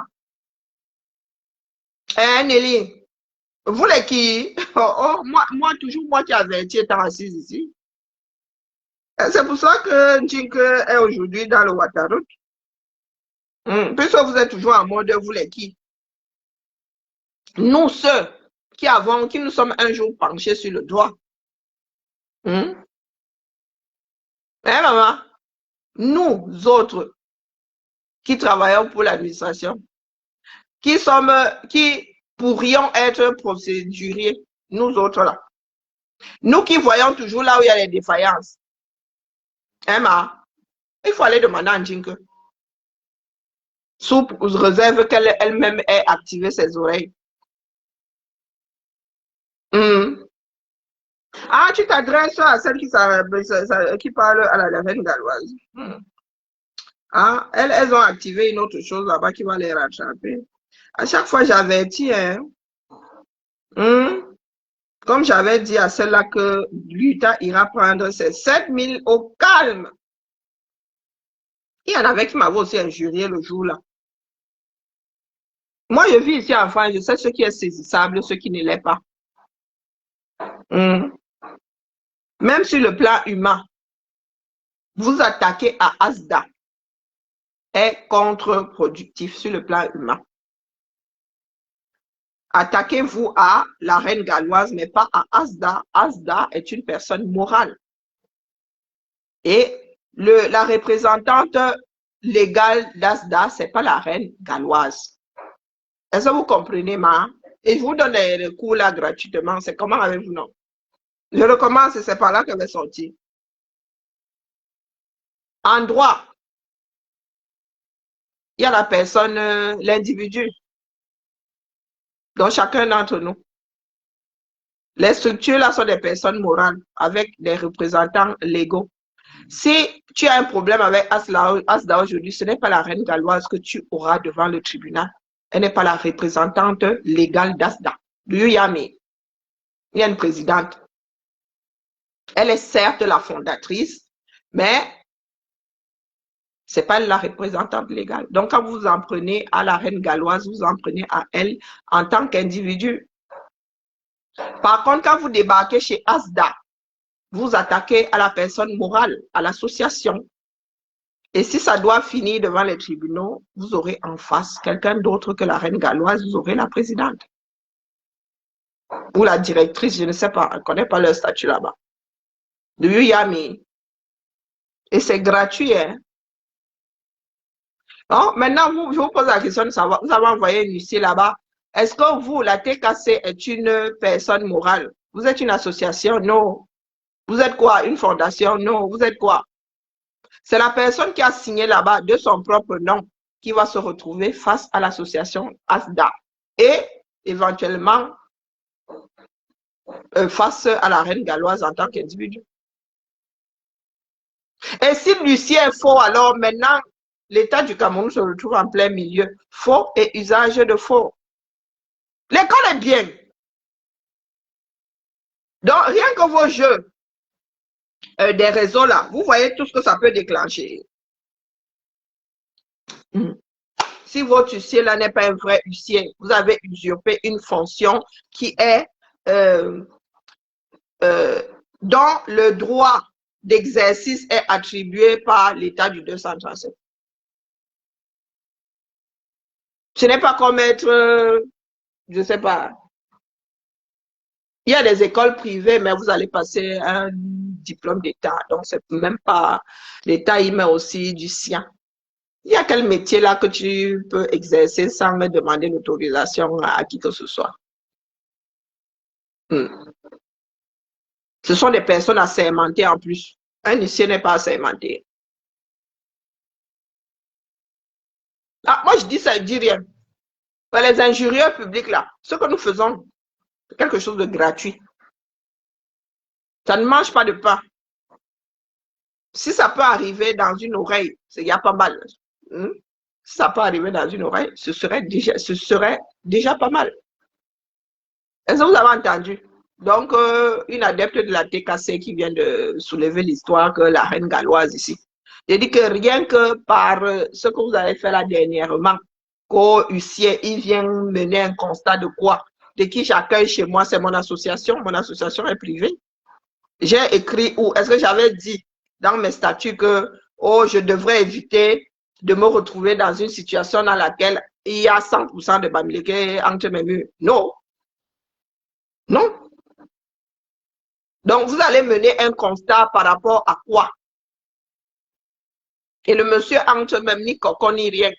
Hein, Nelly? Vous les qui? Moi, toujours moi qui avertis étant assise ici. C'est pour ça que Njink est aujourd'hui dans le Waterloo. Puisque vous êtes toujours en mode vous les qui? Nous, ceux qui nous sommes un jour penchés sur le doigt. Hein, maman? Nous autres qui travaillons pour l'administration, qui pourrions être procéduriers, nous autres là. Nous qui voyons toujours là où il y a les défaillances. Emma, il faut aller demander à Njink. Sous réserve qu'elle elle-même ait activé ses oreilles. Ah, tu t'adresses à celle qui parle à la reine galloise. Ah, elles ont activé une autre chose là-bas qui va les rattraper. À chaque fois, j'avertis, hein. Comme j'avais dit à celle-là que l'Utah ira prendre ses 7000 au calme. Il y en avait qui m'avaient aussi injurié le jour-là. Moi, je vis ici en France, je sais ce qui est saisissable, ce qui ne l'est pas. Même sur le plan humain, vous attaquer à Asda est contre-productif sur le plan humain. Attaquez-vous à la reine galloise, mais pas à Asda. Asda est une personne morale. Et la représentante légale d'Asda, ce n'est pas la reine galloise. Est-ce que vous comprenez, ma? Et je vous donne les cours là gratuitement. C'est comment avez-vous, non? Je recommence et c'est par là qu'elle est sortie. En droit, il y a la personne, l'individu. Donc, chacun d'entre nous. Les structures là sont des personnes morales avec des représentants légaux. Si tu as un problème avec Asda aujourd'hui, ce n'est pas la reine galloise que tu auras devant le tribunal. Elle n'est pas la représentante légale d'Asda. Il y a une présidente. Elle est certes la fondatrice, mais ce n'est pas la représentante légale. Donc, quand vous en prenez à la reine galloise, vous en prenez à elle en tant qu'individu. Par contre, quand vous débarquez chez Asda, vous attaquez à la personne morale, à l'association. Et si ça doit finir devant les tribunaux, vous aurez en face quelqu'un d'autre que la reine galloise, vous aurez la présidente. Ou la directrice, je ne sais pas, je ne connais pas leur statut là-bas. De Yami. Et c'est gratuit, hein. Bon, maintenant, je vous pose la question de savoir, vous avez envoyé une huissier là-bas. Est-ce que vous, la TKC, est une personne morale? Vous êtes une association? Non. Vous êtes quoi? Une fondation? Non. Vous êtes quoi? C'est la personne qui a signé là-bas de son propre nom qui va se retrouver face à l'association Asda et éventuellement face à la reine galloise en tant qu'individu. Et si l'huissier est faux, alors maintenant, l'État du Cameroun se retrouve en plein milieu. Faux et usage de faux. L'école est bien. Donc, rien que vos jeux des réseaux là, vous voyez tout ce que ça peut déclencher. Si votre huissier là n'est pas un vrai huissier, vous avez usurpé une fonction qui est dans le droit d'exercice est attribué par l'État du 237. Ce n'est pas comme être, je ne sais pas, il y a des écoles privées, mais vous allez passer un diplôme d'État. Donc, c'est même pas, l'État, il met aussi du sien. Il y a quel métier là que tu peux exercer sans me demander l'autorisation à qui que ce soit? Ce sont des personnes assermentées en plus. Un huissier n'est pas assermenté. Ah, moi, je dis ça, je dis rien. Les injurieux publics là, ce que nous faisons, c'est quelque chose de gratuit. Ça ne mange pas de pain. Si ça peut arriver dans une oreille, il y a pas mal. Si ça peut arriver dans une oreille, ce serait déjà pas mal. Est-ce que vous avez entendu? Donc, une adepte de la TKC qui vient de soulever l'histoire que la reine galloise ici. J'ai dit que rien que par ce que vous avez fait là dernièrement, qu'au huissier, il vient mener un constat de quoi? De qui j'accueille chez moi, c'est mon association est privée. J'ai écrit où? Est-ce que j'avais dit dans mes statuts que je devrais éviter de me retrouver dans une situation dans laquelle il y a 100% de Bamileke entre mes murs? Non. Non. Donc, vous allez mener un constat par rapport à quoi? Et le monsieur entre même ni coco ni rien.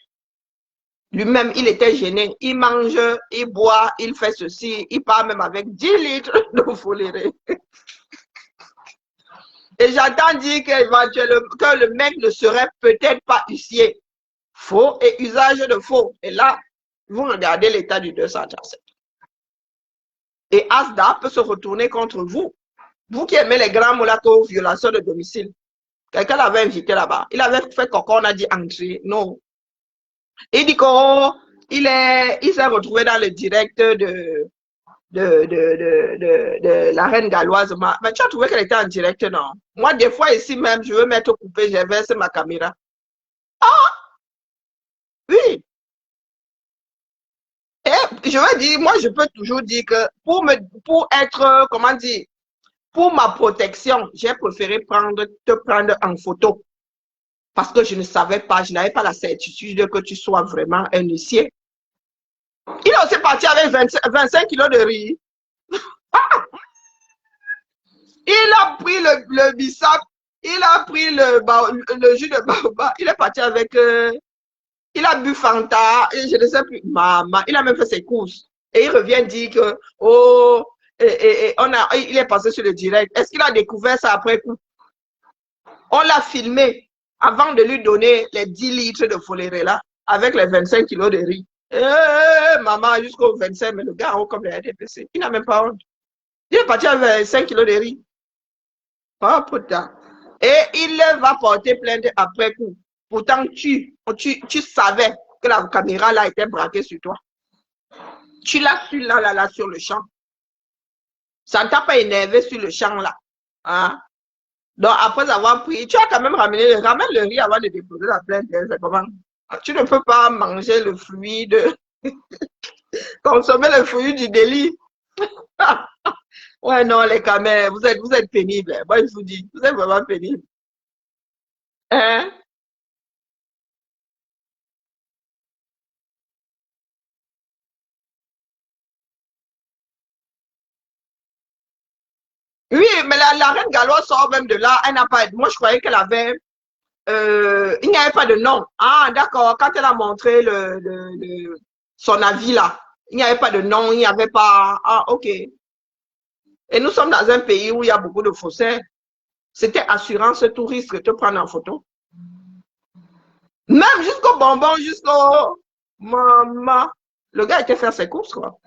Lui-même, il était gêné. Il mange, il boit, il fait ceci. Il part même avec 10 litres de foléré. Et j'entends dire qu'éventuellement, que le mec ne serait peut-être pas huissier. Faux et usage de faux. Et là, vous regardez l'état du 237. Et Asda peut se retourner contre vous. Vous qui aimez les grands mots violation de domicile. Quelqu'un l'avait invité là-bas. Il avait fait coco, on a dit entrer. Non. Il dit qu'il s'est retrouvé dans le direct de la reine galloise. Mais tu as trouvé qu'elle était en direct, non? Moi, des fois, ici même, je veux mettre coupé, j'inverse ma caméra. Ah! Oui. Et je veux dire, moi, je peux toujours dire que pour être, comment dire, pour ma protection, j'ai préféré te prendre en photo. Parce que je ne savais pas, je n'avais pas la certitude que tu sois vraiment un huissier. Il est aussi parti avec 25 kilos de riz. Il a pris le bissap, il a pris le jus de baobab, il est parti avec, il a bu Fanta, et je ne sais plus, maman, il a même fait ses courses. Et il revient dire que, il est passé sur le direct. Est-ce qu'il a découvert ça après coup? On l'a filmé avant de lui donner les 10 litres de foléré là, avec les 25 kilos de riz. Maman, jusqu'au 25, mais le gars en haut comme il a été blessé. Il n'a même pas honte. Il est parti avec 5 kilos de riz. Oh putain. Et il va porter plainte après coup. Pourtant, tu savais que la caméra là était braquée sur toi. Tu l'as su là, sur le champ. Ça ne t'a pas énervé sur le champ là. Hein? Donc, après avoir pris, tu as quand même ramène le riz avant de déposer la plainte. C'est comment? Tu ne peux pas manger le fruit consommer le fruit du délit. Ouais, non, les caméras, vous êtes pénibles. Moi, je vous dis, vous êtes vraiment pénibles. Hein? Oui, mais la reine galloise sort même de là. Elle n'a pas. Moi, je croyais qu'elle avait. Il n'y avait pas de nom. Ah, d'accord. Quand elle a montré son avis là, il n'y avait pas de nom, il n'y avait pas. Ah, ok. Et nous sommes dans un pays où il y a beaucoup de faussaires. C'était assurance tout risque te prendre en photo. Même jusqu'au bonbon, jusqu'au. Maman. Le gars était faire ses courses, quoi.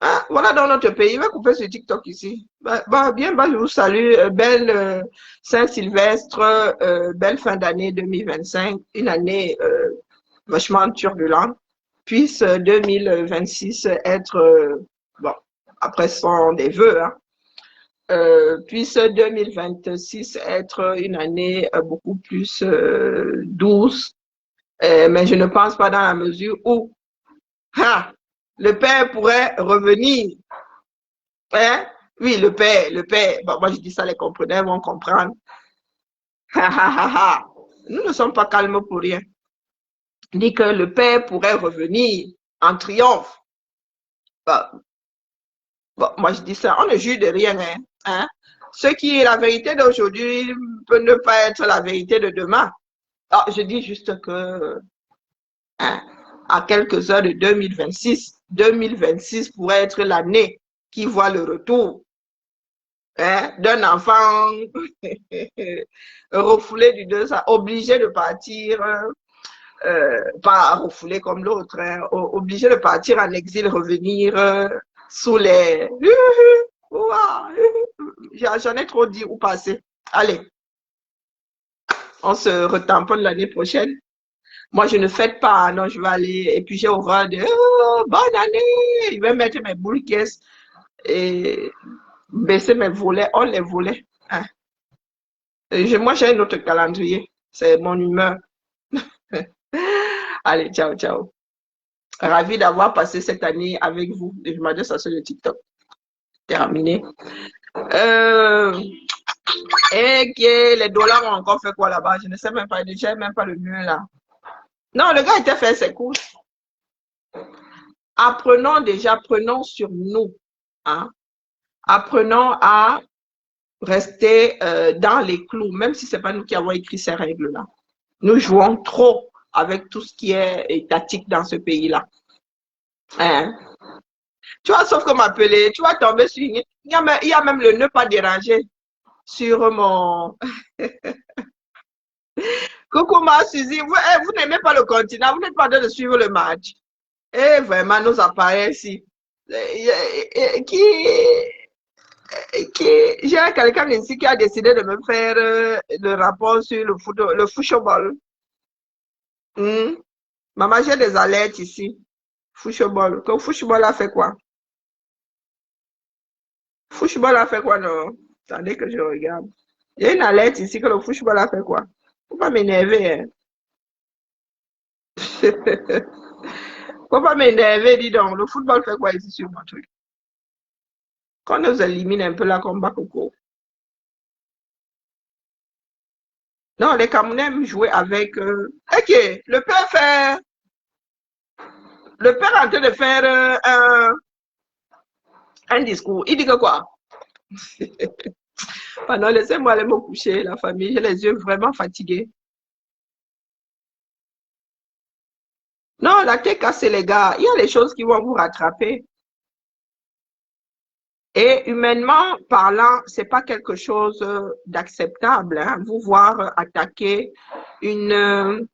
Ah, voilà dans notre pays. Il va couper sur TikTok ici. Je vous salue. Belle Saint-Sylvestre, belle fin d'année 2025. Une année vachement turbulente. Puisse 2026 être, bon, après ce sont des vœux, hein, puisse 2026 être une année beaucoup plus douce. Mais je ne pense pas dans la mesure où le père pourrait revenir. Hein? Oui, le père. Bon, moi, je dis ça, les compreneurs vont comprendre. Nous ne sommes pas calmes pour rien. Dit que le père pourrait revenir en triomphe. Bon, bon, moi, je dis ça, on ne juge de rien. Hein? Ce qui est la vérité d'aujourd'hui peut ne pas être la vérité de demain. Alors, je dis juste que hein, à quelques heures de 2026 pourrait être l'année qui voit le retour hein, d'un enfant refoulé du 2, obligé de partir, pas refoulé comme l'autre, hein, obligé de partir en exil, revenir sous les... J'en ai trop dit où passer. Allez, on se retamponne l'année prochaine. Moi, je ne fête pas, non, je vais aller, et puis j'ai horreur de bonne année. Je vais mettre mes boules caisses et baisser mes volets, on les volets. Hein. Moi, j'ai un autre calendrier, c'est mon humeur. Allez, ciao, ciao. Ravi d'avoir passé cette année avec vous. Je m'adresse ça sur le TikTok. Terminé. Et les dollars ont encore fait quoi là-bas? Je ne sais même pas, je n'ai même pas le mieux là. Non, le gars était fait ses courses. Apprenons déjà, prenons sur nous. Hein? Apprenons à rester dans les clous, même si ce n'est pas nous qui avons écrit ces règles-là. Nous jouons trop avec tout ce qui est étatique dans ce pays-là. Hein? Tu vois, sauf que m'appeler, tu vas tomber sur... Il y a même le ne pas déranger sur mon... Coucou ma Suzy, vous n'aimez pas le continent, vous n'êtes pas en train de suivre le match. Et vraiment, nos appareils ici. J'ai quelqu'un ici qui a décidé de me faire le rapport sur le football. Maman, j'ai des alertes ici. Football. Que football a fait quoi? Football a fait quoi, non? Attendez que je regarde. Il y a une alerte ici que le football a fait quoi? Faut pas m'énerver, hein. Faut pas m'énerver, dis donc. Le football fait quoi ici sur mon truc? Qu'on nous élimine un peu là comme Bakoko. Non, les Camerounais aiment jouer avec... Ok, le père fait... Le père est en train de faire un discours. Il dit que quoi? Pardon, laissez-moi aller me coucher, la famille. J'ai les yeux vraiment fatigués. Non, la tête cassée, les gars. Il y a des choses qui vont vous rattraper. Et humainement parlant, c'est pas quelque chose d'acceptable. Hein, vous voir attaquer une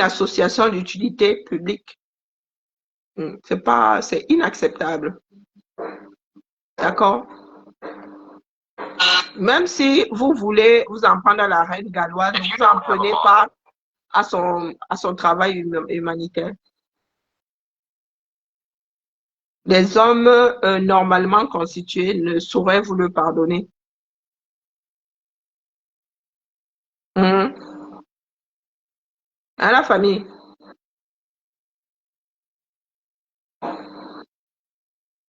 association d'utilité publique. C'est inacceptable. D'accord? Même si vous voulez vous en prendre à la reine galloise, ne vous en prenez pas à son travail humanitaire. Les hommes normalement constitués ne sauraient vous le pardonner. Hein, la famille.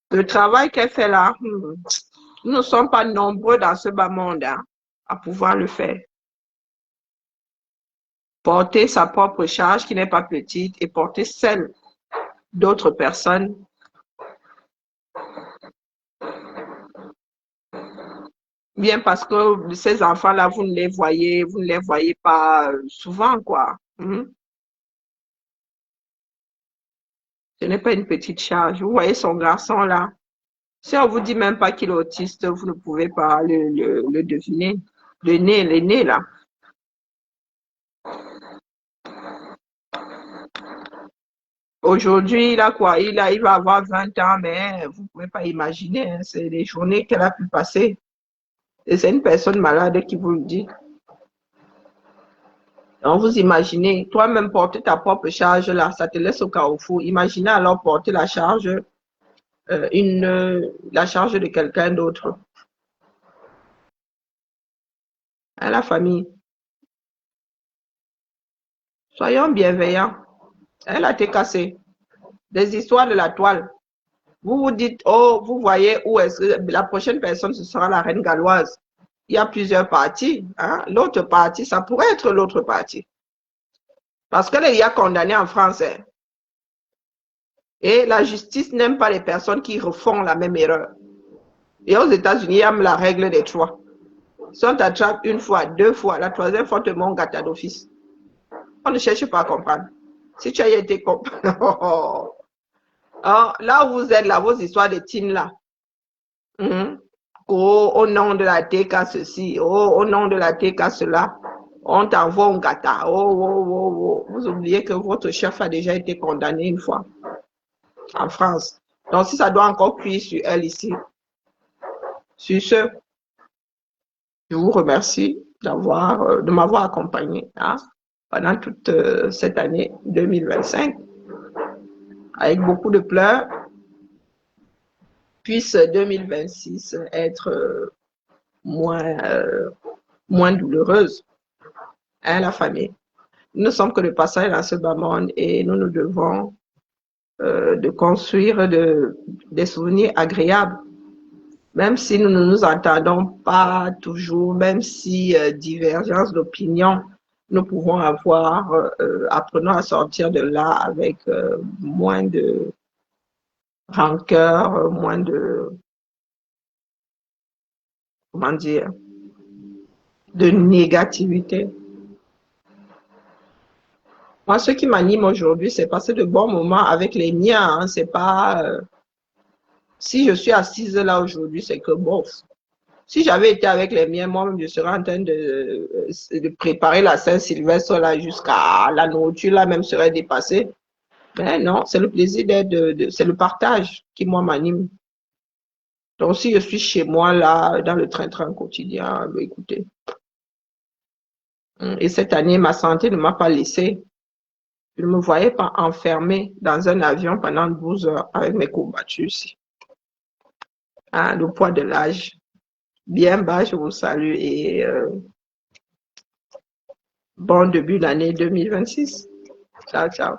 Le travail qu'elle fait là, nous ne sommes pas nombreux dans ce bas monde hein, à pouvoir le faire. Porter sa propre charge qui n'est pas petite et porter celle d'autres personnes. Bien parce que ces enfants-là, vous ne les voyez pas souvent, quoi. Ce n'est pas une petite charge. Vous voyez son garçon là. Si on vous dit même pas qu'il est autiste, vous ne pouvez pas le deviner. L'aîné là. Aujourd'hui, il a quoi? Il va avoir 20 ans, mais vous ne pouvez pas imaginer. Hein, c'est les journées qu'elle a pu passer. Et c'est une personne malade qui vous le dit. Donc, vous imaginez, toi-même porter ta propre charge là, ça te laisse au carrefour. Imaginez alors porter la charge, la charge de quelqu'un d'autre. À la famille. Soyons bienveillants. Elle a été cassée. Des histoires de la toile. Vous vous dites, oh, vous voyez où est-ce que la prochaine personne, ce sera la reine galloise. Il y a plusieurs partis. Hein? L'autre parti, ça pourrait être l'autre parti. Parce qu'elle y a condamné en France. Hein. Et la justice n'aime pas les personnes qui refont la même erreur. Et aux États-Unis, il y a la règle des 3. Si on t'attrape une fois, 2 fois, la 3e fois, on te monte gâteau d'office. On ne cherche pas à comprendre. Si tu as été comprendre. Alors, là où vous êtes, là, vos histoires de tines là. Oh, au nom de la TK ceci, oh, au nom de la TK cela, on t'envoie un gâteau. Oh. Vous oubliez que votre chef a déjà été condamné une fois en France. Donc, si ça doit encore cuire sur elle ici. Sur ce, je vous remercie de m'avoir accompagné pendant toute cette année 2025. Avec beaucoup de pleurs, puisse 2026 être moins douloureuse. Hein, la famille. Nous ne sommes que de passage dans ce bas monde et nous nous devons de construire des souvenirs agréables. Même si nous ne nous entendons pas toujours, même si divergence d'opinion, nous pouvons avoir, apprenons à sortir de là avec moins de rancœur, moins de, comment dire, de négativité. Moi, ce qui m'anime aujourd'hui, c'est passer de bons moments avec les miens. Hein. C'est pas... si je suis assise là aujourd'hui, c'est que bon. Si j'avais été avec les miens, moi-même, je serais en train de préparer la Saint-Sylvestre là jusqu'à la nourriture là même serait dépassée. Mais non, c'est le plaisir c'est le partage qui moi m'anime. Donc si je suis chez moi là, dans le train-train quotidien, écoutez. Et cette année, ma santé ne m'a pas laissé. Je ne me voyais pas enfermée dans un avion pendant 12 heures avec mes courbatures ici. Hein, le poids de l'âge. Bien bas, je vous salue et bon début d'année 2026. Ciao, ciao.